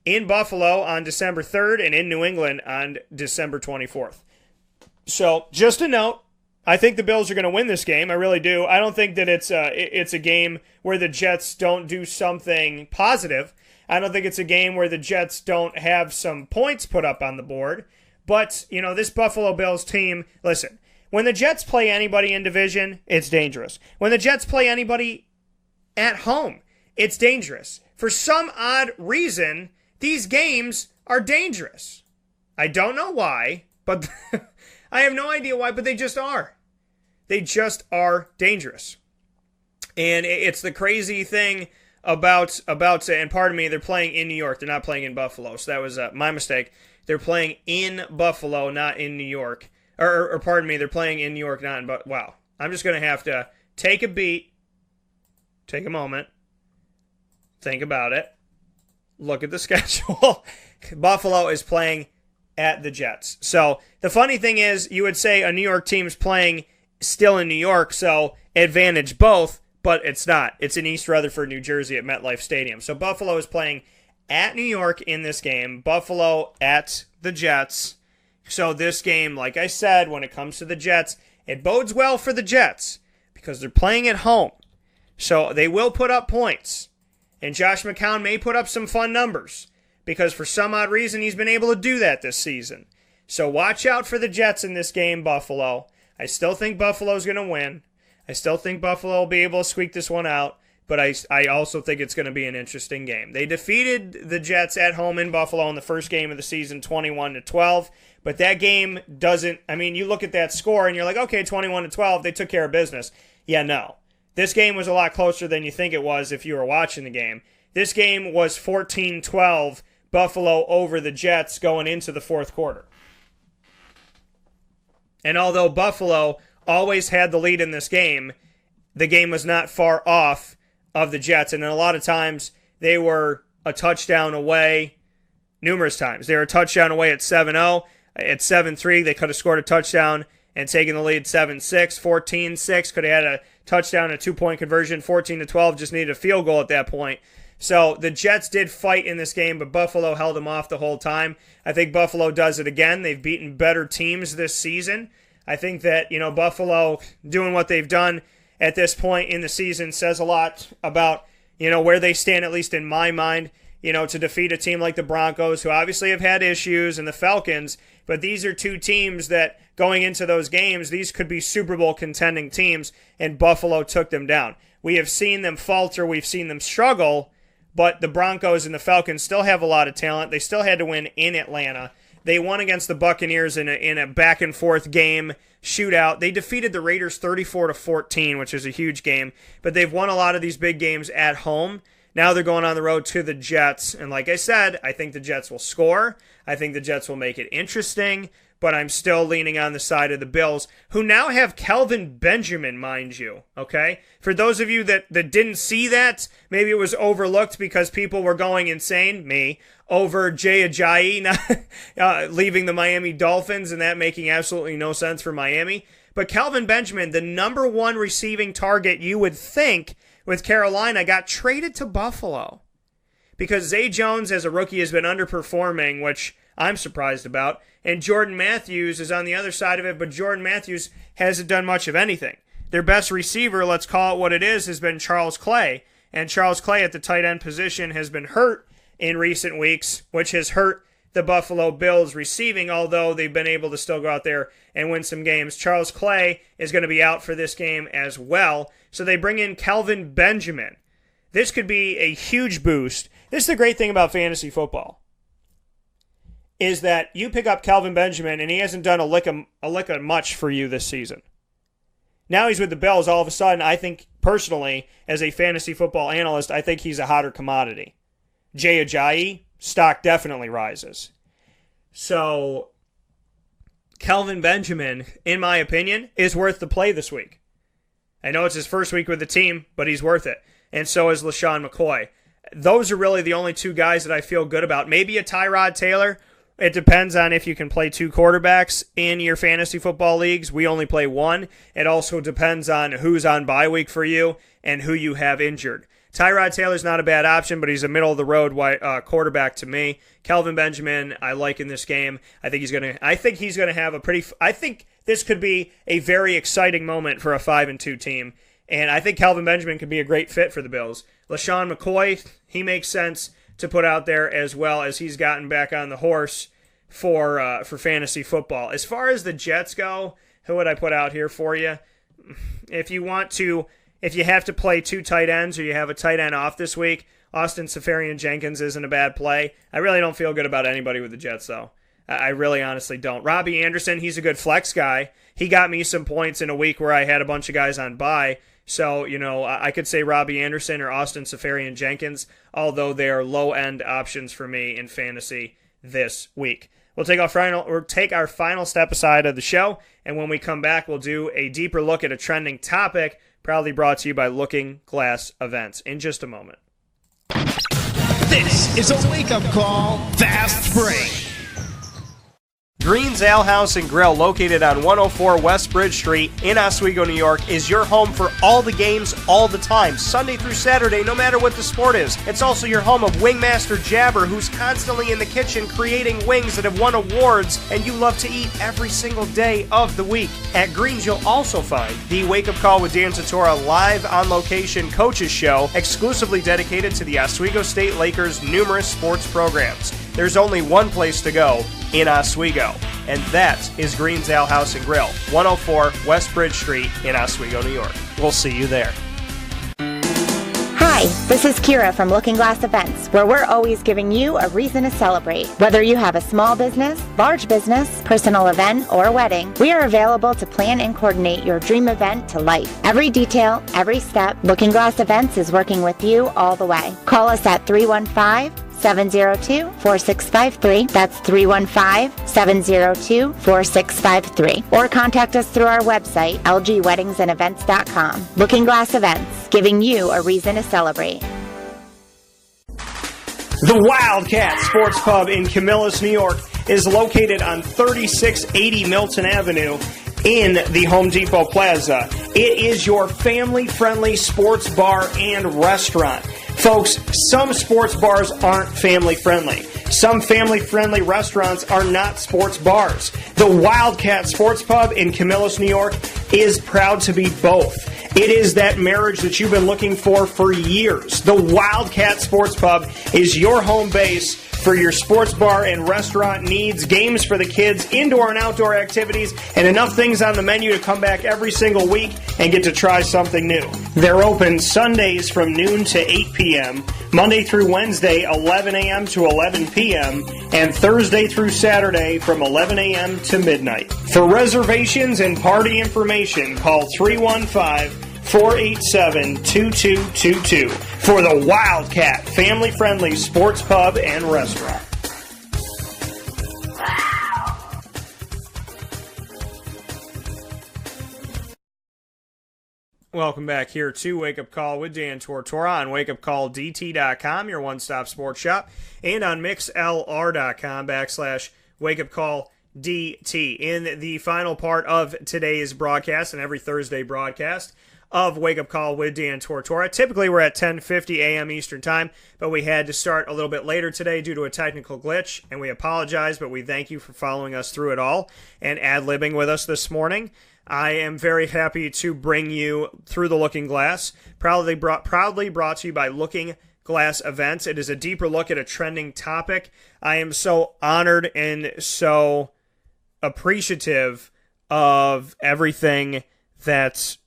in Buffalo on December 3rd and in New England on December 24th. So just a note, I think the Bills are going to win this game. I really do. I don't think that it's a game where the Jets don't do something positive. I don't think it's a game where the Jets don't have some points put up on the board. But, this Buffalo Bills team, listen, when the Jets play anybody in division, it's dangerous. When the Jets play anybody at home, it's dangerous. For some odd reason, these games are dangerous. I don't know why, but I have no idea why, but they just are. They just are dangerous. And it's the crazy thing about, and pardon me, they're playing in New York. They're not playing in Buffalo, so that was my mistake. They're playing in Buffalo, not in New York. Or pardon me, they're playing in New York, not in Buffalo. Wow. I'm just going to have to take a beat, take a moment, think about it, look at the schedule. Buffalo is playing at the Jets. So the funny thing is, you would say a New York team's playing still in New York, so advantage both, but it's not. It's in East Rutherford, New Jersey at MetLife Stadium. So Buffalo is playing at New York in this game. Buffalo at the Jets. So this game, like I said, when it comes to the Jets, it bodes well for the Jets because they're playing at home. So they will put up points. And Josh McCown may put up some fun numbers because for some odd reason he's been able to do that this season. So watch out for the Jets in this game, Buffalo. I still think Buffalo's going to win. I still think Buffalo will be able to squeak this one out, but I also think it's going to be an interesting game. They defeated the Jets at home in Buffalo in the first game of the season, 21-12, but that game doesn't, you look at that score and you're like, okay, 21-12, they took care of business. Yeah, no. This game was a lot closer than you think it was if you were watching the game. This game was 14-12, Buffalo over the Jets going into the fourth quarter. And although Buffalo always had the lead in this game, the game was not far off of the Jets. And a lot of times, they were a touchdown away numerous times. They were a touchdown away at 7-0. At 7-3, they could have scored a touchdown and taken the lead 7-6. 14-6, could have had a touchdown, a two-point conversion. 14-12, just needed a field goal at that point. So the Jets did fight in this game, but Buffalo held them off the whole time. I think Buffalo does it again. They've beaten better teams this season. I think that, Buffalo doing what they've done at this point in the season says a lot about, where they stand, at least in my mind, to defeat a team like the Broncos, who obviously have had issues, and the Falcons. But these are two teams that, going into those games, these could be Super Bowl contending teams, and Buffalo took them down. We have seen them falter. We've seen them struggle. But the Broncos and the Falcons still have a lot of talent. They still had to win in Atlanta. They won against the Buccaneers in a back-and-forth game shootout. They defeated the Raiders 34-14, which is a huge game. But they've won a lot of these big games at home. Now they're going on the road to the Jets. And like I said, I think the Jets will score. I think the Jets will make it interesting. But I'm still leaning on the side of the Bills, who now have Kelvin Benjamin, mind you, okay? For those of you that didn't see that, maybe it was overlooked because people were going insane, me, over Jay Ajayi leaving the Miami Dolphins and that making absolutely no sense for Miami. But Kelvin Benjamin, the number one receiving target you would think with Carolina, got traded to Buffalo because Zay Jones as a rookie has been underperforming, which I'm surprised about. And Jordan Matthews is on the other side of it, but Jordan Matthews hasn't done much of anything. Their best receiver, let's call it what it is, has been Charles Clay. And Charles Clay at the tight end position has been hurt in recent weeks, which has hurt the Buffalo Bills receiving, although they've been able to still go out there and win some games. Charles Clay is going to be out for this game as well. So they bring in Kelvin Benjamin. This could be a huge boost. This is the great thing about fantasy football, is that you pick up Kelvin Benjamin and he hasn't done a lick of much for you this season. Now he's with the Bills. All of a sudden, I think personally, as a fantasy football analyst, I think he's a hotter commodity. Jay Ajayi, stock definitely rises. So Kelvin Benjamin, in my opinion, is worth the play this week. I know it's his first week with the team, but he's worth it. And so is LaShawn McCoy. Those are really the only two guys that I feel good about. Maybe a Tyrod Taylor. It depends on if you can play two quarterbacks in your fantasy football leagues. We only play one. It also depends on who's on bye week for you and who you have injured. Tyrod Taylor's not a bad option, but he's a middle-of-the-road quarterback to me. Kelvin Benjamin, I like in this game. I think he's gonna have a pretty. I think this could be a very exciting moment for a 5-2 team, and I think Kelvin Benjamin could be a great fit for the Bills. LaShawn McCoy, he makes sense to put out there as well, as he's gotten back on the horse for fantasy football. As far as the Jets go, who would I put out here for you? If you have to play 2 tight ends or you have a tight end off this week, Austin Seferian-Jenkins isn't a bad play. I really don't feel good about anybody with the Jets, though. I really honestly don't. Robbie Anderson, he's a good flex guy. He got me some points in a week where I had a bunch of guys on bye. So, I could say Robbie Anderson or Austin Seferian-Jenkins, although they are low-end options for me in fantasy this week. We'll take our final step aside of the show, and when we come back, we'll do a deeper look at a trending topic, proudly brought to you by Looking Glass Events, in just a moment. This is a wake-up call fast break. Green's Ale House and Grill, located on 104 West Bridge Street in Oswego, New York, is your home for all the games all the time, Sunday through Saturday, no matter what the sport is. It's also your home of Wingmaster Jabber, who's constantly in the kitchen creating wings that have won awards and you love to eat every single day of the week. At Green's, you'll also find the Wake Up Call with Dan Tortora live on location coaches show, exclusively dedicated to the Oswego State Lakers' numerous sports programs. There's only one place to go in Oswego, and that is Green's Ale House and Grill, 104 West Bridge Street in Oswego, New York. We'll see you there. Hi, this is Kira from Looking Glass Events, where we're always giving you a reason to celebrate. Whether you have a small business, large business, personal event, or wedding, we are available to plan and coordinate your dream event to life. Every detail, every step, Looking Glass Events is working with you all the way. Call us at 315-702-4653. That's 315-702-4653. Or contact us through our website, lgweddingsandevents.com. Looking Glass Events, giving you a reason to celebrate. The Wildcat Sports Pub in Camillus, New York is located on 3680 Milton Avenue in the Home Depot Plaza. It is your family-friendly sports bar and restaurant. Folks, some sports bars aren't family-friendly. Some family-friendly restaurants are not sports bars. The Wildcat Sports Pub in Camillus, New York is proud to be both. It is that marriage that you've been looking for years. The Wildcat Sports Pub is your home base for your sports bar and restaurant needs, games for the kids, indoor and outdoor activities, and enough things on the menu to come back every single week and get to try something new. They're open Sundays from noon to 8 p.m., Monday through Wednesday, 11 a.m. to 11 p.m., and Thursday through Saturday from 11 a.m. to midnight. For reservations and party information, call 315-487-2222 for the Wildcat family-friendly sports pub and restaurant. Welcome back here to Wake Up Call with Dan Tortora on wakeupcalldt.com, your one-stop sports shop, and on mixlr.com/wakeupcalldt. In the final part of today's broadcast and every Thursday broadcast of Wake Up Call with Dan Tortora. Typically, we're at 10:50 a.m. Eastern Time, but we had to start a little bit later today due to a technical glitch, and we apologize, but we thank you for following us through it all and ad-libbing with us this morning. I am very happy to bring you Through the Looking Glass, proudly brought to you by Looking Glass Events. It is a deeper look at a trending topic. I am so honored and so appreciative of everything that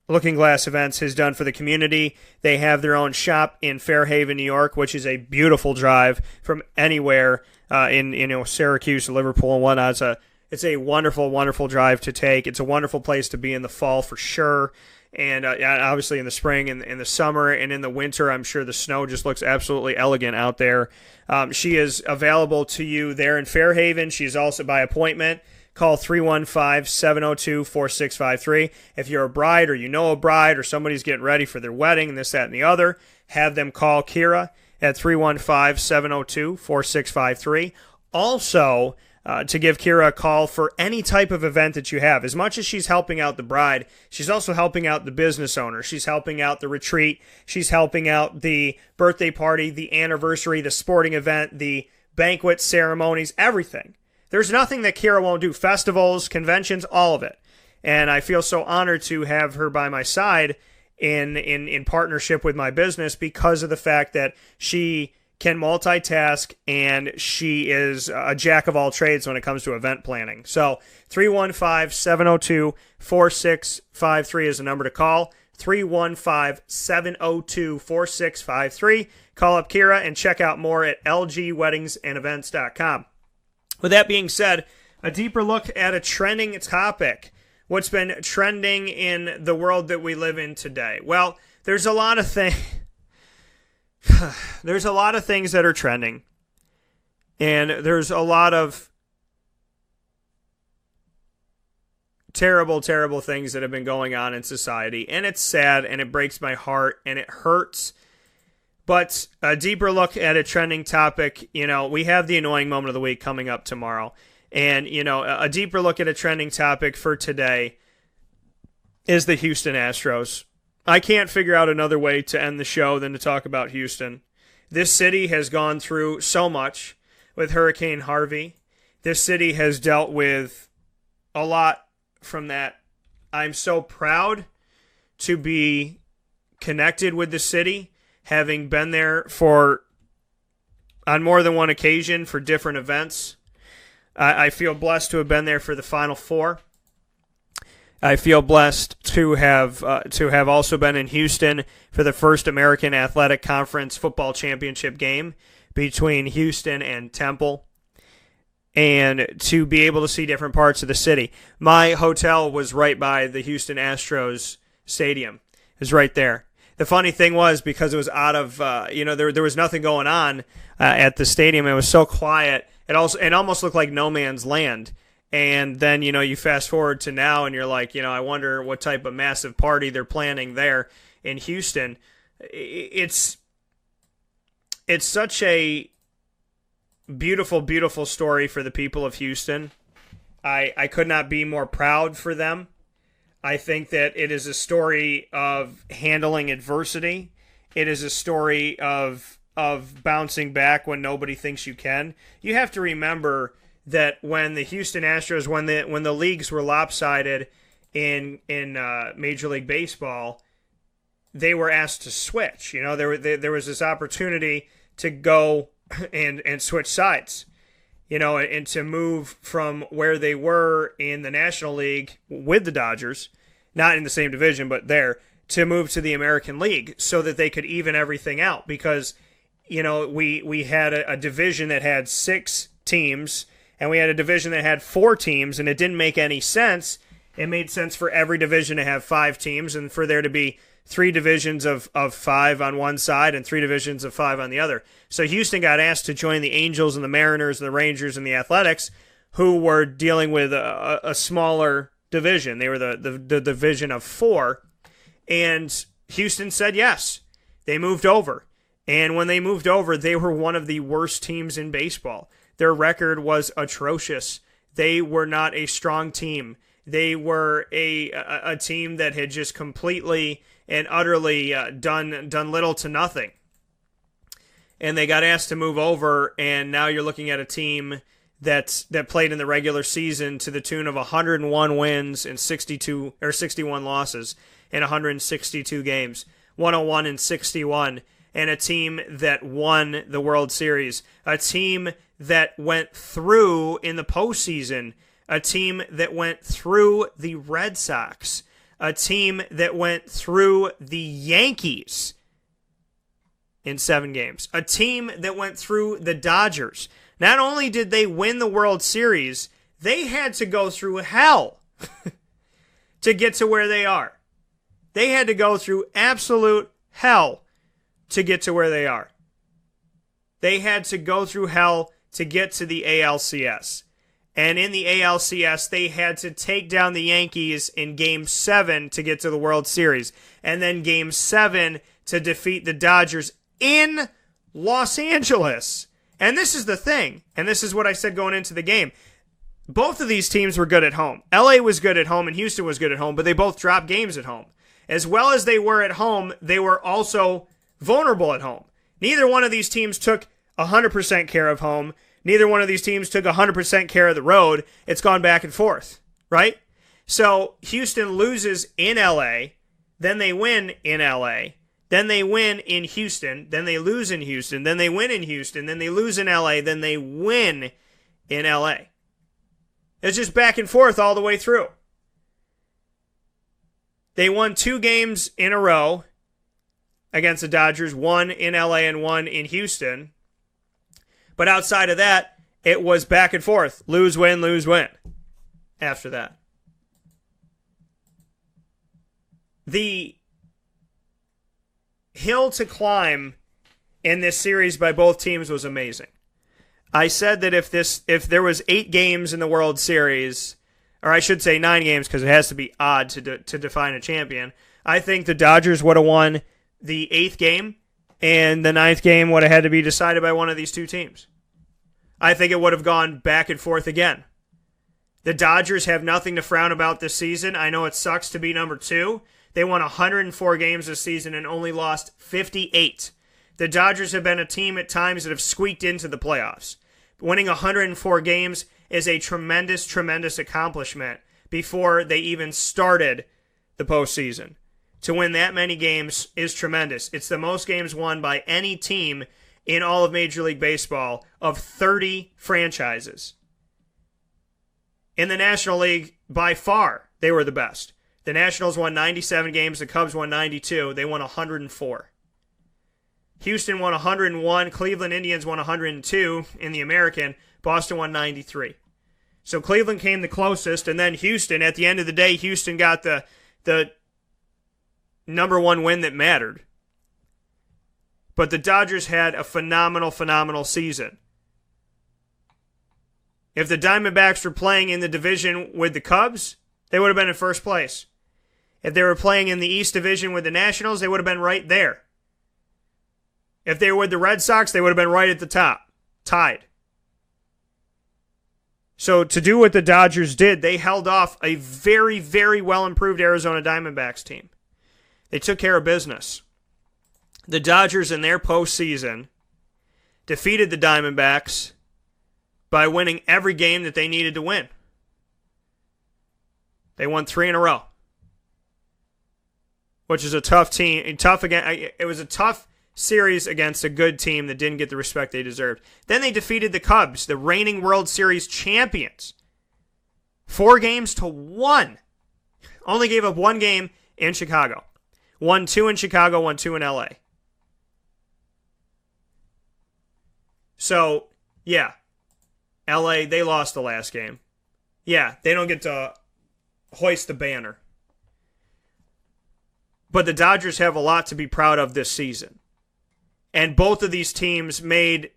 Looking Glass Events has done for the community. They have their own shop in Fairhaven, New York, which is a beautiful drive from anywhere in Syracuse, Liverpool, and whatnot. It's a wonderful, wonderful drive to take. It's a wonderful place to be in the fall for sure. And obviously in the spring and in the summer and in the winter, I'm sure the snow just looks absolutely elegant out there. She is available to you there in Fairhaven. She's also by appointment. Call 315-702-4653. If you're a bride or you know a bride or somebody's getting ready for their wedding and this, that, and the other, have them call Kira at 315-702-4653. Also, to give Kira a call for any type of event that you have. As much as she's helping out the bride, she's also helping out the business owner. She's helping out the retreat. She's helping out the birthday party, the anniversary, the sporting event, the banquet ceremonies, everything. There's nothing that Kira won't do. Festivals, conventions, all of it. And I feel so honored to have her by my side in partnership with my business because of the fact that she can multitask and she is a jack of all trades when it comes to event planning. So 315-702-4653 is the number to call. 315-702-4653. Call up Kira and check out more at lgweddingsandevents.com. With that being said, a deeper look at a trending topic. What's been trending in the world that we live in today? Well, there's a lot of things. There's a lot of things that are trending, and there's a lot of terrible, terrible things that have been going on in society, and it's sad, and it breaks my heart, and it hurts. But a deeper look at a trending topic, we have the annoying moment of the week coming up tomorrow, and, a deeper look at a trending topic for today is the Houston Astros. I can't figure out another way to end the show than to talk about Houston. This city has gone through so much with Hurricane Harvey. This city has dealt with a lot from that. I'm so proud to be connected with the city, having been there on more than one occasion for different events. I feel blessed to have been there for the Final Four. I feel blessed to have also been in Houston for the first American Athletic Conference football championship game between Houston and Temple, and to be able to see different parts of the city. My hotel was right by the Houston Astros stadium. It was right there. The funny thing was, because it was out of, there was nothing going on at the stadium. It was so quiet. It almost looked like no man's land. And then, you fast forward to now and you're like, I wonder what type of massive party they're planning there in Houston. It's such a beautiful, beautiful story for the people of Houston. I could not be more proud for them. I think that it is a story of handling adversity. It is a story of bouncing back when nobody thinks you can. You have to remember that when the Houston Astros, when the leagues were lopsided in Major League Baseball, they were asked to switch. There was this opportunity to go and switch sides, and to move from where they were in the National League with the Dodgers, not in the same division, but there, to move to the American League so that they could even everything out. Because, we had a division that had 6 teams, and we had a division that had 4 teams, and it didn't make any sense. It made sense for every division to have 5 teams and for there to be 3 divisions of 5 on one side and 3 divisions of 5 on the other. So Houston got asked to join the Angels and the Mariners and the Rangers and the Athletics, who were dealing with a smaller division. They were the division of 4, and Houston said yes. They moved over, and when they moved over, they were one of the worst teams in baseball. Their record was atrocious. They were not a strong team. They were a team that had just completely and utterly done little to nothing. And they got asked to move over, and now you're looking at a team that played in the regular season to the tune of 101 wins and 61 losses in 162 games, 101 and 61, and a team that won the World Series, a team that went through in the postseason, a team that went through the Red Sox, a team that went through the Yankees in 7 games, a team that went through the Dodgers. Not only did they win the World Series, they had to go through hell to get to where they are. They had to go through absolute hell to get to where they are. They had to go through hell to get to the ALCS. And in the ALCS, they had to take down the Yankees in Game 7 to get to the World Series. And then Game 7 to defeat the Dodgers in Los Angeles. And this is the thing, and this is what I said going into the game. both of these teams were good at home. LA was good at home and Houston was good at home, but they both dropped games at home. As well as they were at home, they were also vulnerable at home. Neither one of these teams took 100% care of home. Neither one of these teams took 100% care of the road. It's gone back and forth, right? So Houston loses in LA, then they win in LA, then they win in Houston, then they lose in Houston, then they win in Houston, then they lose in LA, then they win in LA. It's just back and forth all the way through. They won 2 games in a row against the Dodgers, 1 in LA and 1 in Houston. But outside of that, it was back and forth. Lose, win after that. The hill to climb in this series by both teams was amazing. I said that if there was 8 games in the World Series, or I should say 9 games because it has to be odd to define a champion, I think the Dodgers would have won the 8th game, and the 9th game would have had to be decided by one of these two teams. I think it would have gone back and forth again. The Dodgers have nothing to frown about this season. I know it sucks to be number 2. They won 104 games this season and only lost 58. The Dodgers have been a team at times that have squeaked into the playoffs. Winning 104 games is a tremendous, tremendous accomplishment before they even started the postseason. To win that many games is tremendous. It's the most games won by any team in all of Major League Baseball of 30 franchises. In the National League, by far, they were the best. The Nationals won 97 games. The Cubs won 92. They won 104. Houston won 101. Cleveland Indians won 102 in the American. Boston won 93. So Cleveland came the closest, and then Houston, at the end of the day, Houston got the number 1 win that mattered. But the Dodgers had a phenomenal, phenomenal season. If the Diamondbacks were playing in the division with the Cubs, they would have been in first place. If they were playing in the East Division with the Nationals, they would have been right there. If they were with the Red Sox, they would have been right at the top, tied. So to do what the Dodgers did, they held off a very, very well-improved Arizona Diamondbacks team. They took care of business. The Dodgers in their postseason defeated the Diamondbacks by winning every game that they needed to win. They won 3 in a row, which is a tough team. It was a tough series against a good team that didn't get the respect they deserved. Then they defeated the Cubs, the reigning World Series champions, 4-1. Only gave up 1 game in Chicago. Won 2 in Chicago, won 2 in LA. So, yeah, LA, they lost the last game. Yeah, they don't get to hoist the banner. But the Dodgers have a lot to be proud of this season. And both of these teams made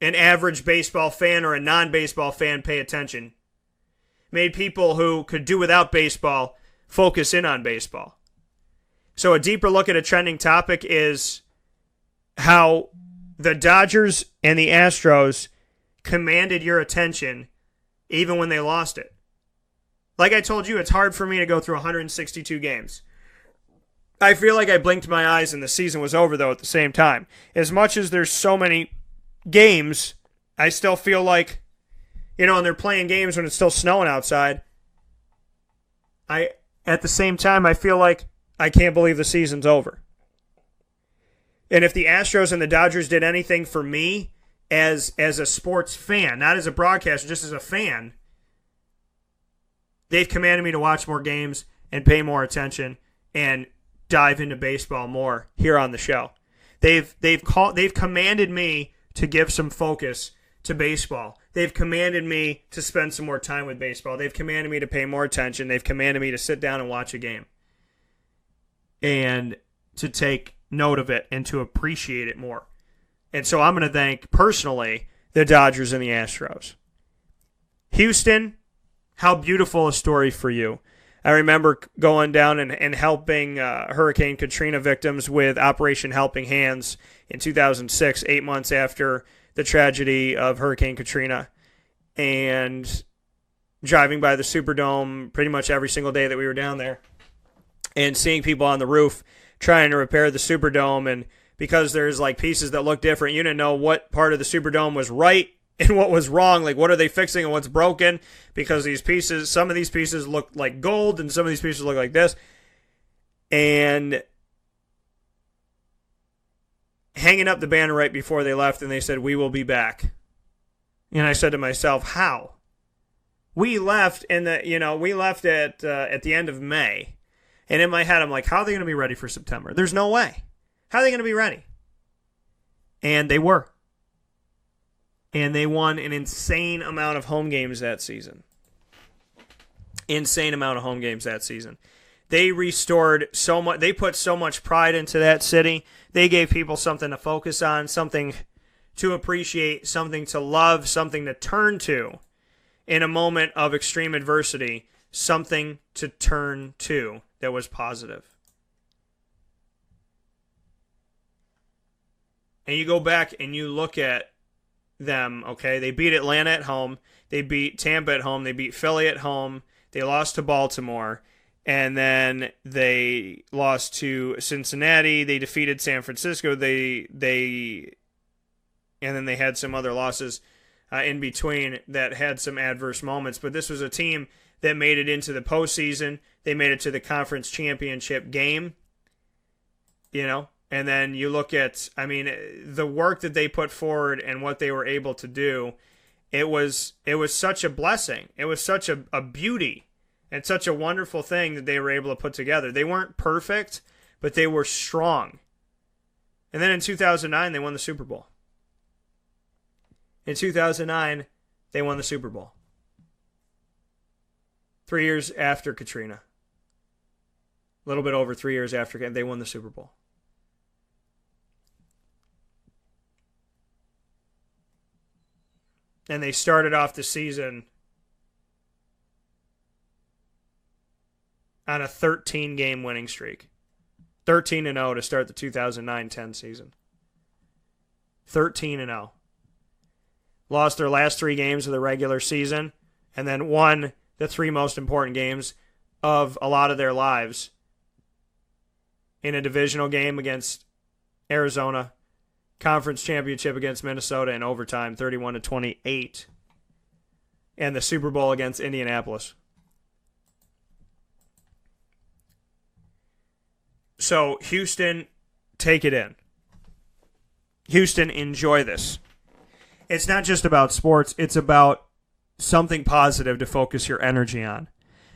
an average baseball fan or a non-baseball fan pay attention. Made people who could do without baseball focus in on baseball. So a deeper look at a trending topic is how the Dodgers and the Astros commanded your attention even when they lost it. Like I told you, it's hard for me to go through 162 games. I feel like I blinked my eyes and the season was over, though, at the same time. As much as there's so many games, I still feel like, and they're playing games when it's still snowing outside. At the same time, I feel like I can't believe the season's over. And if the Astros and the Dodgers did anything for me as a sports fan, not as a broadcaster, just as a fan, they've commanded me to watch more games and pay more attention and dive into baseball more here on the show. They've commanded me to give some focus to baseball. They've commanded me to spend some more time with baseball. They've commanded me to pay more attention. They've commanded me to sit down and watch a game and to take note of it and to appreciate it more. And so I'm going to thank, personally, the Dodgers and the Astros. Houston, how beautiful a story for you. I remember going down and helping Hurricane Katrina victims with Operation Helping Hands in 2006, 8 months after the tragedy of Hurricane Katrina. and driving by the Superdome pretty much every single day that we were down there and seeing people on the roof trying to repair the Superdome. And because there's like pieces that look different, you didn't know what part of the Superdome was right and what was wrong. Like, what are they fixing and what's broken? Because these pieces, some of these pieces look like gold and some of these pieces look like this. And hanging up the banner right before they left, and they said, "We will be back." And I said to myself, how? We left at the end of May. And in my head, I'm like, how are they going to be ready for September? There's no way. How are they going to be ready? And they were. And they won an insane amount of home games that season. Insane amount of home games that season. They restored so much. They put so much pride into that city. They gave people something to focus on, something to appreciate, something to love, something to turn to in a moment of extreme adversity, something to turn to that was positive. And you go back and you look at them, okay? They beat Atlanta at home. They beat Tampa at home. They beat Philly at home. They lost to Baltimore. And then they lost to Cincinnati. They defeated San Francisco. And then they had some other losses in between that had some adverse moments. But this was a team that made it into the postseason. They made it to the conference championship game. And then you look at, the work that they put forward and what they were able to do. It was such a blessing. It was such a beauty and such a wonderful thing that they were able to put together. They weren't perfect, but they were strong. And then in 2009, they won the Super Bowl. In 2009, they won the Super Bowl. 3 years after Katrina. A little bit over 3 years after, they won the Super Bowl. And they started off the season on a 13-game winning streak. 13-0 to start the 2009-10 season. 13-0. Lost their last 3 games of the regular season, and then won the 3 most important games of a lot of their lives in a divisional game against Arizona, conference championship against Minnesota in overtime, 31-28, and the Super Bowl against Indianapolis. So, Houston, take it in. Houston, enjoy this. It's not just about sports. It's about something positive to focus your energy on.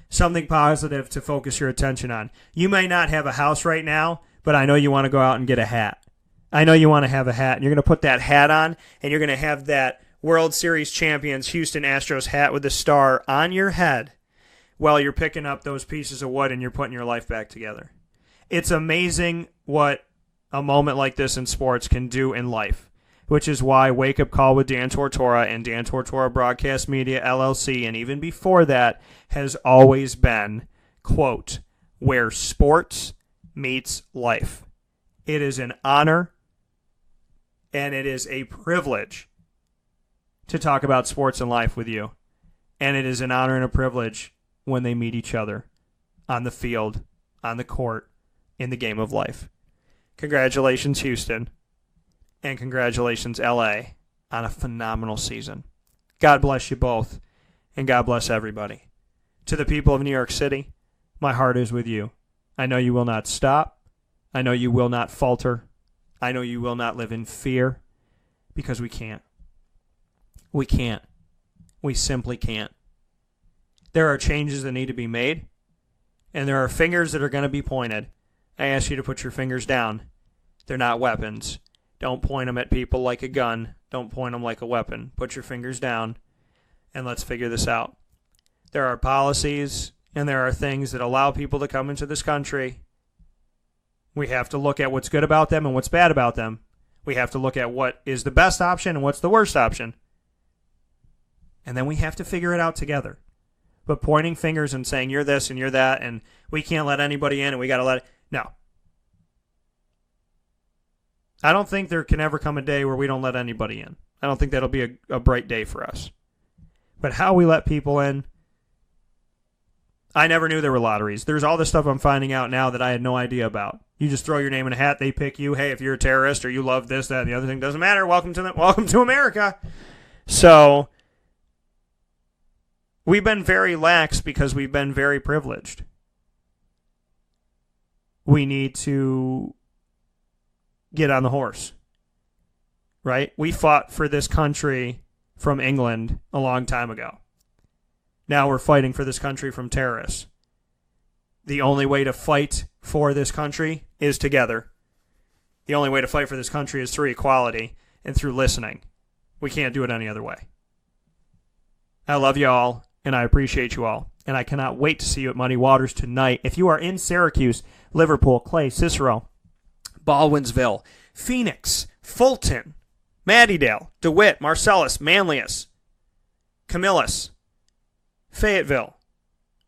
Something positive to focus your attention on. You may not have a house right now, but I know you want to go out and get a hat. I know you want to have a hat, and you're going to put that hat on, and you're going to have that World Series champions Houston Astros hat with the star on your head while you're picking up those pieces of wood and you're putting your life back together. It's amazing what a moment like this in sports can do in life, which is why Wake Up Call with Dan Tortora and Dan Tortora Broadcast Media, LLC, and even before that, has always been, quote, where sports meets life. It is an honor and it is a privilege to talk about sports and life with you. And it is an honor and a privilege when they meet each other on the field, on the court, in the game of life. Congratulations, Houston. And congratulations, LA, on a phenomenal season. God bless you both, and God bless everybody. To the people of New York City, my heart is with you. I know you will not stop. I know you will not falter. I know you will not live in fear, because we can't. We can't. We simply can't. There are changes that need to be made, and there are fingers that are going to be pointed. I ask you to put your fingers down. They're not weapons. Don't point them at people like a gun. Don't point them like a weapon. Put your fingers down, and let's figure this out. There are policies, and there are things that allow people to come into this country. We have to look at what's good about them and what's bad about them. We have to look at what is the best option and what's the worst option. And then we have to figure it out together. But pointing fingers and saying you're this and you're that and we can't let anybody in and we got to let it... No. I don't think there can ever come a day where we don't let anybody in. I don't think that'll be a bright day for us. But how we let people in, I never knew there were lotteries. There's all this stuff I'm finding out now that I had no idea about. You just throw your name in a hat, they pick you. Hey, if you're a terrorist or you love this, that, and the other thing, doesn't matter. Welcome to America. So we've been very lax because we've been very privileged. We need to get on the horse, right? We fought for this country from England a long time ago. Now we're fighting for this country from terrorists. The only way to fight for this country is together. The only way to fight for this country is through equality and through listening. We can't do it any other way. I love you all, and I appreciate you all. And I cannot wait to see you at Muddy Waters tonight. If you are in Syracuse, Liverpool, Clay, Cicero, Baldwinsville, Phoenix, Fulton, Mattydale, DeWitt, Marcellus, Manlius, Camillus, Fayetteville.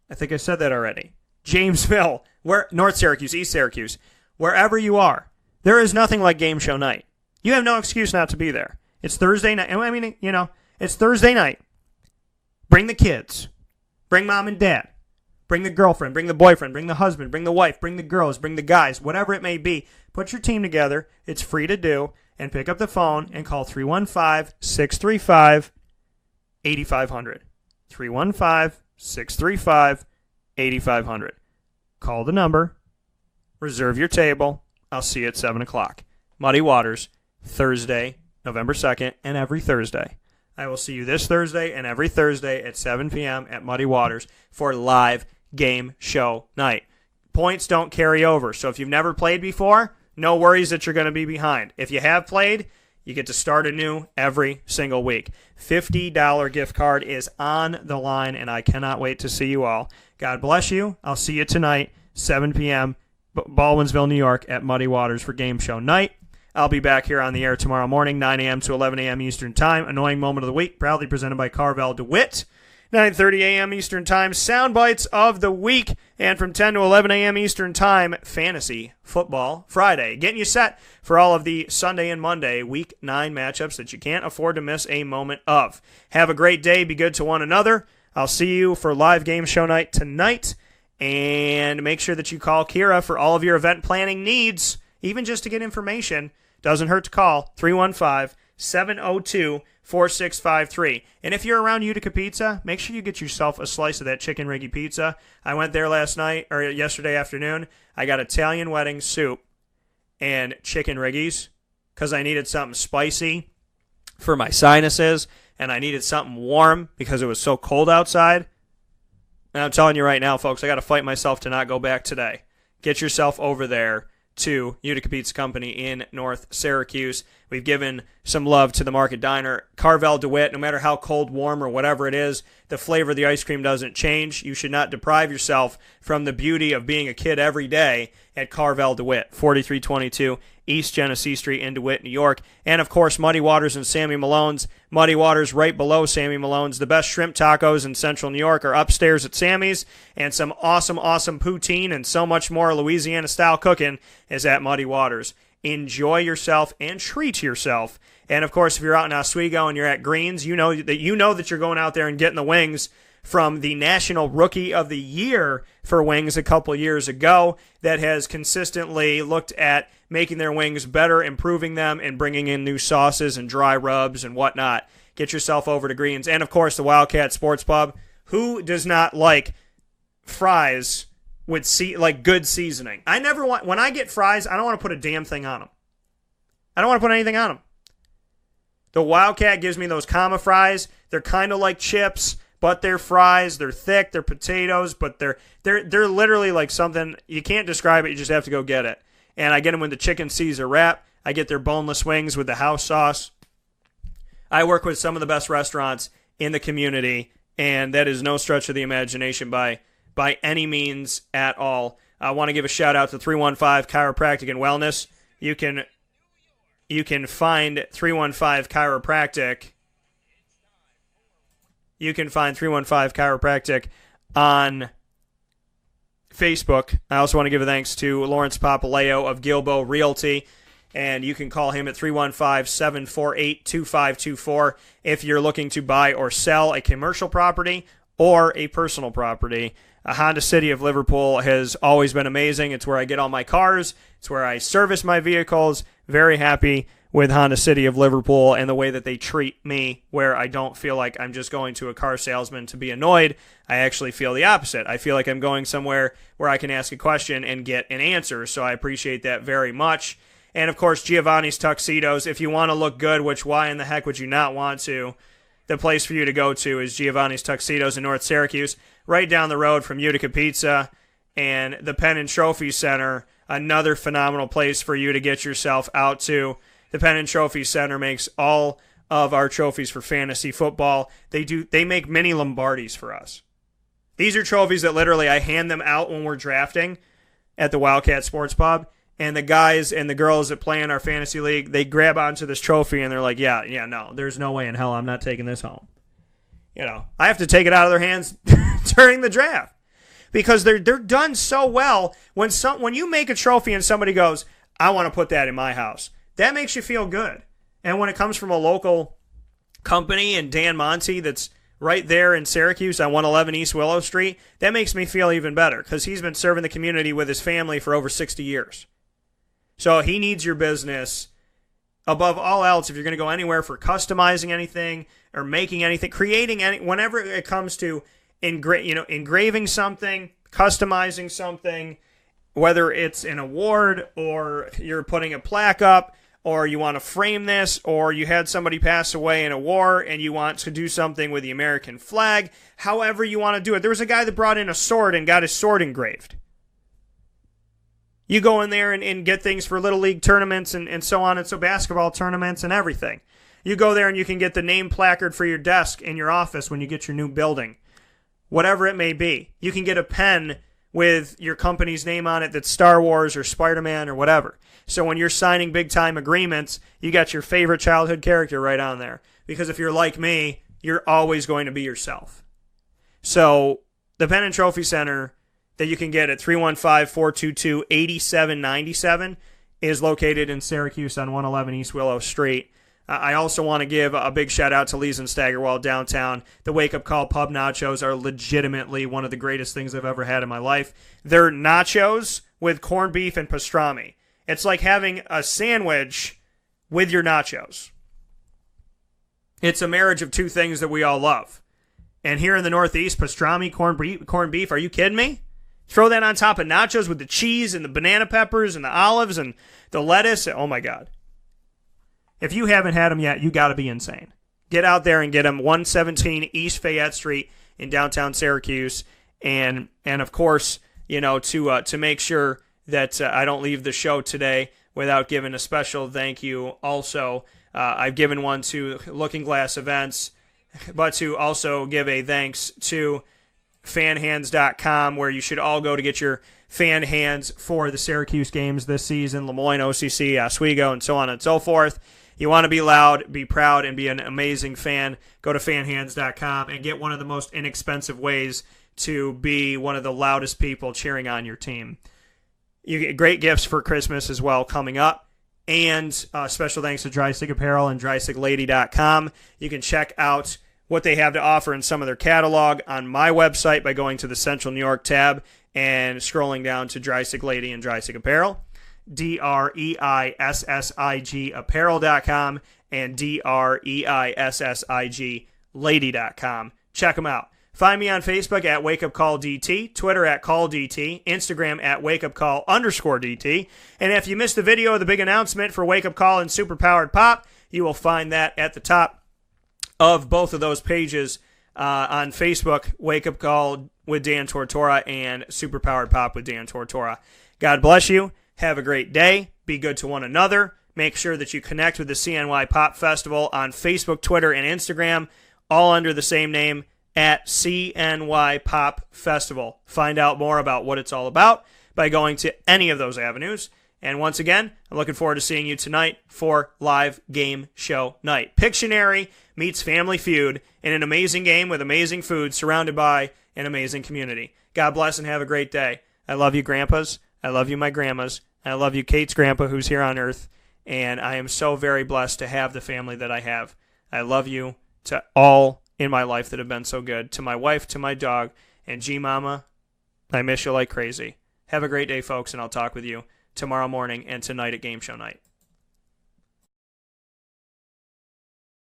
I think I said that already. Jamesville, North Syracuse, East Syracuse, wherever you are, there is nothing like game show night. You have no excuse not to be there. It's Thursday night. I mean, it's Thursday night. Bring the kids. Bring mom and dad. Bring the girlfriend. Bring the boyfriend. Bring the husband. Bring the wife. Bring the girls. Bring the guys. Whatever it may be. Put your team together. It's free to do. And pick up the phone and call 315-635-8500. 315-635-8500. Call the number. Reserve your table. I'll see you at 7 o'clock. Muddy Waters, Thursday, November 2nd, and every Thursday. I will see you this Thursday and every Thursday at 7 p.m. at Muddy Waters for live game show night. Points don't carry over, so if you've never played before, no worries that you're going to be behind. If you have played, you get to start anew every single week. $50 gift card is on the line, and I cannot wait to see you all. God bless you. I'll see you tonight, 7 p.m., Baldwinsville, New York, at Muddy Waters for game show night. I'll be back here on the air tomorrow morning, 9 a.m. to 11 a.m. Eastern Time. Annoying Moment of the Week, proudly presented by Carvel DeWitt. 9:30 a.m. Eastern Time, Sound Bites of the Week. And from 10 to 11 a.m. Eastern Time, Fantasy Football Friday. Getting you set for all of the Sunday and Monday Week 9 matchups that you can't afford to miss a moment of. Have a great day. Be good to one another. I'll see you for live game show night tonight. And make sure that you call Kira for all of your event planning needs, even just to get information. Doesn't hurt to call 315-702-4653. And if you're around Utica Pizza, make sure you get yourself a slice of that chicken riggy pizza. I went there yesterday afternoon. I got Italian wedding soup and chicken riggies because I needed something spicy for my sinuses, and I needed something warm because it was so cold outside. And I'm telling you right now, folks, I got to fight myself to not go back today. Get yourself over there to Utica Pizza Company in North Syracuse. We've given some love to the Market Diner. Carvel DeWitt, no matter how cold, warm, or whatever it is, the flavor of the ice cream doesn't change. You should not deprive yourself from the beauty of being a kid every day at Carvel DeWitt, 4322 East Genesee Street in DeWitt, New York. And, of course, Muddy Waters and Sammy Malone's. Muddy Waters right below Sammy Malone's. The best shrimp tacos in Central New York are upstairs at Sammy's. And some awesome poutine and so much more Louisiana-style cooking is at Muddy Waters. Enjoy yourself and treat yourself. And, of course, if you're out in Oswego and you're at Greens, you know that you're going out there and getting the wings from the National Rookie of the Year for wings a couple years ago that has consistently looked at making their wings better, improving them, and bringing in new sauces and dry rubs and whatnot. Get yourself over to Greens. And, of course, the Wildcat Sports Pub. Who does not like fries with good seasoning? When I get fries, I don't want to put a damn thing on them. I don't want to put anything on them. The Wildcat gives me those Kama fries. They're kind of like chips, but they're fries. They're thick. They're potatoes, but they're literally like something. You can't describe it. You just have to go get it. And I get them with the chicken Caesar wrap. I get their boneless wings with the house sauce. I work with some of the best restaurants in the community, and that is no stretch of the imagination by any means at all. I want to give a shout out to 315 Chiropractic and Wellness. You can find 315 Chiropractic. You can find 315 Chiropractic on Facebook. I also want to give a thanks to Lawrence Papaleo of Gilbo Realty. and you can call him at 315-748-2524 if you're looking to buy or sell a commercial property or a personal property. Honda City of Liverpool has always been amazing. It's where I get all my cars. It's where I service my vehicles. Very happy with Honda City of Liverpool and the way that they treat me, where I don't feel like I'm just going to a car salesman to be annoyed. I actually feel the opposite. I feel like I'm going somewhere where I can ask a question and get an answer, so I appreciate that very much. And, of course, Giovanni's Tuxedos. If you want to look good, which why in the heck would you not want to, the place for you to go to is Giovanni's Tuxedos in North Syracuse, right down the road from Utica Pizza and the Penn and Trophy Center, another phenomenal place for you to get yourself out to. The Penn and Trophy Center makes all of our trophies for fantasy football. They make mini Lombardis for us. These are trophies that literally I hand them out when we're drafting at the Wildcat Sports Pub, and the guys and the girls that play in our fantasy league, they grab onto this trophy and they're like, yeah, no, there's no way in hell I'm not taking this home. You know, I have to take it out of their hands during the draft because they're done so well. When you make a trophy and somebody goes, I want to put that in my house, that makes you feel good. And when it comes from a local company in Dan Monte that's right there in Syracuse on 111 East Willow Street, that makes me feel even better because he's been serving the community with his family for over 60 years. So he needs your business above all else if you're going to go anywhere for customizing anything or making anything, creating any, whenever it comes to engraving something, customizing something, whether it's an award or you're putting a plaque up or you want to frame this or you had somebody pass away in a war and you want to do something with the American flag, however you want to do it. There was a guy that brought in a sword and got his sword engraved. You go in there and get things for Little League tournaments and so on, and so basketball tournaments and everything. You go there and you can get the name placard for your desk in your office when you get your new building. Whatever it may be. You can get a pen with your company's name on it that's Star Wars or Spider-Man or whatever. So when you're signing big-time agreements, you got your favorite childhood character right on there. Because if you're like me, you're always going to be yourself. So the Penn and Trophy Center that you can get at 315-422-8797 is located in Syracuse on 111 East Willow Street. I also want to give a big shout-out to Lee's and Staggerwell downtown. The Wake Up Call Pub Nachos are legitimately one of the greatest things I've ever had in my life. They're nachos with corned beef and pastrami. It's like having a sandwich with your nachos. It's a marriage of two things that we all love. And here in the Northeast, pastrami, corned beef, are you kidding me? Throw that on top of nachos with the cheese and the banana peppers and the olives and the lettuce. Oh, my God. If you haven't had them yet, you got to be insane. Get out there and get them. 117 East Fayette Street in downtown Syracuse. And of course, you know, to make sure that I don't leave the show today without giving a special thank you. Also, I've given one to Looking Glass Events, but to also give a thanks to fanhands.com, where you should all go to get your fan hands for the Syracuse games this season, Lemoyne, OCC, Oswego, and so on and so forth. You want to be loud, be proud, and be an amazing fan, go to fanhands.com and get one of the most inexpensive ways to be one of the loudest people cheering on your team. You get great gifts for Christmas as well coming up. And special thanks to Drysig Apparel and DrysigLady.com. You can check out what they have to offer in some of their catalog on my website by going to the Central New York tab and scrolling down to Drysig Lady and Drysig Apparel, DREISSIG Apparel.com and DREISSIG Lady.com. Check them out. Find me on Facebook at WakeUpCallDT, Twitter at CallDT, Instagram at WakeUpCall_DT. And if you missed the video of the big announcement for Wake Up Call and Superpowered Pop, you will find that at the top of both of those pages on Facebook, Wake Up Call with Dan Tortora and Superpowered Pop with Dan Tortora. God bless you. Have a great day. Be good to one another. Make sure that you connect with the CNY Pop Festival on Facebook, Twitter, and Instagram, all under the same name at CNY Pop Festival. Find out more about what it's all about by going to any of those avenues. And once again, I'm looking forward to seeing you tonight for live game show night. Pictionary meets Family Feud in an amazing game with amazing food surrounded by an amazing community. God bless and have a great day. I love you, grandpas. I love you, my grandmas. I love you, Kate's grandpa, who's here on Earth. and I am so very blessed to have the family that I have. I love you to all in my life that have been so good, to my wife, to my dog, and G-Mama, I miss you like crazy. Have a great day, folks, and I'll talk with you tomorrow morning and tonight at Game Show Night.